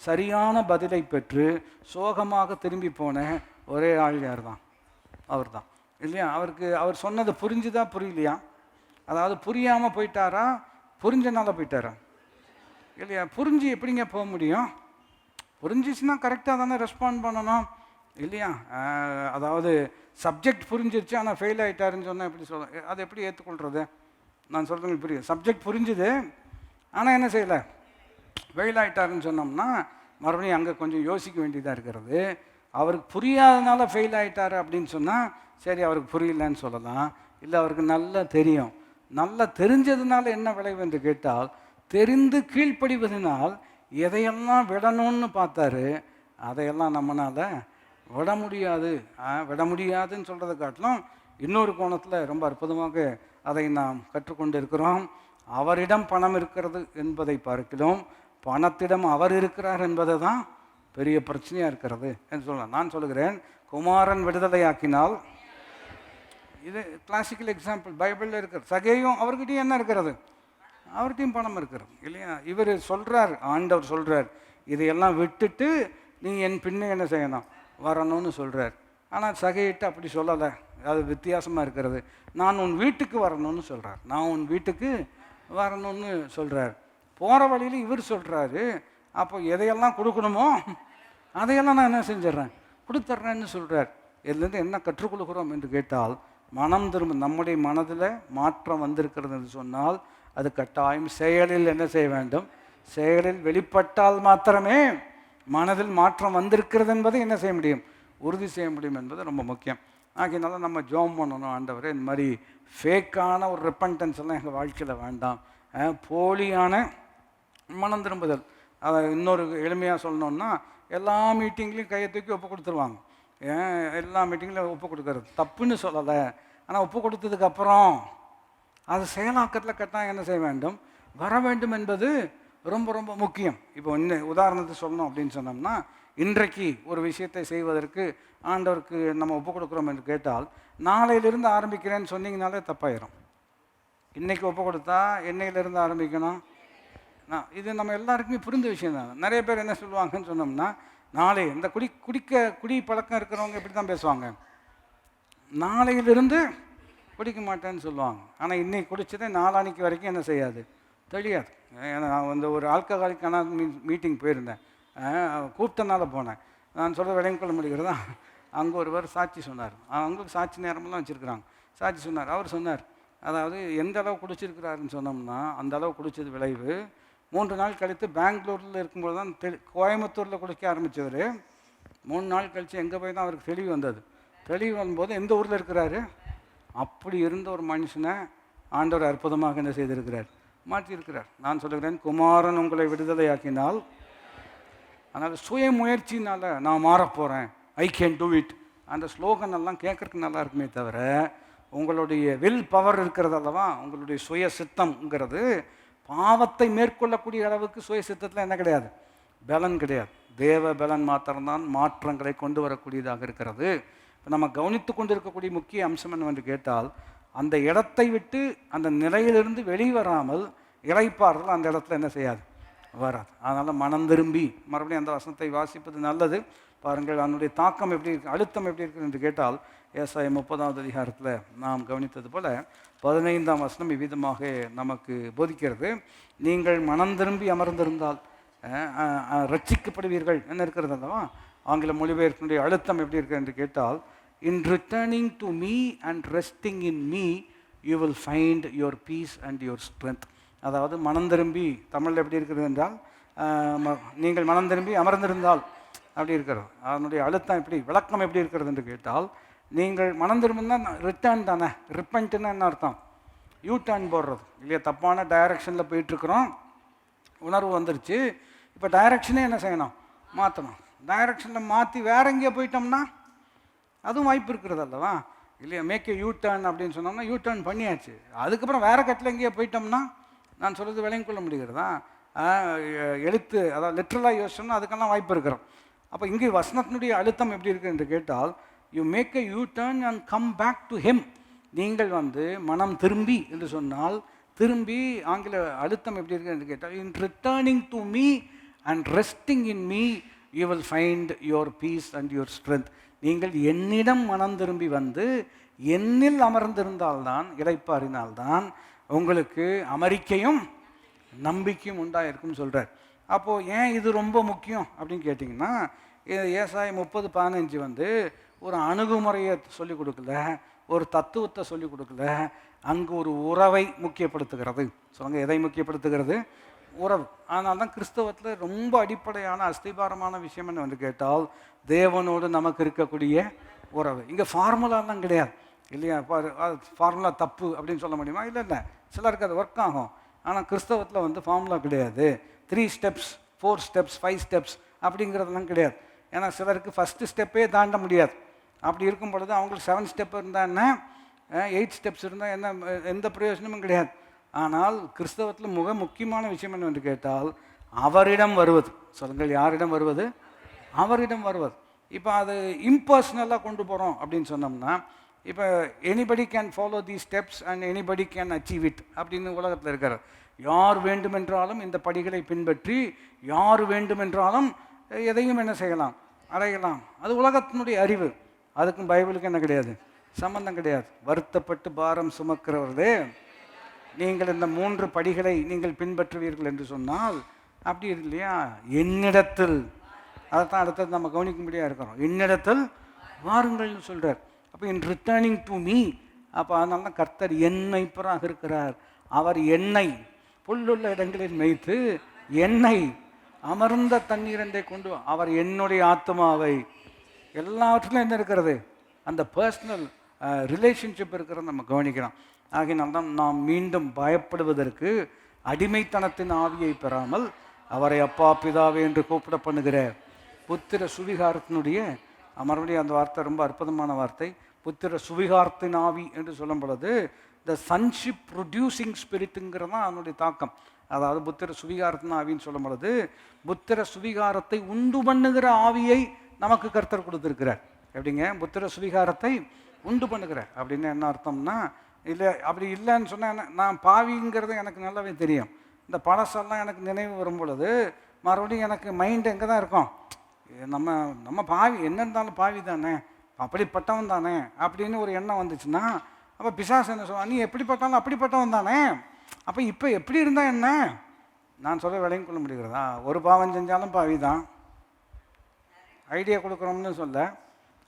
சரியான பதிலை பெற்று சோகமாக திரும்பி போன ஒரே ஆள் யார் தான்? அவர் தான், இல்லையா? அவர் சொன்னது புரிஞ்சுதா புரியலையா? அதாவது புரியாமல் போயிட்டாரா, புரிஞ்சனால போயிட்டாரா? இல்லையா? புரிஞ்சு எப்படிங்க போக முடியும்? புரிஞ்சிச்சுன்னா கரெக்டாக தானே ரெஸ்பாண்ட் பண்ணணும், இல்லையா? அதாவது சப்ஜெக்ட் புரிஞ்சிருச்சு ஆனால் ஃபெயில் ஆகிட்டாருன்னு சொன்னால் எப்படி சொல்ல, அதை எப்படி ஏற்றுக்கொள்கிறது? நான் சொல்கிறது புரியும். சப்ஜெக்ட் புரிஞ்சுது ஆனால் என்ன செய்யலை, ஃபெயில் ஆகிட்டாருன்னு சொன்னோம்னா மறுபடியும் அங்கே கொஞ்சம் யோசிக்க வேண்டியதாக இருக்கிறது. அவருக்கு புரியாதனால ஃபெயில் ஆகிட்டார் அப்படின்னு சொன்னால் சரி, அவருக்கு புரியலன்னு சொல்லலாம். இல்லை, அவருக்கு நல்லா தெரியும். நல்லா தெரிஞ்சதுனால என்ன விளைவு என்று கேட்டால், தெரிந்து கீழ்ப்படிவதனால் எதையெல்லாம் விடணும்னு பார்த்தாரு, அதையெல்லாம் நம்மளால் விட முடியாது. விட முடியாதுன்னு சொல்கிறத காட்டிலும் இன்னொரு கோணத்தில் ரொம்ப அற்புதமாக அதை நாம் கற்றுக்கொண்டு இருக்கிறோம். அவரிடம் பணம் இருக்கிறது என்பதை பார்க்கிறோம், பணத்திடம் அவர் இருக்கிறார் என்பதை தான் பெரிய பிரச்சனையாக இருக்கிறது என்று சொல்லலாம். நான் சொல்லுகிறேன், குமாரன் விடுதலையாக்கினால், இது கிளாசிக்கல் எக்ஸாம்பிள், பைபிளில் இருக்கிறது. சகேயும் அவர்கிட்டையும் என்ன இருக்கிறது? அவர்கிட்டையும் பணம் இருக்கிறது, இல்லையா? இவர் சொல்கிறார், ஆண்டவர் சொல்கிறார், இதையெல்லாம் விட்டுட்டு நீ என் பின்னே என்ன செய்யணும், வரணும்னு சொல்கிறார். ஆனால் சகையிட்டு அப்படி சொல்லலை, அது வித்தியாசமாக இருக்கிறது. நான் உன் வீட்டுக்கு வரணும்னு சொல்கிறார். நான் உன் வீட்டுக்கு வரணும்னு சொல்கிறார். போகிற வழியில் இவர் சொல்கிறாரு, அப்போ எதையெல்லாம் கொடுக்கணுமோ அதையெல்லாம் நான் என்ன செஞ்சிடறேன், கொடுத்துட்றேன்னு சொல்கிறார். இதுலேருந்து என்ன கற்றுக்கொள்கிறோம் என்று கேட்டால், மனம் திரும்ப, நம்முடைய மனதில் மாற்றம் வந்திருக்கிறது என்று சொன்னால் அது கட்டாயம் செயலில் என்ன செய்ய வேண்டும், செயலில் வெளிப்பட்டால் மாத்திரமே மனதில் மாற்றம் வந்திருக்கிறது என்பதை என்ன செய்ய முடியும், உறுதி செய்ய முடியும் என்பது ரொம்ப முக்கியம். ஆகினால நம்ம ஜோம் பண்ணணும், ஆண்டவரே இந்த மாதிரி ஃபேக்கான ஒரு ரெப்பன்டன்ஸ் எல்லாம் எங்கள் வாழ்க்கையில் வேண்டாம், போலியான மனம் திரும்புதல். அதை இன்னொரு எளிமையாக சொல்லணுன்னா, எல்லா மீட்டிங்லேயும் கையை தூக்கி ஒப்பு கொடுத்துருவாங்க. எல்லா மீட்டிங்லையும் ஒப்பு கொடுக்கறது தப்புன்னு சொல்லலை, ஆனால் ஒப்பு கொடுத்ததுக்கப்புறம் அது செயலாக்கத்தில் கட்டாயம் என்ன செய்ய வேண்டும், வர வேண்டும் என்பது ரொம்ப ரொம்ப முக்கியம். இப்போ இன்னும் உதாரணத்துக்கு சொல்லணும் அப்படின்னு சொன்னோம்னா, இன்றைக்கு ஒரு விஷயத்தை செய்வதற்கு ஆண்டவருக்கு நம்ம ஒப்பு கொடுக்குறோம் என்று கேட்டால், நாளையிலிருந்து ஆரம்பிக்கிறேன்னு சொன்னீங்கனாலே தப்பாயிரும். இன்றைக்கி ஒப்பு கொடுத்தா என்னையிலிருந்து ஆரம்பிக்கணும். இது நம்ம எல்லாருக்குமே புரிந்த விஷயம் தான். நிறைய பேர் என்ன சொல்லுவாங்கன்னு சொன்னோம்னா, நாளை இந்த குடி பழக்கம் இருக்கிறவங்க இப்படி தான் பேசுவாங்க, நாளையிலிருந்து குடிக்க மாட்டேன்னு சொல்லுவாங்க. ஆனால் இன்னைக்கு குடிச்சதே நாளானிக்கு வரைக்கும் என்ன செய்யாது, தெரியாது. ஏன்னா நான் வந்து ஒரு ஆல்கஹாலிக்கான மீட்டிங் போயிருந்தேன், கூப்பிட்டனால போனேன். நான் சொல்கிற விளங்கிக் கொள்ள முடிகிறதா? அங்கே ஒருவர் சாட்சி சொன்னார். அவங்களுக்கு சாட்சி நேரமெல்லாம் வச்சுருக்குறாங்க. சாட்சி சொன்னார். அவர் சொன்னார், அதாவது எந்த அளவு குடிச்சிருக்கிறாருன்னு சொன்னோம்னா, அந்த அளவு குடித்தது விளைவு 3 நாள் கழித்து பெங்களூரில் இருக்கும்போது தான் கோயம்புத்தூரில் குடிக்க ஆரம்பித்தவர். 3 நாள் கழித்து எங்கே போய் தான் அவருக்கு தெளிவு வந்தது. தெளிவு வரும்போது எந்த ஊரில் இருக்கிறாரு, அப்படி இருந்த ஒரு மனுஷனை ஆண்டவர் அற்புதமாக என்ன செய்திருக்கிறார், மாற்றியிருக்கிறார். நான் சொல்லுகிறேன், குமாரன் உங்களை விடுதலையாக்கினால், அதனால் சுய முயற்சினால் நான் மாறப்போகிறேன், ஐ கேன் டூ இட், அந்த ஸ்லோகன் எல்லாம் கேட்குறதுக்கு நல்லா இருக்குமே தவிர, உங்களுடைய வில் பவர் இருக்கிறது அல்லவா, உங்களுடைய சுய சித்தம்ங்கிறது பாவத்தை மேற்கொள்ளக்கூடிய அளவுக்கு சுய சித்தத்தில் என்ன கிடையாது, பலன் கிடையாது. தேவ பலன் மாத்திரம்தான் மாற்றங்களை கொண்டு வரக்கூடியதாக இருக்கிறது. இப்போ நம்ம கவனித்து கொண்டு இருக்கக்கூடிய முக்கிய அம்சம் என்னவென்று கேட்டால், அந்த இடத்தை விட்டு அந்த நிலையிலிருந்து வெளிவராமல் இளைப்பாறுதல் அந்த இடத்துல என்ன செய்யாது, வராது. அதனால் மனம் திரும்பி மறுபடியும் அந்த வசனத்தை வாசிப்பது நல்லது. பாருங்கள், அதனுடைய தாக்கம் எப்படி இருக்கு, அழுத்தம் எப்படி இருக்குது என்று கேட்டால், ஏசாயா 30வது அதிகாரத்தில் நாம் கவனித்தது போல 15ஆம் வசனம் இவ்விதமாக நமக்கு போதிக்கிறது. நீங்கள் மனம் திரும்பி அமர்ந்திருந்தால் ரட்சிக்கப்படுவீர்கள் என்ன இருக்கிறது அல்லவா. ஆங்கில மொழிபெயர்ப்பினுடைய அழுத்தம் எப்படி இருக்குது என்று கேட்டால், in returning to me and resting in me you will find your peace and your strength. அதாவது மனம் திரும்பி, தமிழில் எப்படி இருக்கிறது என்றால், நீங்கள் மனம் திரும்பி அமர்ந்திருந்தால் அப்படி இருக்கிறது. அதனுடைய அழுத்தம் எப்படி, விளக்கம் எப்படி இருக்கிறது என்று கேட்டால், நீங்கள் மனம் திரும்பினா ரிட்டர்ன் தானே. ரிப்பன்ட்னா என்ன அர்த்தம், யூ டர்ன் போடுறது இல்லையா. தப்பான டைரக்ஷனில் போயிட்டுருக்குறோம், உணர்வு வந்துருச்சு, இப்போ டைரக்ஷனே என்ன செய்யணும், மாற்றணும். டைரக்ஷனில் மாற்றி வேற எங்கேயோ போயிட்டோம்னா அதுவும் வாய்ப்பு இருக்கிறது அல்லவா, இல்லையா. மேக் யூ டர்ன் அப்படின்னு சொன்னோம்னா யூ டர்ன் பண்ணியாச்சு, அதுக்கப்புறம் வேறு கட்டில் எங்கேயோ போயிட்டோம்னா, நான் சொல்கிறது விளங்கிக் கொள்ள முடிகிறதா, எழுத்து அதாவது லிட்ரலாக யோசிச்சோம்னா அதுக்கெல்லாம் வாய்ப்பு இருக்கிறோம். அப்போ இங்கே வசனத்தினுடைய அழுத்தம் எப்படி இருக்குது என்று கேட்டால், you make a U turn and come back to him. நீங்கள் மனம் திரும்பி என்று சொன்னால், திரும்பி ஆங்கில அழுத்தம் எப்படி இருக்கு என்று கேட்டால், in returning to me and resting in me you will find your peace and your strength. நீங்கள் என்னிடம் மனம் திரும்பி என்னில் அமர்ந்திருந்தால்தான், இளைப்பாறினால்தான் உங்களுக்கு அமெரிக்கையும் நம்பிக்கையும் உண்டாயிருக்குன்னு சொல்கிறார். அப்போது ஏன் இது ரொம்ப முக்கியம் அப்படின்னு கேட்டிங்கன்னா, ஏசாயா 30:15 ஒரு அணுகுமுறையை சொல்லிக் கொடுக்கல, ஒரு தத்துவத்தை சொல்லிக் கொடுக்கல, அங்கு ஒரு உறவை முக்கியப்படுத்துகிறது. சொல்லுங்க, எதை முக்கியப்படுத்துகிறது? உறவு. அதனால தான் கிறிஸ்தவத்தில் ரொம்ப அடிப்படையான அஸ்திபாரமான விஷயம் என்ன கேட்டால், தேவனோடு நமக்கு இருக்கக்கூடிய உறவு. இங்கே ஃபார்முலாலாம் கிடையாது இல்லையா? ஃபார்முலா தப்பு அப்படின்னு சொல்ல முடியுமா? இல்லை இல்லை, சிலருக்கு அது ஒர்க் ஆகும். ஆனால் கிறிஸ்தவத்தில் ஃபார்முலா கிடையாது. 3 ஸ்டெப்ஸ் 4 ஸ்டெப்ஸ் 5 ஸ்டெப்ஸ் அப்படிங்கிறதுலாம் கிடையாது. ஏன்னா சிலருக்கு ஃபஸ்ட்டு ஸ்டெப்பே தாண்ட முடியாது. அப்படி இருக்கும் பொழுது அவங்களுக்கு 7 ஸ்டெப் இருந்தால் என்ன, 8 ஸ்டெப்ஸ் இருந்தால் என்ன, எந்த பிரயோஜனமும் கிடையாது. ஆனால் கிறிஸ்தவத்தில் மிக முக்கியமான விஷயம் என்னவென்று கேட்டால், அவரிடம் வருவது. சொல்லுங்கள், யாரிடம் வருவது? அவரிடம் வருவது. இப்போ அது இம்பர்சனலாக கொண்டு போகிறோம் அப்படின்னு சொன்னோம்னா, இப்போ anybody can follow the steps and anybody can achieve it அப்படின்னு உலகத்தில் இருக்கிறார். யார் வேண்டுமென்றாலும் இந்த படிகளை பின்பற்றி யார் வேண்டுமென்றாலும் எதையும் என்ன செய்யலாம், அடையலாம். அது உலகத்தினுடைய அறிவு. அதுக்கும் பைபிளுக்கு என்ன கிடையாது, சம்பந்தம் கிடையாது. வருத்தப்பட்டு பாரம் சுமக்கிறவர்களே, நீங்கள் இந்த 3 படிகளை நீங்கள் பின்பற்றுவீர்கள் என்று சொன்னால், அப்படி இல்லையா, என்னிடத்தில், அதைத்தான் அடுத்தது நம்ம கவனிக்கும்படியாக இருக்கிறோம். என்னிடத்தில் வாருங்கள்னு சொல்கிறார். அப்போ இன் ரிட்டர்னிங் டு மீ, அப்போ அதனால தான் கர்த்தர் என்னை பிறாக இருக்கிறார். அவர் என்னை புல்லுள்ள இடங்களில் மேய்த்து என்னை அமர்ந்த தண்ணீரண்டை கொண்டு, அவர் என்னுடைய ஆத்மாவை, எல்லாவற்றிலும் என்ன இருக்கிறது, அந்த பர்சனல் ரிலேஷன்ஷிப் இருக்கிறத நம்ம கவனிக்கிறோம். ஆகினால்தான் நாம் மீண்டும் பயப்படுவதற்கு அடிமைத்தனத்தின் ஆவியை பெறாமல் அவரை அப்பா பிதாவே என்று கூப்பிட பண்ணுகிற புத்திர சுவிகாரத்தினுடைய, மறுபடியும் அந்த வார்த்தை ரொம்ப அற்புதமான வார்த்தை, புத்திர சுவிகாரத்தின் ஆவி என்று சொல்லும் பொழுது இந்த சன்ஷிப் ப்ரொடியூசிங் ஸ்பிரிட்டுங்கிறது தான் அதனுடைய தாக்கம். அதாவது புத்திர சுவிகாரத்தின் ஆவின்னு சொல்லும் பொழுது, புத்திர சுவிகாரத்தை உண்டு பண்ணுகிற ஆவியை நமக்கு கர்த்தர் கொடுத்துருக்கிறார். எப்படிங்க புத்திர சுவிகாரத்தை உண்டு பண்ணுகிறார் அப்படின்னு என்ன அர்த்தம்னா, இல்லை அப்படி இல்லைன்னு சொன்னால் நான் பாவிங்கிறது எனக்கு நல்லாவே தெரியும். இந்த பழசெல்லாம் எனக்கு நினைவு வரும் பொழுது மறுபடியும் எனக்கு மைண்டு எங்கே தான் இருக்கும், நம்ம பாவி என்ன இருந்தாலும் பாவி தானே, அப்படிப்பட்டவன் தானே அப்படின்னு ஒரு எண்ணம் வந்துச்சுன்னா, அப்போ பிசாசு என்ன சொல்லுவான், நீ எப்படிப்பட்டாலும் அப்படிப்பட்டவன் தானே, அப்போ இப்போ எப்படி இருந்தால் என்ன, நான் சொல்ல விளையும் கொள்ள முடிகிறதா? ஒரு பாவம் செஞ்சாலும் பாவி தான். ஐடியா கொடுக்குறோம்னு சொல்ல,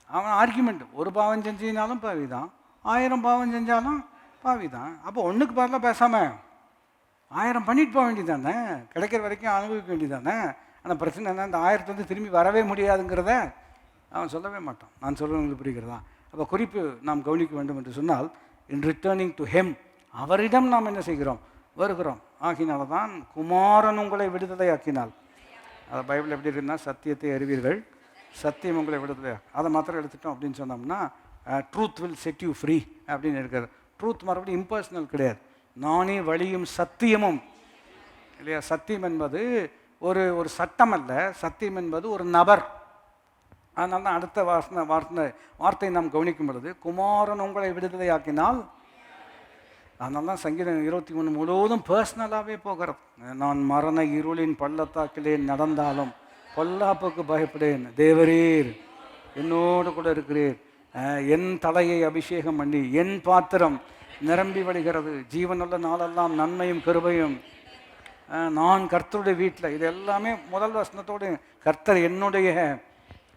அவன் ஆர்கியூமெண்ட், ஒரு பாவம் செஞ்சினாலும் பாவி தான், 1000 பாவம் செஞ்சாலும் பாவி தான். அப்போ ஒன்றுக்கு பதிலாக பேசாமல் 1000 பண்ணிட்டு போக வேண்டியதானே, கிடைக்கிற வரைக்கும் அனுபவிக்க வேண்டியதானே. ஆனால் பிரச்சனை என்ன, இந்த 1000 திரும்பி வரவே முடியாதுங்கிறத அவன் சொல்லவே மாட்டான். நான் சொல்கிறவங்களுக்கு புரிகிறதா? அப்போ குறிப்பு நாம் கவனிக்க வேண்டும் என்று சொன்னால், இன் ரிட்டர்னிங் டு ஹெம், அவரிடம் நாம் என்ன செய்கிறோம், வருகிறோம். ஆகினால தான் குமாரன் உங்களை விடுதலை ஆக்கினால், அதை பைபிள் எப்படி இருக்குன்னா, சத்தியத்தை அறிவீர்கள், சத்தியம் உங்களை விடுதலை, அதை மாத்திரம் எடுத்துட்டோம் அப்படின்னு சொன்னோம்னா, truth will set you free அப்படின்னு இருக்கிறது. ட்ரூத் மறுபடியும் இம்பர்சனல் கிடையாது, நானே வழியும் சத்தியமும் இல்லையா. சத்தியம் என்பது ஒரு சட்டம் அல்ல, சத்தியம் என்பது ஒரு நபர். அதனால தான் அடுத்த வார்த்தை நாம் கவனிக்கும் பொழுது, குமாரன் உங்களை விடுதலை ஆக்கினால், அதனால தான் சங்கீதம் 23 முழுவதும் பர்சனலாகவே போகிறது. நான் மரண இருளின் பள்ளத்தாக்கிலே நடந்தாலும் பொல்லாப்புக்கு பயப்படேன், தேவரீர் என்னோடு கூட இருக்கிறீர், என் தலையை அபிஷேகம் பண்ணி என் பாத்திரம் நிரம்பி வழிகிறது, ஜீவனுள்ள நாளெல்லாம் நன்மையும் கிருபையும், நான் கர்த்தருடைய வீட்டில், இது எல்லாமே முதல் வசனத்தோடு கர்த்தர் என்னுடைய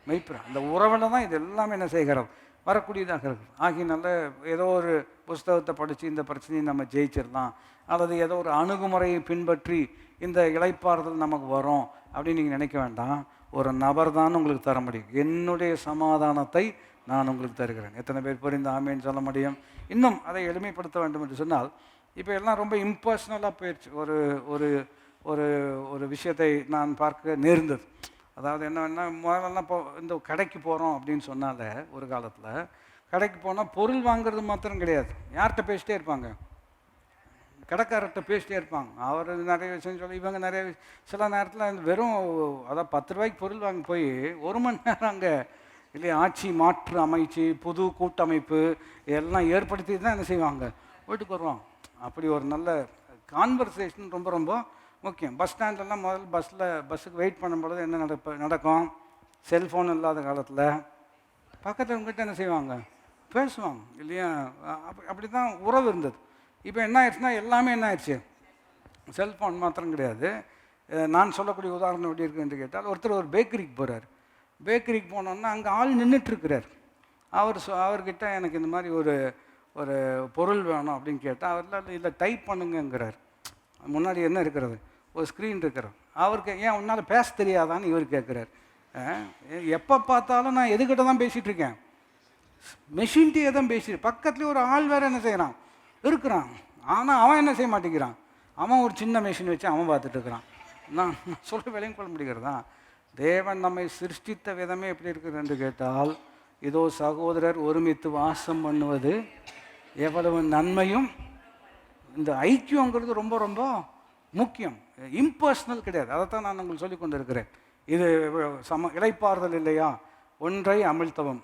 மெய்ப்பர், அந்த உறவில் தான் இது எல்லாமே என்ன செய்கிறது, வரக்கூடியதாக இருக்குது. ஆகினால ஏதோ ஒரு புஸ்தகத்தை படித்து இந்த பிரச்சனையை நம்ம ஜெயிச்சிடலாம், அல்லது ஏதோ ஒரு அணுகுமுறையை பின்பற்றி இந்த இளைப்பாறுதல் நமக்கு வரும் அப்படின்னு நீங்கள் நினைக்க வேண்டாம். ஒரு நபர் தான் உங்களுக்கு தர முடியும். என்னுடைய சமாதானத்தை நான் உங்களுக்கு தருகிறேன். எத்தனை பேர் புரிந்து ஆமேன்னு சொல்ல முடியும்? இன்னும் அதை எளிமைப்படுத்த வேண்டும் என்று சொன்னால், இப்போ எல்லாம் ரொம்ப இம்பர்சனலாக போயிடுச்சு. ஒரு ஒரு ஒரு ஒரு விஷயத்தை நான் பார்க்க நேர்ந்தது. அதாவது என்னன்னா, முதல்லலாம் இப்போ இந்த கடைக்கு போகிறோம் அப்படின்னு சொன்னால, ஒரு காலத்தில் கடைக்கு போனால் பொருள் வாங்குறது மாத்திரம் கிடையாது, யார்கிட்ட பேசிட்டே இருப்பாங்க, கடைக்காரர்கிட்ட பேசிட்டே இருப்பாங்க. அவர் நிறைய விஷயம் சொல்லி, இவங்க நிறைய சில நேரத்தில் வெறும் அதாவது 10 ரூபாய்க்கு பொருள் வாங்க போய் 1 மணி நேரம் அங்கே இல்லையா, ஆட்சி மாற்று அமைச்சு, புது கூட்டமைப்பு எல்லாம் ஏற்படுத்தி தான் என்ன செய்வாங்க, வீட்டுக்கு வருவாங்க. அப்படி ஒரு நல்ல கான்வர்சேஷன் ரொம்ப ரொம்ப முக்கியம். பஸ் ஸ்டாண்டெல்லாம் முதல்ல பஸ்ஸுக்கு வெயிட் பண்ணும்பொழுது என்ன நடக்கும், செல்ஃபோன் இல்லாத காலத்தில் பக்கத்தில் உங்ககிட்ட என்ன செய்வாங்க, பேசுவாங்க இல்லையா. அப்படி தான் உறவு இருந்தது. இப்போ என்ன ஆயிடுச்சுன்னா எல்லாமே என்ன ஆயிடுச்சு, செல்ஃபோன் மாத்திரம் கிடையாது. நான் சொல்லக்கூடிய உதாரணம் எப்படி இருக்குது என்று கேட்டால், ஒருத்தர் ஒரு பேக்கரிக்கு போகிறார். பேக்கரிக்கு போனோன்னா அங்கே ஆள் நின்றுட்டுருக்கிறார். அவர்கிட்ட எனக்கு இந்த மாதிரி ஒரு ஒரு பொருள் வேணும் அப்படின்னு கேட்டால், அவரில் இல்லை டைப் பண்ணுங்கிறார். முன்னாடி என்ன இருக்கிறது, ஒரு ஸ்க்ரீன் இருக்கிறது. அவருக்கு ஏன் உன்னால் பேச தெரியாதான்னு இவர் கேட்குறார். எப்போ பார்த்தாலும் நான் எதுக்கிட்ட தான் பேசிகிட்ருக்கேன், மெஷின்கிட்டே தான் பேசிட்டு, பக்கத்துலேயே ஒரு ஆள் வேறு என்ன செய்கிறான் இருக்கிறான். ஆனால் அவன் என்ன செய்ய மாட்டேங்கிறான், அவன் ஒரு சின்ன மெஷின் வச்சு அவன் பார்த்துட்டு இருக்கிறான். நான் சொல்ல விலையும் கொள்ள முடிகிறதா, தேவன் நம்மை சிருஷ்டித்த விதமே எப்படி இருக்குது என்று கேட்டால், இதோ சகோதரர் ஒருமித்து வாசம் பண்ணுவது எவ்வளவு நன்மையும். இந்த ஐக்கியங்கிறது ரொம்ப ரொம்ப முக்கியம், இம்பர்சனல் கிடையாது. அதைத்தான் நான் உங்களுக்கு சொல்லி கொண்டு இருக்கிறேன். இது இளைப்பாறுதல் இல்லையா, ஒன்றை அமிழ்த்தவும்.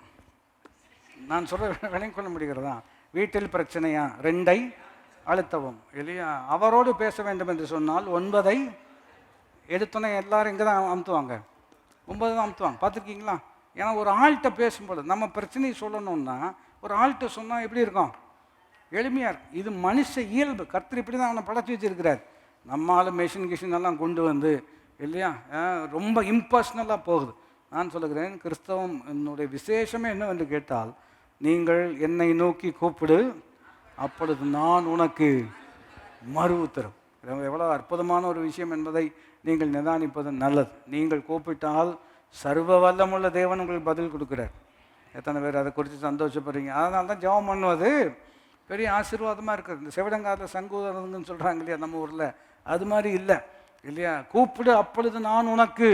நான் சொல்ல விலையும் கொள்ள முடிகிறதா, வீட்டில் பிரச்சனையா, 2ஐ அழுத்தவும் இல்லையா. அவரோடு பேச வேண்டும் என்று சொன்னால் 9ஐ எடுத்தோன்னே எல்லாரும் இங்கே தான் அமுத்துவாங்க, 9 தான் அமுத்துவாங்க. பார்த்துருக்கீங்களா? ஏன்னா ஒரு ஆள்கிட்ட பேசும்போது நம்ம பிரச்சனையை சொல்லணும்னா ஒரு ஆள்கிட்ட சொன்னால் எப்படி இருக்கும், எளிமையாக இருக்கும். இது மனுஷ இயல்பு. கர்த்தர் இப்படி தான் அவனை படைச்சி வச்சுருக்கிறார். நம்மளால் மெஷின் எல்லாம் கொண்டு வந்து இல்லையா ரொம்ப இம்பர்சனலாக போகுது. நான் சொல்லுகிறேன், கிறிஸ்தவம் என்னுடைய விசேஷமே என்னவென்று கேட்டால், நீங்கள் என்னை நோக்கி கூப்பிடு, அப்பொழுது நான் உனக்கு மறு உத்தரவு. எவ்வளோ அற்புதமான ஒரு விஷயம் என்பதை நீங்கள் நிதானிப்பது நல்லது. நீங்கள் கூப்பிட்டால் சர்வ வல்லமுள்ள தேவன் உங்களுக்கு பதில் கொடுக்குறார். எத்தனை பேர் அதை குறித்து சந்தோஷப்படுறீங்க? அதனால தான் ஜெபம் பண்ணுவது பெரிய ஆசீர்வாதமாக இருக்குது. இந்த செவிடங்காலில் சங்கூதரங்கன்னு சொல்கிறாங்க இல்லையா நம்ம ஊரில், அது மாதிரி இல்லை இல்லையா. கூப்பிடு, அப்பொழுது நான் உனக்கு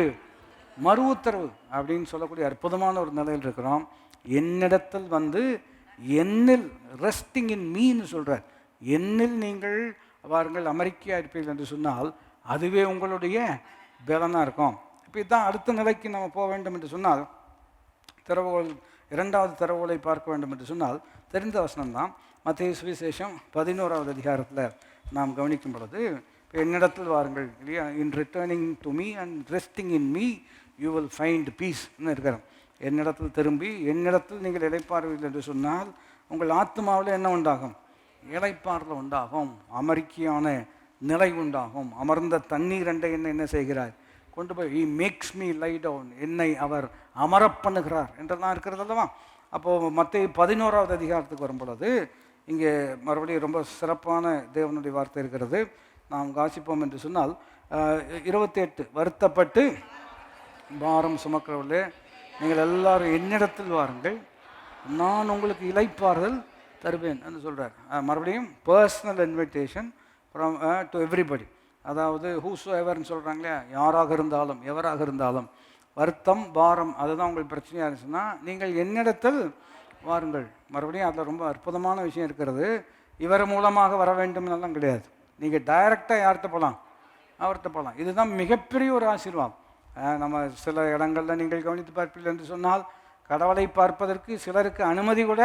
மறு உத்தரவு அப்படின்னு சொல்லக்கூடிய அற்புதமான ஒரு நிலையில் இருக்கிறோம். என்னிடத்தில் வந்து என்னில் ரெஸ்டிங் இன் மீன்னு சொல்கிறார். என்னில் நீங்கள் வாருங்கள் அமெரிக்கையாக இருப்பீர்கள் என்று சொன்னால் அதுவே உங்களுடைய பலனாக இருக்கும். இப்போ இதுதான் அடுத்த நிலைக்கு நம்ம போக வேண்டும் என்று சொன்னால், திறவுகோல் 2வது திறவுகோலை பார்க்க வேண்டும் என்று சொன்னால் தெரிந்த வசனம்தான். மத்தேயு சுவிசேஷம் 11வது அதிகாரத்தில் நாம் கவனிக்கும் பொழுது, இப்போ என்னிடத்தில் வாருங்கள் இல்லையா, in returning to me and resting in me you will find பீஸ்ன்னு இருக்கிறோம். என்னிடத்தில் திரும்பி என்னிடத்தில் நீங்கள் இளைப்பாறுவீர்கள் என்று சொன்னால் உங்கள் ஆத்மாவில் என்ன உண்டாகும், இளைப்பாறுதல் உண்டாகும், அமெரிக்கையான நிலை உண்டாகும். அமர்ந்த தண்ணீர் அண்டை என்ன செய்கிறார், கொண்டு போய் he makes me lie down, என்னை அவர் அமரப் பண்ணுகிறார் என்றெல்லாம் இருக்கிறது அல்லவா. அப்போது மத்தேயு 11வது அதிகாரத்துக்கு வரும் பொழுது இங்கே மறுபடியும் ரொம்ப சிறப்பான தேவனுடைய வார்த்தை இருக்கிறது. நாம் வாசிப்போம் என்று சொன்னால் 28, வருத்தப்பட்டு பாரம் சுமக்கிறவர்களே நீங்கள் எல்லாரும் என்னிடத்தில் வாருங்கள், நான் உங்களுக்கு இளைப்பாறுதல் தருவேன் என்று சொல்கிறார். மறுபடியும் personal invitation from to everybody. அதாவது ஹூஸ் எவர்ன்னு சொல்கிறாங்களே, யாராக இருந்தாலும் எவராக இருந்தாலும் வருத்தம் பாரம் அதுதான் உங்களுக்கு பிரச்சனையாக இருந்துச்சுன்னா நீங்கள் என்னிடத்தில் வாருங்கள். மறுபடியும் அதில் ரொம்ப அற்புதமான விஷயம் இருக்கிறது. இவர் மூலமாக வர வேண்டும்னெல்லாம் கிடையாது. நீங்கள் டைரெக்டாக யார்கிட்ட போகலாம், அவர்கிட்ட போகலாம். இதுதான் மிகப்பெரிய ஒரு ஆசீர்வாதம். நம்ம சில இடங்களில் நீங்கள் கவனித்து பார்ப்பீர்கள் என்று சொன்னால், கடவுளை பார்ப்பதற்கு சிலருக்கு அனுமதி கூட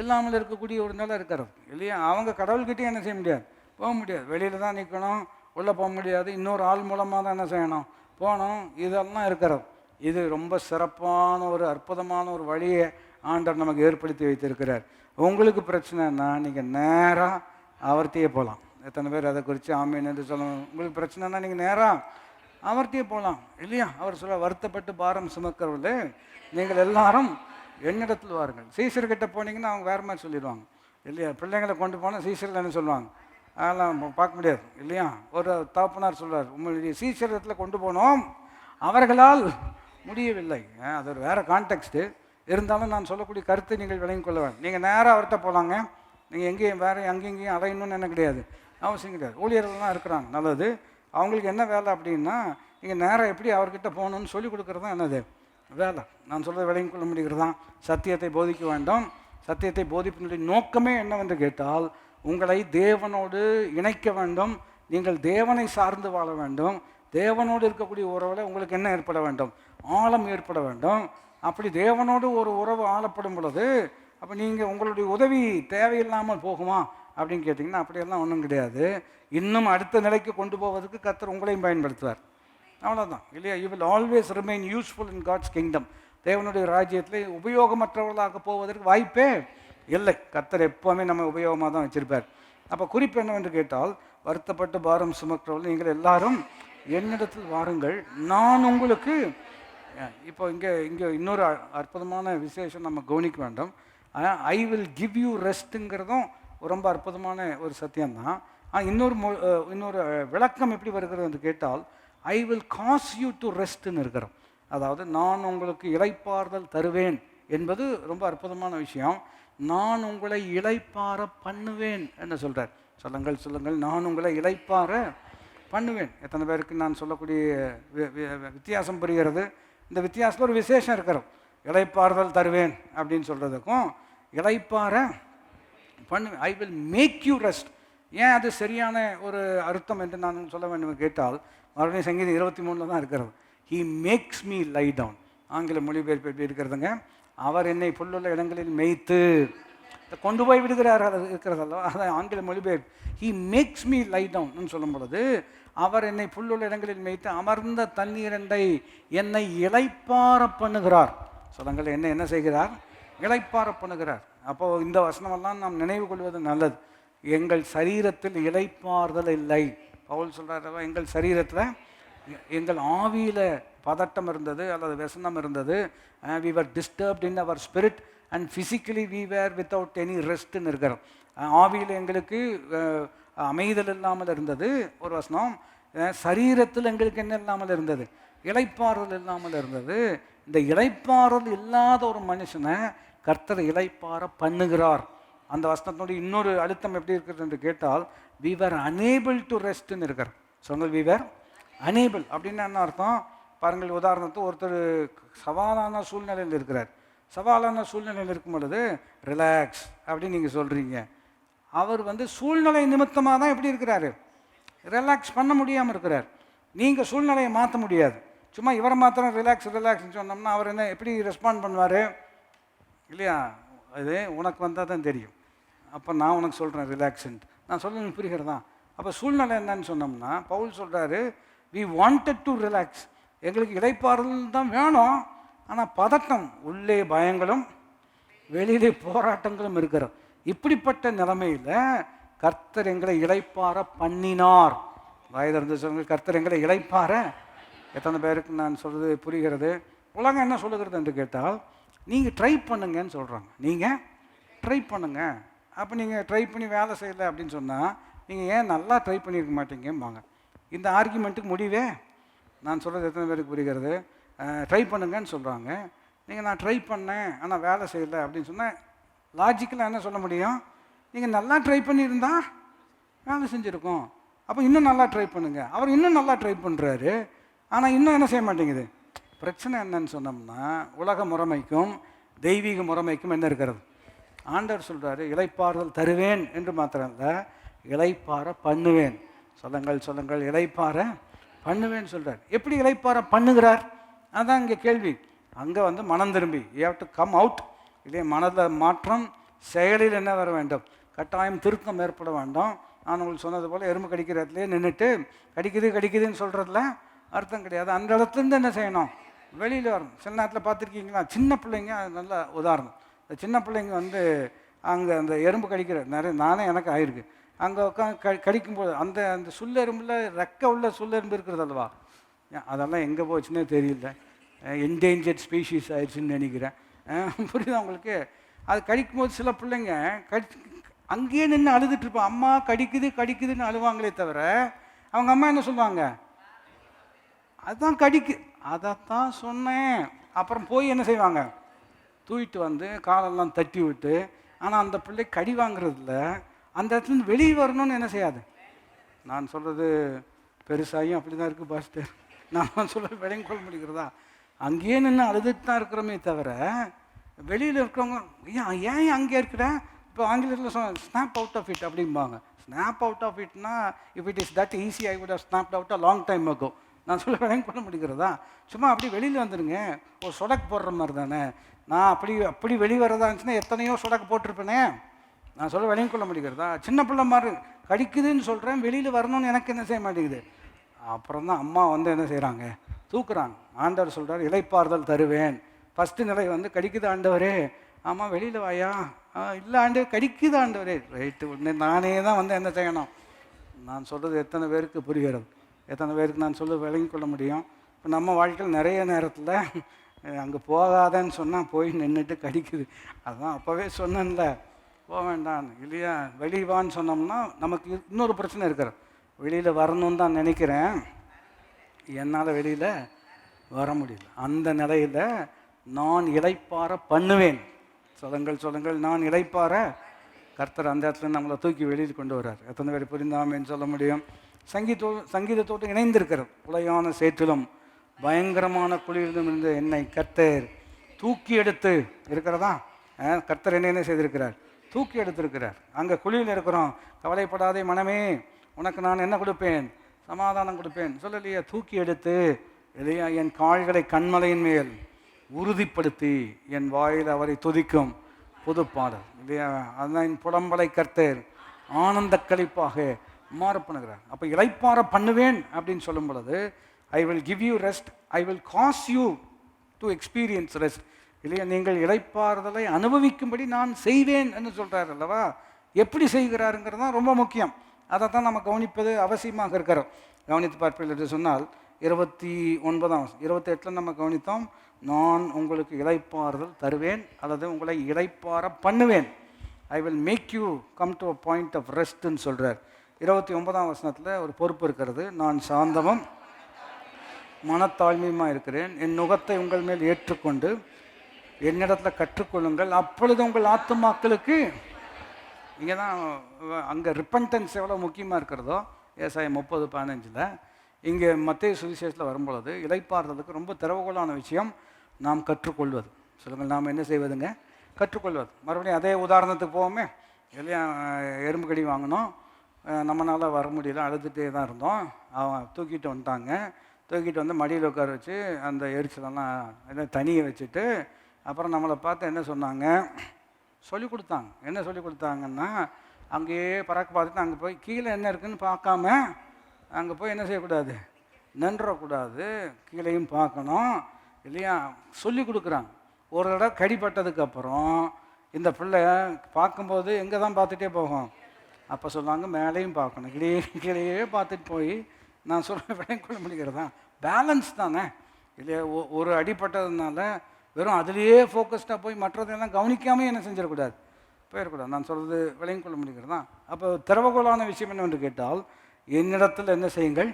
இல்லாமல் இருக்கக்கூடிய ஒரு நிலை இருக்கிறது இல்லையா. அவங்க கடவுள்கிட்டே என்ன செய்ய முடியாது, போக முடியாது. வெளியில் தான் நிற்கணும், உள்ளே போக முடியாது, இன்னொரு ஆள் மூலமாக தான் என்ன செய்யணும், போகணும். இதெல்லாம் இருக்கிறது. இது ரொம்ப சிறப்பான ஒரு அற்புதமான ஒரு வழியை ஆண்டவர் நமக்கு ஏற்படுத்தி வைத்திருக்கிறார். உங்களுக்கு பிரச்சனைன்னா நீங்கள் நேராக அவர்கிட்டயே போகலாம். எத்தனை பேர் அதை குறித்து ஆமீன் என்று சொல்லணும். உங்களுக்கு பிரச்சனைனா நீங்கள் நேராக அவர்கிட்டயே போகலாம் இல்லையா. அவர் சொல்ல, வருத்தப்பட்டு பாரம் சுமக்கிறவர்களே நீங்கள் எல்லாரும் என்னிடத்தில் வாருங்கள். சீசர்கிட்ட போனீங்கன்னா அவங்க வேறு மாதிரி சொல்லிடுவாங்க இல்லையா. பிள்ளைங்களை கொண்டு போனால் சீசரில் என்ன சொல்லுவாங்க, அதெல்லாம் பார்க்க முடியாது இல்லையா. ஒரு தகப்பனார் சொல்கிறார், உங்களுடைய சீசரத்தில் கொண்டு போனோம், அவர்களால் முடியவில்லை. அது ஒரு வேறு கான்டெக்ஸ்ட்டு. இருந்தாலும் நான் சொல்லக்கூடிய கருத்தை நீங்கள் விளங்கி கொள்ள வேண்டும். நீங்கள் நேராக அவர்கிட்ட போகலாங்க. நீங்கள் எங்கேயும் வேறு அங்கேயும் அலையணும்னு என்ன கிடையாது, அவசியம் கிடையாது. ஊழியர்கள்லாம் இருக்கிறாங்க, நல்லது. அவங்களுக்கு என்ன வேலை அப்படின்னா, நீங்கள் நேராக எப்படி அவர்கிட்ட போகணுன்னு சொல்லிக் கொடுக்குறது தான் என்னது வேலை. நான் சொல்கிறது விளங்கி கொள்ள முடிகிறதான். சத்தியத்தை போதிக்க வேண்டும். சத்தியத்தை போதிப்பினுடைய நோக்கமே என்னவென்று கேட்டால், உங்களை தேவனோடு இணைக்க வேண்டும். நீங்கள் தேவனை சார்ந்து வாழ வேண்டும். தேவனோடு இருக்கக்கூடிய உறவில் உங்களுக்கு என்ன ஏற்பட வேண்டும், ஆழம் ஏற்பட வேண்டும். அப்படி தேவனோடு ஒரு உறவு ஆளப்படும் பொழுது அப்போ நீங்கள் உங்களுடைய உதவி தேவையில்லாமல் போகுமா அப்படின்னு கேட்டிங்கன்னா அப்படியெல்லாம் ஒன்றும் கிடையாது. இன்னும் அடுத்த நிலைக்கு கொண்டு போவதற்கு கர்த்தர் உங்களையும் பயன்படுத்துவார். அவ்வளோதான் இல்லையா? You will always remain useful in God's kingdom. தேவனுடைய ராஜ்யத்தில் உபயோகமற்றவர்களாக போவதற்கு வாய்ப்பே இல்லை. கர்த்தர் எப்போவுமே நம்ம உபயோகமாக தான் வச்சுருப்பார். அப்போ குறிப்பு என்னவென்று கேட்டால், வருத்தப்பட்டு பாரம் சுமக்கிறவர்கள் நீங்கள் எல்லாரும் என்னிடத்தில் வாருங்கள், நான் உங்களுக்கு. இப்போ இங்கே இன்னொரு அற்புதமான விசேஷம் நம்ம கவனிக்க வேண்டும். ஐ வில் கிவ் யூ ரெஸ்ட்டுங்கிறதும் ரொம்ப அற்புதமான ஒரு சத்தியம்தான். இன்னொரு விளக்கம் எப்படி வருகிறது என்று கேட்டால், I will cause you to ரெஸ்ட்னு இருக்கிறோம். அதாவது நான் உங்களுக்கு இளைப்பாறுதல் தருவேன் என்பது ரொம்ப அற்புதமான விஷயம். நான் உங்களை இளைப்பாற பண்ணுவேன் என்று சொல்கிறார். சொல்லுங்கள் நான் உங்களை இளைப்பாற பண்ணுவேன். எத்தனை பேருக்கு நான் சொல்லக்கூடிய வித்தியாசம் புரிகிறது? இந்த வித்தியாசத்தில் ஒரு விசேஷம் இருக்கிறோம். இளைப்பாறுதல் தருவேன் அப்படின்னு சொல்கிறதுக்கும் இளைப்பாற பண்ணுவேன், I will make you rest. ஏன் அது சரியான ஒரு அர்த்தம் என்று நான் சொல்ல வேண்டும் கேட்டால், மறுபடியும் சங்கீதம் 23 தான் இருக்கிறது. He makes me lie down. ஆங்கில மொழிபெயர்ப்பு எப்படி இருக்கிறதுங்க? அவர் என்னை புல்லுள்ள இடங்களில் மேய்த்து கொண்டு போய் விடுகிறார் இருக்கிறதல்ல, அதான் ஆங்கில மொழிபெயர்ப்பு. He makes me lie down சொல்லும் பொழுது, அவர் என்னை புல்லுள்ள இடங்களில் மேய்த்து அமர்ந்த தண்ணீரண்டை என்னை இளைப்பாற பண்ணுகிறார். சொல்லுங்கள், என்ன செய்கிறார்? இளைப்பாற பண்ணுகிறார். அப்போது இந்த வசனமெல்லாம் நாம் நினைவு கொள்வது நல்லது. எங்கள் சரீரத்தில் இளைப்பாறுதல் இல்லை. பவுல் சொல்கிறார், எங்கள் சரீரத்தில் எங்கள் ஆவியில் பதட்டம் இருந்தது அல்லது व्यसனம் இருந்தது. we were disturbed in our spirit and physically we were without any restன்னு இருக்கிறோம். ஆவியில் எங்களுக்கு அமைதல் இல்லாமல் இருந்தது ஒரு வசனம். சரீரத்தில் எங்களுக்கு என்ன இல்லாமல் இருந்தது? இளைப்பாறுதல் இல்லாமல் இருந்தது. இந்த இளைப்பாறுதல் இல்லாத ஒரு மனுஷனை கர்த்தர் இளைப்பாற பண்ணுகிறார். அந்த வசனத்தினுடைய இன்னொரு அழுத்தம் எப்படி இருக்கிறது என்று கேட்டால், we were unable to restன்னு இருக்கிறோம். சொல்லுங்கள், we were unable அப்படின்னா என்ன அர்த்தம்? பாருங்கள், உதாரணத்துக்கு ஒருத்தர் சவாலான சூழ்நிலையில் இருக்கிறார். சவாலான சூழ்நிலையில் இருக்கும் பொழுது ரிலாக்ஸ் அப்படின்னு நீங்கள் சொல்கிறீங்க. அவர் சூழ்நிலை நிமித்தமாக தான் எப்படி இருக்கிறாரு? ரிலாக்ஸ் பண்ண முடியாமல் இருக்கிறார். நீங்கள் சூழ்நிலையை மாற்ற முடியாது. சும்மா இவரை மாத்திரம் ரிலாக்ஸ்ன்னு சொன்னோம்னா அவர் என்ன எப்படி ரெஸ்பாண்ட் பண்ணுவார் இல்லையா? அது உனக்கு வந்தால் தான் தெரியும். அப்போ நான் உனக்கு சொல்கிறேன் ரிலாக்ஸ்ன்ட்டு. நான் சொல்ல புரிகிறதா? அப்போ சூழ்நிலை என்னன்னு சொன்னோம்னா, பவுல் சொல்கிறாரு, we wanted to relax. எங்களுக்கு இளைப்பாறுதல் தான் வேணும், ஆனால் பதட்டம், உள்ளே பயங்களும் வெளியிலே போராட்டங்களும் இருக்கிறோம். இப்படிப்பட்ட நிலைமையில் கர்த்தர் எங்களை இளைப்பாற பண்ணினார். வயதிருந்து சொல்லுங்கள், கர்த்தர் எங்களை இளைப்பாற. எத்தனை பேருக்கு நான் சொல்கிறது புரிகிறது? உலகம் என்ன சொல்லுகிறது என்று கேட்டால், நீங்கள் ட்ரை பண்ணுங்கன்னு சொல்கிறாங்க. நீங்கள் ட்ரை பண்ணுங்க. அப்போ நீங்கள் ட்ரை பண்ணி வேலை செய்யலை அப்படின்னு சொன்னால், நீங்கள் ஏன் நல்லா ட்ரை பண்ணியிருக்க மாட்டீங்கம்பாங்க. இந்த ஆர்கியூமெண்ட்டுக்கு முடிவே நான் சொல்கிறது எத்தனை பேருக்கு புரிகிறது? ட்ரை பண்ணுங்கன்னு சொல்கிறாங்க. நீங்கள் நான் ட்ரை பண்ணேன் ஆனால் வேலை செய்யலை அப்படின்னு சொன்னால், லாஜிக்கலாக என்ன சொல்ல முடியும்? நீங்கள் நல்லா ட்ரை பண்ணியிருந்தா வேலை செஞ்சுருக்கோம். அப்போ இன்னும் நல்லா ட்ரை பண்ணுங்கள். அவர் இன்னும் நல்லா ட்ரை பண்ணுறாரு, ஆனால் இன்னும் என்ன செய்ய மாட்டேங்குது. பிரச்சனை என்னன்னு சொன்னோம்னா, உலக முறைமைக்கும் தெய்வீக முறைமைக்கும் என்ன இருக்கிறது? ஆண்டவர் சொல்கிறாரு, இளைப்பாறுதல் தருவேன் என்று மாத்திரம் இல்லை, இளைப்பாற பண்ணுவேன். சொல்லுங்கள், இளைப்பாற பண்ணுவேன்னு சொல்கிறார். எப்படி இளைப்பாற பண்ணுகிறார்? அதுதான் இங்கே கேள்வி. அங்கே மனம் திரும்பி, you have to come out. இல்லையே, மனதில் மாற்றம், செயலில் என்ன வர வேண்டும்? கட்டாயம் திருத்தம் ஏற்பட வேண்டும். நான் உங்களுக்கு சொன்னது போல் எறும்பு கடிக்கிற இடத்துலேயே நின்றுட்டு கடிக்குதுன்னு சொல்கிறதுல அர்த்தம் கிடையாது. அந்த இடத்துலேருந்து என்ன செய்யணும்? வெளியில் வரணும். சில நேரத்தில் பார்த்துருக்கீங்களா, சின்ன பிள்ளைங்க, அது நல்ல உதாரணம். இந்த சின்ன பிள்ளைங்க அங்கே அந்த எறும்பு கடிக்கிற நானே எனக்கு ஆயிருக்கு. அங்கே உட்காந்து கடிக்கும்போது அந்த சுல்லெரும்பில் ரெக்க உள்ள சுல்லெரும்பு இருக்கிறது அல்லவா, அதெல்லாம் எங்கே போச்சுன்னே தெரியல. என்டேஞ்சர்ட் ஸ்பீஷீஸ் ஆயிடுச்சுன்னு நினைக்கிறேன். புரியுதா உங்களுக்கு? அது கடிக்கும்போது சில பிள்ளைங்க அங்கேயே நின்று அழுதுட்டுருப்பான். அம்மா கடிக்குதுன்னு அழுவாங்களே தவிர, அவங்க அம்மா என்ன சொல்லுவாங்க? அதுதான் அதைத்தான் சொன்னேன். அப்புறம் போய் என்ன செய்வாங்க? தூக்கிட்டு காலெல்லாம் தட்டி விட்டு. ஆனால் அந்த பிள்ளை கடி வாங்குறதில்ல, அந்த இடத்துலேருந்து வெளியே வரணும்னு என்ன செய்யாது. நான் சொல்கிறது பெருசாயும் அப்படி தான் இருக்குது பாஸ்டர். நான் சொல்ல விளங்கொள்ள முடிகிறதா? அங்கேயே நின்று அழுதுட்டு தான் இருக்கிறோமே தவிர, வெளியில் இருக்கிறவங்க ஏன் அங்கே இருக்கிறேன்? இப்போ ஆங்கிலத்தில் சொன்ன ஸ்னாப் அவுட் ஆஃப் இட் அப்படிம்பாங்க. ஸ்னாப் அவுட் ஆஃப் இட்னா, if it is that easy I would have snapped out a long time ago. நான் சொல்ல விளங்கி கொள்ள முடிகிறதா? சும்மா அப்படி வெளியில் வந்துடுங்க, ஒரு சொடக்கு போடுற மாதிரி தானே. நான் அப்படி வெளியே வரதா இருந்துச்சுன்னா எத்தனையோ சொடக்கு போட்டிருப்பேனே. நான் சொல்ல விளங்கி கொள்ள முடிகிறதா? சின்ன பிள்ளை மாதிரி கடிக்குதுன்னு சொல்கிறேன், வெளியில் வரணும்னு எனக்கு என்ன செய்ய மாட்டேங்குது. அப்புறம் தான் அம்மா வந்து என்ன செய்கிறாங்க, தூக்குறாங்க. ஆண்டவர் சொல்கிறார், இளைப்பாறுதல் தருவேன். ஃபஸ்ட்டு நிலை வந்து கடிக்குது ஆண்டவரே, ஆமாம் வெளியில் வாயா, இல்லை ஆண்டவர் கடிக்குது ஆண்டவரே, ரைட்டு. உடனே நானே தான் வந்து என்ன செய்யணும். நான் சொல்கிறது எத்தனை பேருக்கு புரிகிறது, எத்தனை பேருக்கு நான் சொல்ல விளங்கி கொள்ள முடியும்? இப்போ நம்ம வாழ்க்கையில் நிறைய நேரத்தில் அங்கே போகாதன்னு சொன்னால் போய் நின்றுட்டு கடிக்குது. அதுதான் அப்போவே சொன்னேன்ல, போக வேண்டாம் இல்லையா. வெளிவான்னு சொன்னோம்னா நமக்கு இன்னொரு பிரச்சனை இருக்கிற, வெளியில் வரணும்னு தான் நினைக்கிறேன், என்னால் வெளியில் வர முடியல. அந்த நிலையில் நான் இளைப்பாற பண்ணுவேன். சொல்லுங்கள், நான் இளைப்பாற. கர்த்தர் அந்த இடத்துல நம்மளை தூக்கி வெளியில் கொண்டு வர்றார். எத்தனை பேர் புரிந்தாமேன்னு சொல்ல முடியும்? சங்கீதத்தோடு இணைந்திருக்கிறது. உளையான சேற்றிலும் பயங்கரமான குளிரிலும் இருந்த என்னை கர்த்தர் தூக்கி எடுத்து இருக்கிறதா. கர்த்தர் என்ன செய்திருக்கிறார்? தூக்கி எடுத்திருக்கிறார். அங்கே குழியில் இருக்கிறோம், கவலைப்படாதே மனமே, உனக்கு நான் என்ன கொடுப்பேன்? சமாதானம் கொடுப்பேன் சொல்லலையா? தூக்கி எடுத்து இல்லையா, என் கால்களை கண்மலையின் மேல் உறுதிப்படுத்தி என் வாயில் அவரை துதிக்கும் புது பாடல் இல்லையா. அதுதான் என் புலம்பலை கர்த்தர் ஆனந்த களிப்பாக மாற பண்ணுகிறார். அப்போ இளைப்பாற பண்ணுவேன் அப்படின்னு சொல்லும் பொழுது, I will give you rest, I will cause you to experience rest இல்லையா. நீங்கள் இளைப்பாறுதலை அனுபவிக்கும்படி நான் செய்வேன் என்று சொல்கிறார் அல்லவா. எப்படி செய்கிறாருங்கிறது தான் ரொம்ப முக்கியம். அதை தான் நம்ம கவனிப்பது அவசியமாக இருக்கிறோம். கவனித்து பார்ப்பீர்கள் என்று சொன்னால் 28 நம்ம கவனித்தோம், நான் உங்களுக்கு இளைப்பாறுதல் தருவேன் அல்லது உங்களை இளைப்பாற பண்ணுவேன். I will make you come to a point of ரெஸ்ட்ன்னு சொல்கிறார். 29 ஒரு பொறுப்பு இருக்கிறது. நான் சாந்தமும் மனத்தாழ்மையுமா இருக்கிறேன், என் நுகத்தை உங்கள் மேல் ஏற்றுக்கொண்டு என்னிடத்தில் கற்றுக்கொள்ளுங்கள், அப்பொழுது உங்கள் ஆத்துமாக்களுக்கு. இங்கே தான் அங்கே ரிப்பன்டன்ஸ் எவ்வளோ முக்கியமாக இருக்கிறதோ ஏசாயா 30:15 இங்கே மத்தேயு சுவிசேஷத்தில் வரும்பொழுது இளைப்பாறுதலுக்கு ரொம்ப திறவுகோலான விஷயம் நாம் கற்றுக்கொள்வது. சொல்லுங்கள், நாம் என்ன செய்வதுங்க? கற்றுக்கொள்வது. மறுபடியும் அதே உதாரணத்துக்கு போவோமே இல்லையா. எறும்பு கடி வாங்கினோம், நம்மளால் வர முடியல, அழுதுகிட்டே தான் இருந்தோம். அவன் தூக்கிட்டு வந்துட்டாங்க. தூக்கிட்டு வந்து மடியில் உட்கார வச்சு அந்த எரிச்சலெல்லாம் எல்லாம் தனியை வச்சுட்டு அப்புறம் நம்மளை பார்த்து என்ன சொன்னாங்க, சொல்லி கொடுத்தாங்க. என்ன சொல்லி கொடுத்தாங்கன்னா, அங்கேயே பறக்க பார்த்துட்டு அங்கே போய் கீழே என்ன இருக்குதுன்னு பார்க்காம அங்கே போய் என்ன செய்யக்கூடாது, நின்றக்கூடாது, கீழேயும் பார்க்கணும் இல்லையா. சொல்லி கொடுக்குறாங்க. ஒரு தடவை கடிப்பட்டதுக்கப்புறம் இந்த பிள்ளை பார்க்கும்போது எங்கே தான் பார்த்துட்டே போகும். அப்போ சொன்னாங்க, மேலேயும் பார்க்கணும், கீழேயே பார்த்துட்டு போய். நான் சொல்ல விளங்கி கொள்ள முடிகிறதா? பேலன்ஸ் தானே இல்லையா. ஒரு அடிப்பட்டதுனால வெறும் அதுலேயே ஃபோக்கஸ்டாக போய் மற்றதெல்லாம் கவனிக்காமல் என்ன செஞ்சிடக்கூடாது, போயிடக்கூடாது. நான் சொல்கிறது விளங்கி கொள்ள முடிகிறதா? அப்போ திறவுகோலான விஷயம் என்னவென்று கேட்டால், என்னிடத்தில் என்ன செய்யுங்கள்,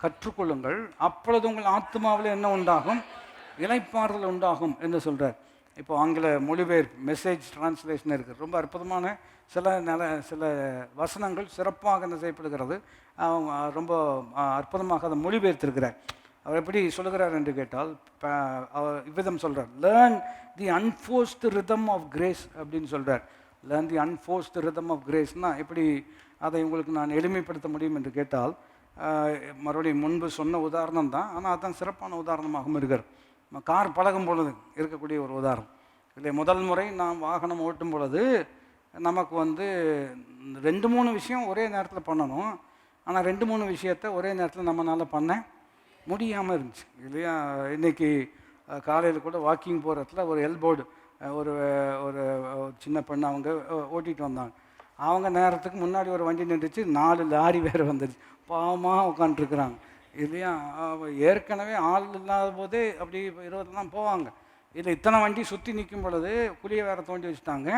கற்றுக்கொள்ளுங்கள், அப்பொழுது உங்கள் ஆத்மாவில் என்ன உண்டாகும், இளைப்பாறுதல் உண்டாகும் என்று சொல்கிறார். இப்போ ஆங்கில மொழிபெயர்ப்பு மெசேஜ் டிரான்ஸ்லேஷன் இருக்குது. ரொம்ப அற்புதமான சில வசனங்கள் சிறப்பாக என்ன செய்யப்படுகிறது. அவங்க ரொம்ப அற்புதமாக அதை மொழிபெயர்த்திருக்கிறார். அவர் எப்படி சொல்லுகிறார் என்று கேட்டால், இவ்விதம் சொல்கிறார், learn the unforced rhythm of grace அப்படின்னு சொல்கிறார். Learn the unforced rhythm of கிரேஸ்னால் எப்படி அதை உங்களுக்கு நான் எளிமைப்படுத்த முடியும் என்று கேட்டால், மறுபடியும் முன்பு சொன்ன உதாரணம் தான், ஆனால் அதுதான் சிறப்பான உதாரணமாகவும் இருக்கிறது. கார் பழகும் பொழுது இருக்கக்கூடிய ஒரு உதாரணம் இல்லை. முதல் முறை நாம் வாகனம் ஓட்டும் பொழுது நமக்கு வந்து 2-3 விஷயம் ஒரே நேரத்தில் பண்ணணும். ஆனால் 2-3 விஷயத்தை ஒரே நேரத்தில் நம்மளால் பண்ண முடியாமல் இருந்துச்சு இல்லையா. இன்றைக்கி காலையில் கூட வாக்கிங் போகிற இடத்துல ஒரு எல்போர்டு ஒரு ஒரு சின்ன பெண்ணு அவங்க ஓட்டிகிட்டு வந்தாங்க. அவங்க நேரத்துக்கு முன்னாடி ஒரு வண்டி நின்றுச்சு, 4 லாரி வேறு வந்துடுச்சு. பாவமாக உட்காந்துருக்குறாங்க இல்லையா. ஏற்கனவே ஆள் இல்லாத போதே அப்படி 20 போவாங்க. இதில் இத்தனை வண்டி சுற்றி நிற்கும் பொழுது குழியை வேறு தோண்டி வச்சுட்டாங்க.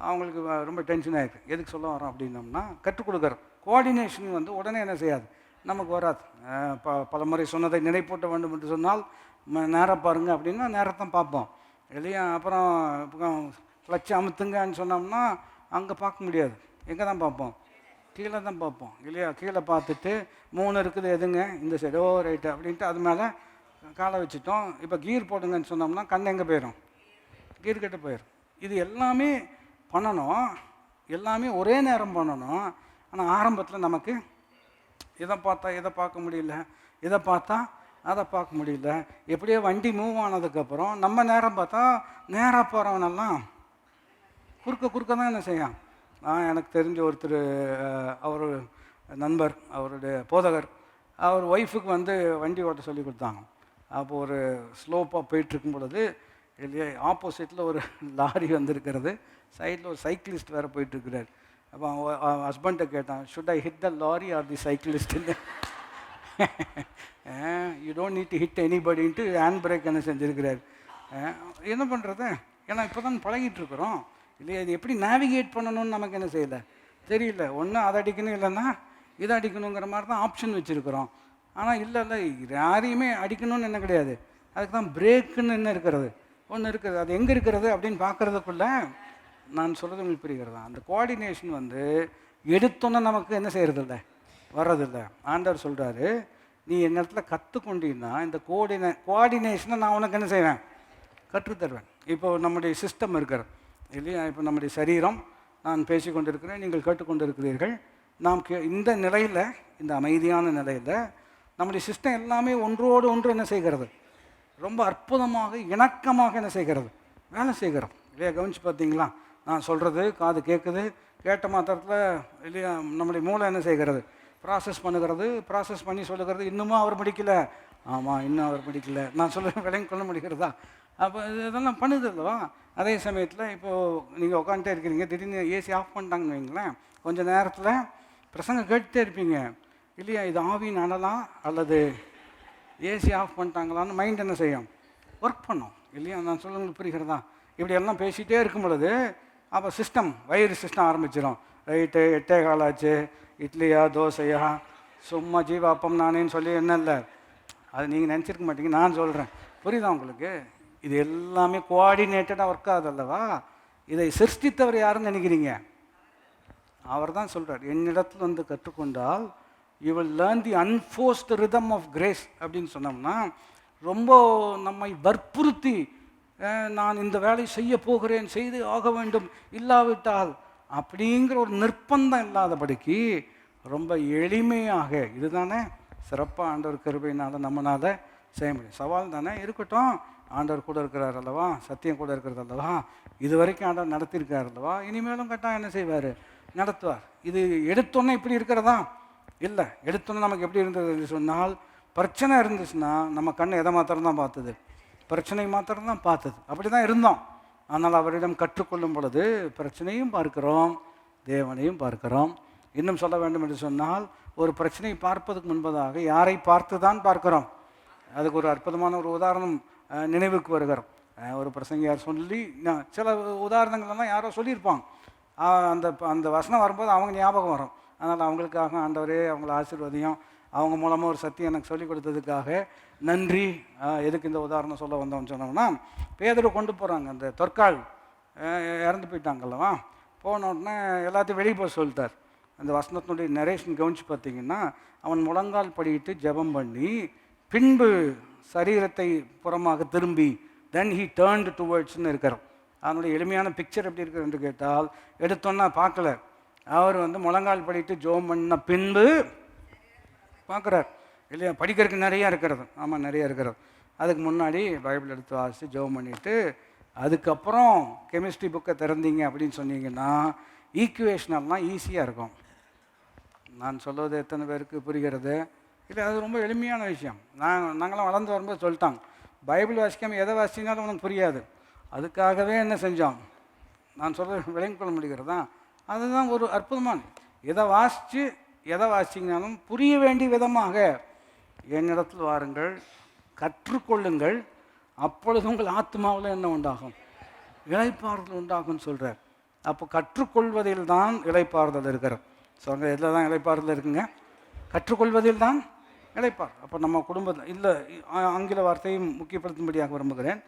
அவங்களுக்கு ரொம்ப டென்ஷன் ஆகிருக்கு. எதுக்கு சொல்ல வரோம் அப்படின்னோம்னா, கற்றுக் கொடுக்குறோம். கோஆர்டினேஷன் வந்து உடனே என்ன செய்யாது, நமக்கு வராது. பல முறை சொன்னதை நினைப்பூட்ட வேண்டும் என்று சொன்னால் நேரம் பாருங்கள் அப்படின்னா நேரத்தான் பார்ப்போம் இல்லையா. அப்புறம் கிளச்சு அமுத்துங்கன்னு சொன்னோம்னா அங்கே பார்க்க முடியாது. எங்கே தான் பார்ப்போம், கீழே தான் பார்ப்போம் இல்லையா. கீழே பார்த்துட்டு 3 இருக்குது எதுங்க, இந்த சைடோ ரைட்டு அப்படின்ட்டு அது மேலே காலை வச்சுட்டோம். இப்போ கீர் போடுங்கன்னு சொன்னோம்னா கண் எங்கே போயிடும், கீர் கிட்ட போயிடும். இது எல்லாமே பண்ணணும், எல்லாமே ஒரே நேரம் பண்ணணும். ஆனால் ஆரம்பத்தில் நமக்கு இதை பார்த்தா இதை பார்க்க முடியல, இதை பார்த்தா அதை பார்க்க முடியல. எப்படியோ வண்டி மூவ் ஆனதுக்கப்புறம் நம்ம நேரம் பார்த்தா நேராக போகிறவனெல்லாம் குறுக்க தான் என்ன செய்யும். எனக்கு தெரிஞ்ச ஒருத்தர், அவர் நண்பர், அவருடைய போதகர், அவர் ஒய்ஃபுக்கு வந்து வண்டி ஓட்ட சொல்லி கொடுத்தாங்க. அப்போ ஒரு ஸ்லோப்பாக போயிட்டுருக்கும் பொழுது இல்லையா, ஆப்போசிட்டில் ஒரு லாரி வந்திருக்கிறது, சைடில் ஒரு சைக்கிளிஸ்ட் வேறு போயிட்டுருக்கிறார். அப்போ அவன் ஹஸ்பண்டை கேட்டான், should I hit the lorry or the சைக்கிளிஸ்ட்டுன்னு. You don't need to hit எனிபடின்ட்டு ஹேண்ட் பிரேக் என்ன செஞ்சுருக்கிறார். என்ன பண்ணுறது, ஏன்னா இப்போ தான் பழகிட்டுருக்குறோம் இல்லையா, இது எப்படி நேவிகேட் பண்ணணும்னு நமக்கு என்ன செய்யலை தெரியல. ஒன்று அதை அடிக்கணும், இல்லைன்னா இதை அடிக்கணுங்கிற மாதிரி தான் ஆப்ஷன் வச்சுருக்குறோம். ஆனால் இல்லை யாரையுமே அடிக்கணும்னு என்ன கிடையாது, அதுக்கு தான் பிரேக்குன்னு என்ன இருக்கிறது ஒன்று இருக்குது. அது எங்கே இருக்கிறது அப்படின்னு பார்க்குறதுக்குள்ள நான் சொல்கிறது உங்களுக்கு புரிகிறதா, அந்த கோஆர்டினேஷன் வந்து எடுத்தோன்னே நமக்கு என்ன செய்கிறதில்ல, வர்றதில்லை. ஆண்டவர் சொல்கிறாரு, நீ என் இடத்துல கற்றுக்கொண்டீங்கன்னா இந்த கோஆர்டினேஷனை நான் உனக்கு என்ன செய்வேன், கற்றுத்தருவேன். இப்போ நம்முடைய சிஸ்டம் இருக்கிற இல்லையா, இப்போ நம்முடைய சரீரம், நான் பேசிக்கொண்டு இருக்கிறேன், நீங்கள் கேட்டுக்கொண்டு இருக்கிறீர்கள். நாம் இந்த நிலையில், இந்த அமைதியான நிலையில் நம்முடைய சிஸ்டம் எல்லாமே ஒன்றோடு ஒன்று என்ன செய்கிறது, ரொம்ப அற்புதமாக இணக்கமாக என்ன செய்கிறது, வேலை செய்கிறோம் இல்லையா. கவனித்து பார்த்தீங்களா, நான் சொல்கிறது காது கேட்குது, கேட்ட மாத்திரத்தில் இல்லையா நம்முடைய மூளை என்ன செய்கிறது, ப்ராசஸ் பண்ணுகிறது, ப்ராசஸ் பண்ணி சொல்லுகிறது, இன்னமும் அவர் முடிக்கல, ஆமாம் இன்னும் அவர் முடிக்கல, நான் சொல்ல விளங்கி கொள்ள முடிகிறதா. அப்போ இதெல்லாம் பண்ணுது இல்லவா. அதே சமயத்தில் இப்போது நீங்கள் உட்காந்துட்டே இருக்கிறீங்க, திடீர்னு ஏசி ஆஃப் பண்ணிட்டாங்கன்னு வைங்களேன், கொஞ்சம் நேரத்தில் பிரசங்க கேட்டுகிட்டே இருப்பீங்க இல்லையா. இது ஆவின் அனலாம் அல்லது ஏசி ஆஃப் பண்ணிட்டாங்களான்னு மைண்ட் என்ன செய்யும், ஒர்க் பண்ணும் இல்லையா. நான் சொல்லுங்களுக்கு புரிகிறதா. இப்படி எல்லாம் பேசிகிட்டே இருக்கும் பொழுது அப்போ சிஸ்டம், வயிறு சிஸ்டம் ஆரம்பிச்சிடும். ரைட்டு 8:15 ஆச்சு, இட்லியா தோசையா, சும்மா ஜீவாப்பம் நானேன்னு சொல்லி என்ன இல்லை, அது நீங்கள் நினச்சிருக்க மாட்டீங்க, நான் சொல்கிறேன், புரியுதா உங்களுக்கு. இது எல்லாமே கோஆர்டினேட்டடாக ஒர்க் ஆகுது அல்லவா. இதை சிருஷ்டித்தவர் யாருன்னு நினைக்கிறீங்க, அவர் தான் சொல்கிறார், என்னிடத்தில் வந்து கற்றுக்கொண்டால் you will learn the unforced rhythm of grace அப்படின்னு சொன்னோம்னா, ரொம்ப நம்மை வற்புறுத்தி நான் இந்த வேலை செய்ய போகிறேன், செய்து ஆக வேண்டும், இல்லாவிட்டால் அப்படிங்கிற ஒரு நிர்பந்தம் இல்லாதபடிக்கு ரொம்ப எளிமையாக, இதுதானே சிறப்பாக ஆண்டவர் கிருபையினால் நம்மளால் செய்ய முடியும். சவால் தானே இருக்கட்டும், ஆண்டவர் கூட இருக்கிறார் அல்லவா, சத்தியம் கூட இருக்கிறது அல்லவா, இது வரைக்கும் ஆண்டவர் நடத்தியிருக்கார் அல்லவா, இனிமேலும் கட்டாயம் என்ன செய்வார், நடத்துவார். இது எடுத்தோன்னே இப்படி இருக்கிறதா இல்லை. எடுத்தோன்னே நமக்கு எப்படி இருந்தது சொன்னால், பிரச்சனை இருந்துச்சுன்னா நம்ம கண்ணை எதை மாத்திரம்தான் பார்த்தது, பிரச்சனை மாத்திரம்தான் பார்த்தது, அப்படி தான் இருந்தோம். ஆனால் அவரிடம் கற்றுக்கொள்ளும் பொழுது பிரச்சனையும் பார்க்கிறோம், தேவனையும் பார்க்கிறோம். இன்னும் சொல்ல வேண்டும் என்று சொன்னால், ஒரு பிரச்சனையை பார்ப்பதுக்கு முன்பதாக யாரை பார்த்து தான் பார்க்கிறோம். அதுக்கு ஒரு அற்புதமான ஒரு உதாரணம் நினைவுக்கு வருகிறோம். ஒரு பிரசங்கியார் சொல்லி, சில உதாரணங்கள்லாம் யாரோ சொல்லியிருப்பாங்க, அந்த அந்த வசனம் வரும்போது அவங்க ஞாபகம் வரும். அதனால் அவங்களுக்காக ஆண்டவரே அவங்கள ஆசீர்வதியும், அவங்க மூலமாக ஒரு சத்தியம் எனக்கு சொல்லிக் கொடுத்ததுக்காக நன்றி. எதுக்கு இந்த உதாரணம் சொல்ல வந்தோம்னு சொன்னோம்னா, பேதுரு கொண்டு போகிறாங்க, அந்த தொற்கால் இறந்து போயிட்டாங்கல்லவா, போன உடனே எல்லாத்தையும் வெளியே போக சொல்லிட்டார். அந்த வசனத்தினுடைய நரேஷன் கவனித்து பார்த்தீங்கன்னா, அவன் முழங்கால் படிட்டு ஜெபம் பண்ணி பின்பு சரீரத்தை புறமாக திரும்பி தென் ஹி டேர்ன்டு டுவர்ட்ஸ்ன்னு இருக்கிறோம். அதனுடைய எளிமையான பிக்சர் எப்படி இருக்குது என்று கேட்டால், எடுத்தோன்னா பார்க்கல, அவர் வந்து முழங்கால் படிட்டு ஜெபம் பண்ண பின்பு பார்க்குறார் இல்லையா. படிக்கிறதுக்கு நிறையா இருக்கிறது, ஆமாம் நிறையா இருக்கிறது. அதுக்கு முன்னாடி பைபிள் எடுத்து வாசித்து ஜெபம் பண்ணிவிட்டு, அதுக்கப்புறம் கெமிஸ்ட்ரி புக்கை திறந்தீங்க அப்படின்னு சொன்னீங்கன்னா ஈக்குவேஷனெல்லாம் ஈஸியாக இருக்கும். நான் சொல்வது எத்தனை பேருக்கு புரிகிறது இல்லை, அது ரொம்ப எளிமையான விஷயம். நாங்களாம் வளர்ந்து வரும்போது சொல்லிட்டாங்க, பைபிள் வாசிக்காமல் எதை வாசிச்சினாலும் உனக்கு புரியாது. அதுக்காகவே என்ன செஞ்சோம், நான் சொல்கிறது விளங்கிக் கொள்ள முடிகிறதா. அதுதான் ஒரு அற்புதமான, எதை வாசிச்சிங்கனாலும் புரிய வேண்டிய விதமாக என்னிடத்தில் வாருங்கள், கற்றுக்கொள்ளுங்கள், அப்பொழுது உங்கள் ஆத்மாவில் என்ன உண்டாகும், இளைப்பாறுதல் உண்டாகும்னு சொல்கிறார். அப்போ கற்றுக்கொள்வதில் தான் இளைப்பாறுதல் இருக்கிறது. சொல்லுங்கள், எதில் தான் இளைப்பாறுதல் இருக்குங்க, கற்றுக்கொள்வதில் தான் இளைப்பார். அப்போ நம்ம குடும்பத்தில் இல்லை, ஆங்கில வார்த்தையும் முக்கியப்படுத்தும்படியாக விரும்புகிறேன்.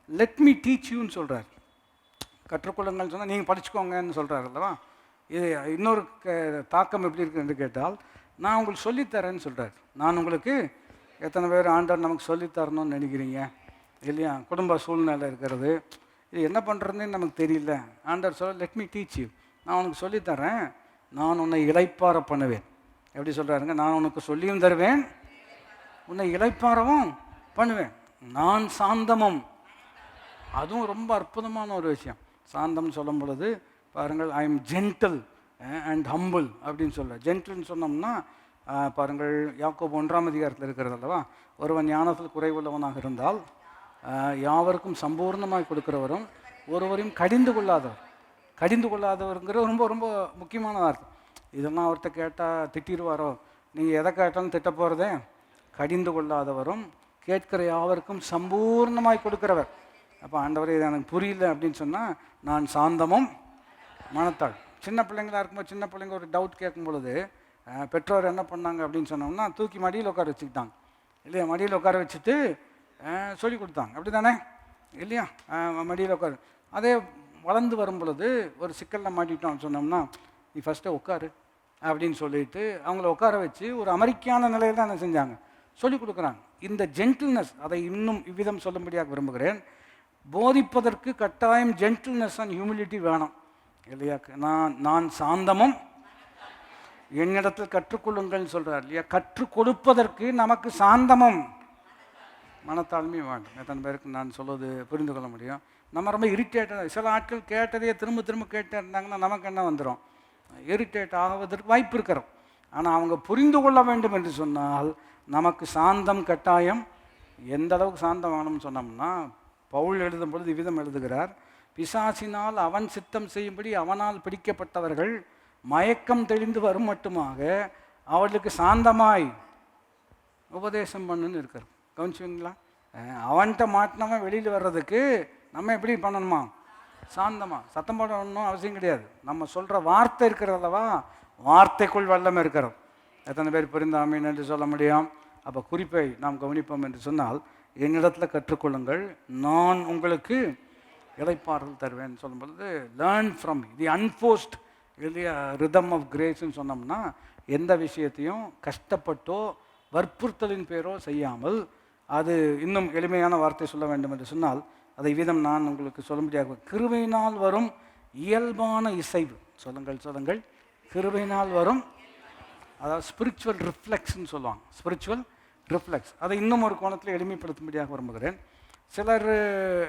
லெட் மீ டீச் யூன்னு சொல்கிறார். கற்றுக்கொள்ளுங்கள்னு சொன்னால் நீங்கள் படிச்சுக்கோங்கன்னு சொல்கிறார் அல்லவா. இது இன்னொரு தாக்கம் எப்படி இருக்குன்னு கேட்டால், நான் உங்களுக்கு சொல்லித்தரேன்னு சொல்கிறார். நான் உங்களுக்கு, எத்தனை பேர் ஆண்டவர் நமக்கு சொல்லித்தரணும்னு நினைக்கிறீங்க இல்லையா. குடும்ப சூழ்நிலை இருக்கிறது, இது என்ன பண்ணுறதுன்னு நமக்கு தெரியல. ஆண்டவர் சொல்ல, லெட் மீ டீச் யூ, நான் உனக்கு சொல்லித்தரேன், நான் உன்னை இளைப்பாற பண்ணுவேன். எப்படி சொல்கிறாருங்க? நான் உனக்கு சொல்லியும் தருவேன், உன்னை இளைப்பாறவும் பண்ணுவேன். நான் சாந்தமும். அதுவும் ரொம்ப அற்புதமான ஒரு விஷயம். சாந்தம் சொல்லும் பொழுது பாருங்கள், I am gentle and humble அப்படின்னு சொல்ல. ஜென்டில்னு சொன்னோம்னா பாருங்கள், யாக்கோபு 1ஆம் அதிகாரத்தில் இருக்கிறது அல்லவா, ஒருவன் ஞானத்தில் குறைவுள்ளவனாக இருந்தால் யாவருக்கும் சம்பூர்ணமாக கொடுக்கிறவரும் ஒருவரையும் கடிந்து கொள்ளாதவர். கடிந்து கொள்ளாதவருங்கிற ரொம்ப ரொம்ப முக்கியமான வார்த்தை. இதெல்லாம் அவர்கிட்ட கேட்டால் திட்டிடுவாரோ? நீங்கள் எதை கேட்டாலும் திட்ட போகிறதே. கடிந்து கொள்ளாதவரும் கேட்கிற யாவருக்கும் சம்பூர்ணமாய் கொடுக்கிறவர். அப்போ ஆண்டவரே இது எனக்கு புரியல அப்படின்னு சொன்னால், நான் சாந்தமும் மனத்தாள். சின்ன பிள்ளைங்களாக இருக்கும்போது சின்ன பிள்ளைங்க ஒரு டவுட் கேட்கும் பொழுது பெற்றோர் என்ன பண்ணாங்க அப்படின்னு சொன்னோம்னா, தூக்கி மடியில் உட்கார வச்சுக்கிட்டாங்க இல்லையா? மடியில் உட்கார வச்சுட்டு சொல்லி கொடுத்தாங்க, அப்படி தானே இல்லையா? மடியில் உட்காரு. அதே வளர்ந்து வரும் பொழுது ஒரு சிக்கலில் மாட்டிட்டோம் சொன்னோம்னா, நீ ஃபஸ்ட்டு உட்காரு அப்படின்னு சொல்லிட்டு அவங்கள உட்கார வச்சு ஒரு அமெரிக்கான நிலையில் தான் என்ன செஞ்சாங்க, சொல்லிக் கொடுக்குறாங்க. இந்த ஜென்டில்னஸ், அதை இன்னும் இவ்விதம் சொல்லும்படியாக விரும்புகிறேன். போதிப்பதற்கு கட்டாயம் ஜென்டில்னஸ் அண்ட் ஹியூமிலிட்டி வேணும் இல்லையா? நான் சாந்தமும் என்னிடத்தில் கற்றுக்கொள்ளுங்கள்னு சொல்கிறார் இல்லையா? கற்றுக் கொடுப்பதற்கு நமக்கு சாந்தமும் மனத்தாழ்மையும் வேண்டும். எத்தனை பேருக்கு நான் சொல்வது புரிந்து கொள்ள முடியும்? நம்ம ரொம்ப இரிட்டேட்டாக, சில ஆட்கள் கேட்டதையே திரும்ப திரும்ப கேட்டே இருந்தாங்கன்னா நமக்கு என்ன வந்துடும், இரிட்டேட் ஆகுவதற்கு வாய்ப்பு இருக்கிறோம். ஆனால் அவங்க புரிந்து கொள்ள வேண்டும் என்று சொன்னால் நமக்கு சாந்தம் கட்டாயம். எந்த அளவுக்கு சாந்தம் வேணும்னு சொன்னோம்னா, பவுல் எழுதும் பொழுது விதம் எழுதுகிறார், பிசாசினால் அவன் சித்தம் செய்யும்படி அவனால் பிடிக்கப்பட்டவர்கள் மயக்கம் தெளிந்து வரும் மட்டுமாக அவர்களுக்கு சாந்தமாய் உபதேசம் பண்ணுன்னு இருக்கார். கவனிச்சுங்களா? அவன்கிட்ட மாட்டினவன் வெளியில் வர்றதுக்கு நம்ம எப்படி பண்ணணுமா? சாந்தமாக. சத்தம் போடணும் அவசியம் கிடையாது. நம்ம சொல்கிற வார்த்தை இருக்கிறதல்லவா, வார்த்தைக்குள் வல்லமை இருக்கிறது. எத்தனை பேர் புரிந்தாமீன் என்று சொல்ல முடியும்? அப்போ குறிப்பை நாம் கவனிப்போம் என்று சொன்னால், என்னிடத்தில் கற்றுக்கொள்ளுங்கள், நான் உங்களுக்கு இளைப்பாறுதல் தருவேன் சொல்லும் பொழுது, லேர்ன் ஃப்ரம் தி அன்ஃபோர்ஸ்ட் இல்லையா ரிதம் ஆஃப் கிரேஸ்ன்னு சொன்னோம்னா, எந்த விஷயத்தையும் கஷ்டப்பட்டோ வற்புறுத்தலின் பேரோ செய்யாமல், அது இன்னும் எளிமையான வார்த்தை சொல்ல வேண்டும் என்று சொன்னால், அதை விதம் நான் உங்களுக்கு சொல்ல முடியாது. கிருபையினால் வரும் இயல்பான இசைவு. சொல்லுங்கள். கிருபையினால் வரும், அதாவது ஸ்பிரிச்சுவல் ரிஃப்ளெக்ஸ்ன்னு சொல்லுவாங்க. Spiritual reflex. அதை இன்னும் ஒரு கோணத்தில் எளிமைப்படுத்தும்படியாக விரும்புகிறேன். சிலர்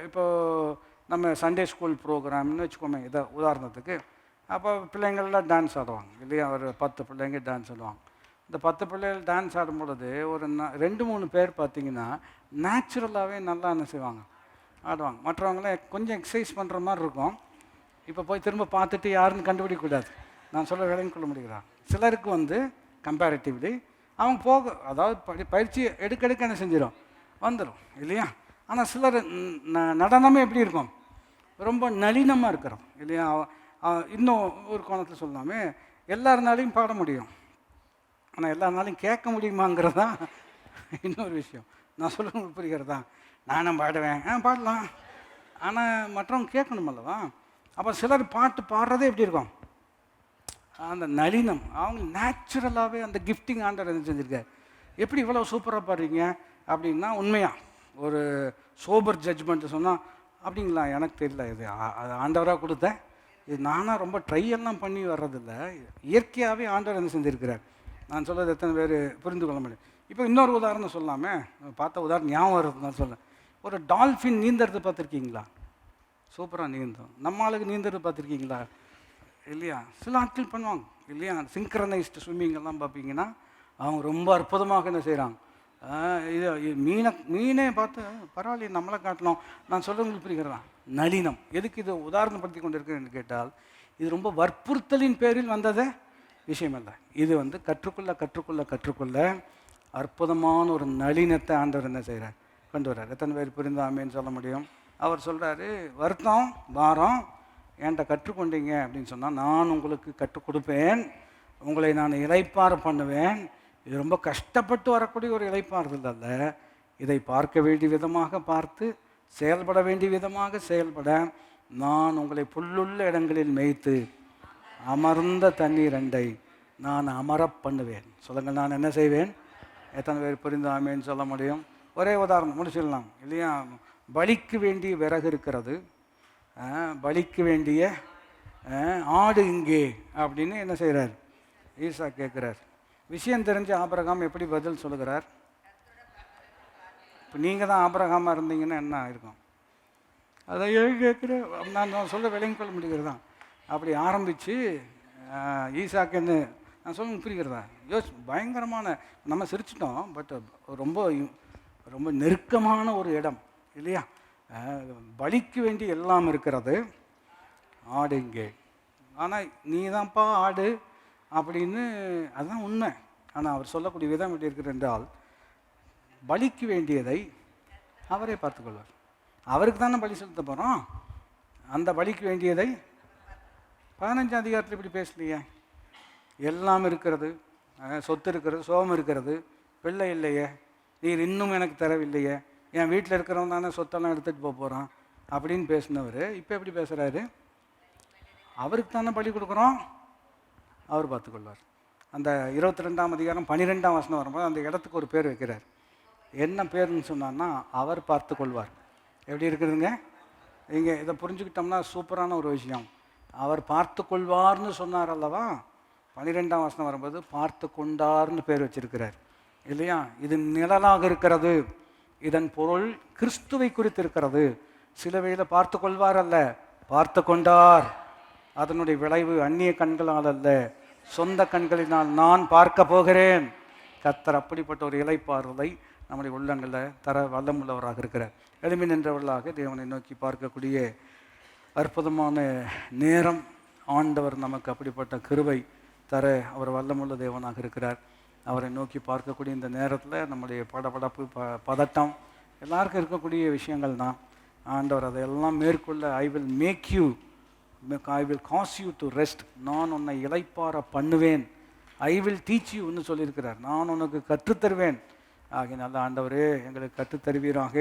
இப்போது நம்ம சண்டே ஸ்கூல் ப்ரோக்ராம்னு வச்சுக்கோமே, இதை உதாரணத்துக்கு, அப்போ பிள்ளைங்கள்லாம் டான்ஸ் ஆடுவாங்க இல்லையா? ஒரு 10 பிள்ளைங்க டான்ஸ் ஆடுவாங்க. இந்த 10 பிள்ளைகள் டான்ஸ் ஆடும் பொழுது ஒரு 2-3 பேர் பார்த்திங்கன்னா நேச்சுரலாகவே நல்லா என்ன செய்வாங்க, ஆடுவாங்க. மற்றவங்களாம் கொஞ்சம் எக்ஸசைஸ் பண்ணுற மாதிரி இருக்கும். இப்போ போய் திரும்ப பார்த்துட்டு யாருன்னு கண்டுபிடிக்கக்கூடாது. நான் சொல்ல விளங்கி கொள்ள முடிகிறான். சிலருக்கு கம்பேரிட்டிவ்லி அவங்க அதாவது பயிற்சி எடுக்க என்ன செஞ்சிடும், வந்துடும் இல்லையா? ஆனால் சிலர் நடனமே எப்படி இருக்கும், ரொம்ப நளினமாக இருக்கிறோம் இல்லையா? இன்னும் ஒரு கோணத்தில் சொல்லலாமே, எல்லாருனாலையும் பாட முடியும், ஆனால் எல்லாருனாலையும் கேட்க முடியுமாங்கிறதா இன்னொரு விஷயம். நான் சொல்ல புரிகிறதா? நானும் பாடுவேன், பாடலாம், ஆனால் மற்றவங்க கேட்கணும் அல்லவா? அப்போ சிலர் பாட்டு பாடுறதே எப்படி இருக்கும், அந்த நளினம். அவங்க நேச்சுரலாகவே அந்த கிஃப்டிங் ஆண்டவர் என்ன செஞ்சுருக்கார். எப்படி இவ்வளோ சூப்பராக பாடுறீங்க அப்படின்னா, உண்மையாக ஒரு சோபர் ஜட்ஜ்மெண்ட்டு சொன்னால், அப்படிங்களா, எனக்கு தெரியல, இது ஆண்டவராக கொடுத்தேன், இது நானாக ரொம்ப ட்ரையெல்லாம் பண்ணி வர்றதில்லை, இயற்கையாகவே ஆண்டவர் என்ன செஞ்சுருக்கிறார். நான் சொல்கிறது எத்தனை பேர் புரிந்து கொள்ள முடியும்? இப்போ இன்னொரு உதாரணம் சொல்லாமே, பார்த்த உதாரணம் ஞாபகம் வருது. நான் சொல்ல, ஒரு டால்ஃபின் நீந்துறது பார்த்துருக்கீங்களா? சூப்பராக நீந்தும். நம்ம ஆளுக்கு நீந்துறது பார்த்துருக்கீங்களா? இல்லையா? சில ஆட்கள் பண்ணுவாங்க இல்லையா? சிங்க்ரனைஸ்டு ஸ்விம்மிங்கெல்லாம் பார்ப்பீங்கன்னா அவங்க ரொம்ப அற்புதமாக என்ன செய்கிறாங்க. இது மீனே பார்த்து பரவாயில்லையே, நம்மளை காட்டணும். நான் சொல்கிறவங்களுக்கு புரிகிறதா? நளினம். எதுக்கு இது உதாரணப்படுத்தி கொண்டு இருக்கிறேன்னு கேட்டால், இது ரொம்ப வற்புறுத்தலின் பேரில் வந்ததே விஷயம் இல்லை. இது கற்றுக்கொள்ள அற்புதமான ஒரு நளினத்தை ஆண்டவர் என்ன செய்கிறார், கொண்டு வர்றார். எத்தனை பேர் புரிந்தாமேன்னு சொல்ல முடியும்? அவர் சொல்கிறாரு, வருத்தம் பாரம் என்கிட்ட கற்றுக்கொண்டீங்க அப்படின்னு சொன்னால், நான் உங்களுக்கு கற்றுக் கொடுப்பேன், உங்களை நான் இளைப்பாற பண்ணுவேன். இது ரொம்ப கஷ்டப்பட்டு வரக்கூடிய ஒரு இளைப்பாறுதல் அல்ல. இதை பார்க்க வேண்டிய விதமாக பார்த்து, செயல்பட வேண்டிய விதமாக செயல்பட, நான் உங்களை புல்லுள்ள இடங்களில் மேய்த்து அமர்ந்த தண்ணீர் அண்டை நான் அமரப் பண்ணுவேன். சொல்லுங்கள், நான் என்ன செய்வேன்? எத்தனை பேர் புரிந்தாமேன்னு சொல்ல முடியும்? ஒரே உதாரணம் முடிச்சிடலாம் இல்லையா? பலிக்கு வேண்டிய விறகு இருக்கிறது, பலிக்கு வேண்டிய ஆடு இங்கே அப்படின்னு என்ன செய்கிறார், ஈசா கேட்குறார். விஷயம் தெரிஞ்சு ஆபிரகாம் எப்படி பதில் சொல்லுகிறார்? இப்போ நீங்கள் தான் ஆபிரகாமாக இருந்தீங்கன்னா என்ன ஆயிருக்கும்? அதை கேட்குறேன், நான் சொல்ல விளங்கி கொள்ள முடிகிறதா? அப்படி ஆரம்பித்து ஈசாக்குன்னு நான் சொல்ல புரிகிறதா? பயங்கரமான, நம்ம சிரிச்சிட்டோம், பட் ரொம்ப ரொம்ப நெருக்கமான ஒரு இடம் இல்லையா? பலிக்கு வேண்டி எல்லாம் இருக்கிறது, ஆடு இங்கே, ஆனால் நீ தான்ப்பா ஆடு அப்படின்னு, அதுதான் உண்மை. ஆனால் அவர் சொல்லக்கூடிய விதம் எப்படி இருக்கிறது என்றால், பலிக்கு வேண்டியதை அவரே பார்த்துக்கொள்வார். அவருக்கு தானே பலி செலுத்த போகிறோம். அந்த பலிக்கு வேண்டியதை 15 அதிகாரத்தில் இப்படி பேசலையே. எல்லாம் இருக்கிறது, சொத்து இருக்கிறது, சோகம் இருக்கிறது, பிள்ளை இல்லையே, நீர் இன்னும் எனக்கு தரவில்லையே, என் வீட்டில் இருக்கிறவன் தானே சொத்தெல்லாம் எடுத்துகிட்டு போக போகிறான் அப்படின்னு பேசினவர் இப்போ எப்படி பேசுகிறாரு? அவருக்கு தானே பலி கொடுக்குறோம், அவர் பார்த்துக்கொள்வார். அந்த 22ஆம் அதிகாரம் 12ஆம் வசனம் வரும்போது அந்த இடத்துக்கு ஒரு பேர் வைக்கிறார். என்ன பேருன்னு சொன்னான்னா, அவர் பார்த்து கொள்வார். எப்படி இருக்குதுங்க? இங்கே இதை புரிஞ்சுக்கிட்டோம்னா சூப்பரான ஒரு விஷயம். அவர் பார்த்து கொள்வார்னு சொன்னார் அல்லவா? 12ஆம் வசனம் வரும்போது பார்த்து கொண்டார்னு பேர் வச்சிருக்கிறார் இல்லையா? இது நிழலாக இருக்கிறது, இதன் பொருள் கிறிஸ்துவை குறித்து இருக்கிறது. சிலுவையில் பார்த்து கொள்வார் அல்ல, பார்த்து கொண்டார். அதனுடைய விளைவு அந்நிய கண்களால் அல்ல, சொந்த கண்களினால் நான் பார்க்க போகிறேன். கர்த்தர் அப்படிப்பட்ட ஒரு இளைப்பாறுதலை நம்முடைய உள்ளங்களில் தர வல்லமுள்ளவராக இருக்கிறார். எளிமை நின்றவர்களாக தேவனை நோக்கி பார்க்கக்கூடிய அற்புதமான நேரம். ஆண்டவர் நமக்கு அப்படிப்பட்ட கிருபை தர அவர் வல்லமுள்ள தேவனாக இருக்கிறார். அவரை நோக்கி பார்க்கக்கூடிய இந்த நேரத்தில் நம்முடைய படபடப்பு, பதட்டம் எல்லாருக்கும் இருக்கக்கூடிய விஷயங்கள் தான். ஆண்டவர் அதையெல்லாம் மேற்கொள்ள, ஐ will cause you to rest, நான் உன்னை இளைப்பாற பண்ணுவேன். ஐ வில் டீச் யூன்னு சொல்லியிருக்கிறார். நான் உனக்கு கற்றுத்தருவேன். ஆகினால ஆண்டவரே எங்களுக்கு கற்றுத்தருவீராக,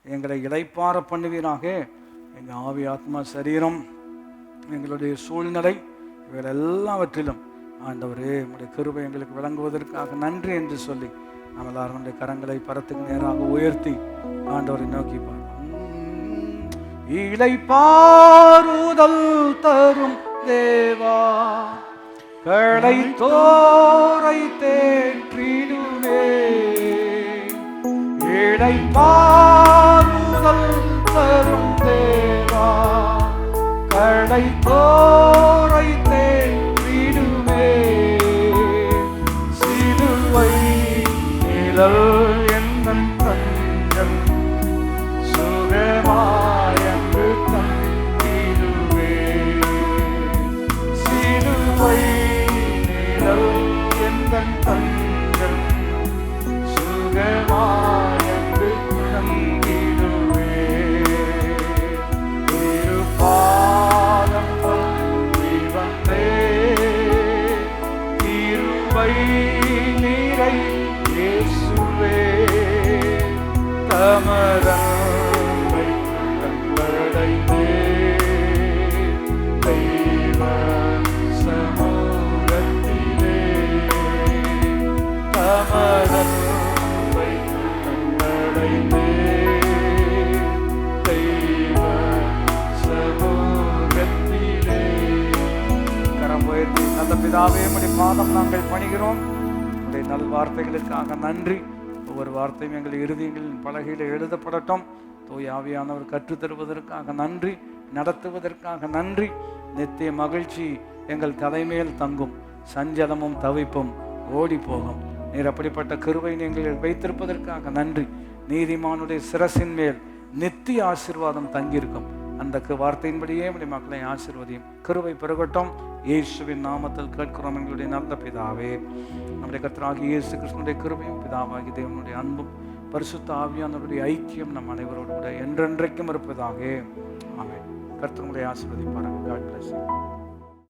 எங்களை இளைப்பாற பண்ணுவீராக. எங்கள் ஆவி, ஆத்மா, சரீரம், எங்களுடைய சூழ்நிலை, இவைகள் எல்லாவற்றிலும் ஆண்டவரே உங்களுடைய கிருபை எங்களுக்கு விளங்குவதற்காக நன்றி என்று சொல்லி நாம் எல்லாரும் நம்முடைய கரங்களை பரத்துக்கு நேராக உயர்த்தி ஆண்டவரை நோக்கி இளைப்பாறுதல் தரும் தேவா, களைத்தோரை தேற்றிடுவே. இளைப்பாறுதல் தரும் தேவா, களைத்தோரை தேற்றிடுவே. சிலுவை நிழல் எந்தன் கண்கள் சுகமாயங்கு தங்கிடுவே. சிலுவை நிழல் எந்தன் கண்கள் சுகமாயங்கு தங்கிடுவே. திருப்பாதம் பற்றி வந்தே, திருவை நீரை இயேசுவே, தமரமை கண்டடைந்தே. தெய்வ சமூகத்திலே தமரமை கண்டடைந்தே. தெய்வ சமூகத்திலே. கரம் உயர்த்தி நல்ல பிதாவே, உம்முடைய பாதம் நாங்கள் பணிகிறோம். உடைய நல் வார்த்தைகளுக்காக நன்றி. ஒவ்வொரு வார்த்தையும் எங்கள் இருதயங்களின் பலகையில் எழுதப்படட்டும். தூய ஆவியானவர் கற்றுத்தருவதற்காக நன்றி, நடத்துவதற்காக நன்றி. நித்திய மகிழ்ச்சி எங்கள் தலைமையில் தங்கும், சஞ்சலமும் தவிப்பும் ஓடி போகும். நீர் அப்படிப்பட்ட கிருபை நீங்கள் வைத்திருப்பதற்காக நன்றி. நீதிமானுடைய சிரசின் மேல் நித்திய ஆசீர்வாதம் தங்கியிருக்கும். அந்த வார்த்தையின்படியே நம்முடைய மக்களை ஆசீர்வதியும். கிருபை பெருகட்டும். இயேசுவின் நாமத்தில் கேட்கிறோம் எங்களுடைய நல்ல பிதாவே. நம்முடைய கர்த்தராகிய இயேசு கிறிஸ்துவினுடைய கிருபையும், பிதாவாகிய தேவனுடைய அன்பும், பரிசுத்த ஆவியானவருடைய ஐக்கியம் நம் அனைவரோடு கூட என்றென்றைக்கும் இருப்பதாக. ஆமென். கர்த்தர் உங்களை ஆசீர்வதிப்பாராக. God bless you.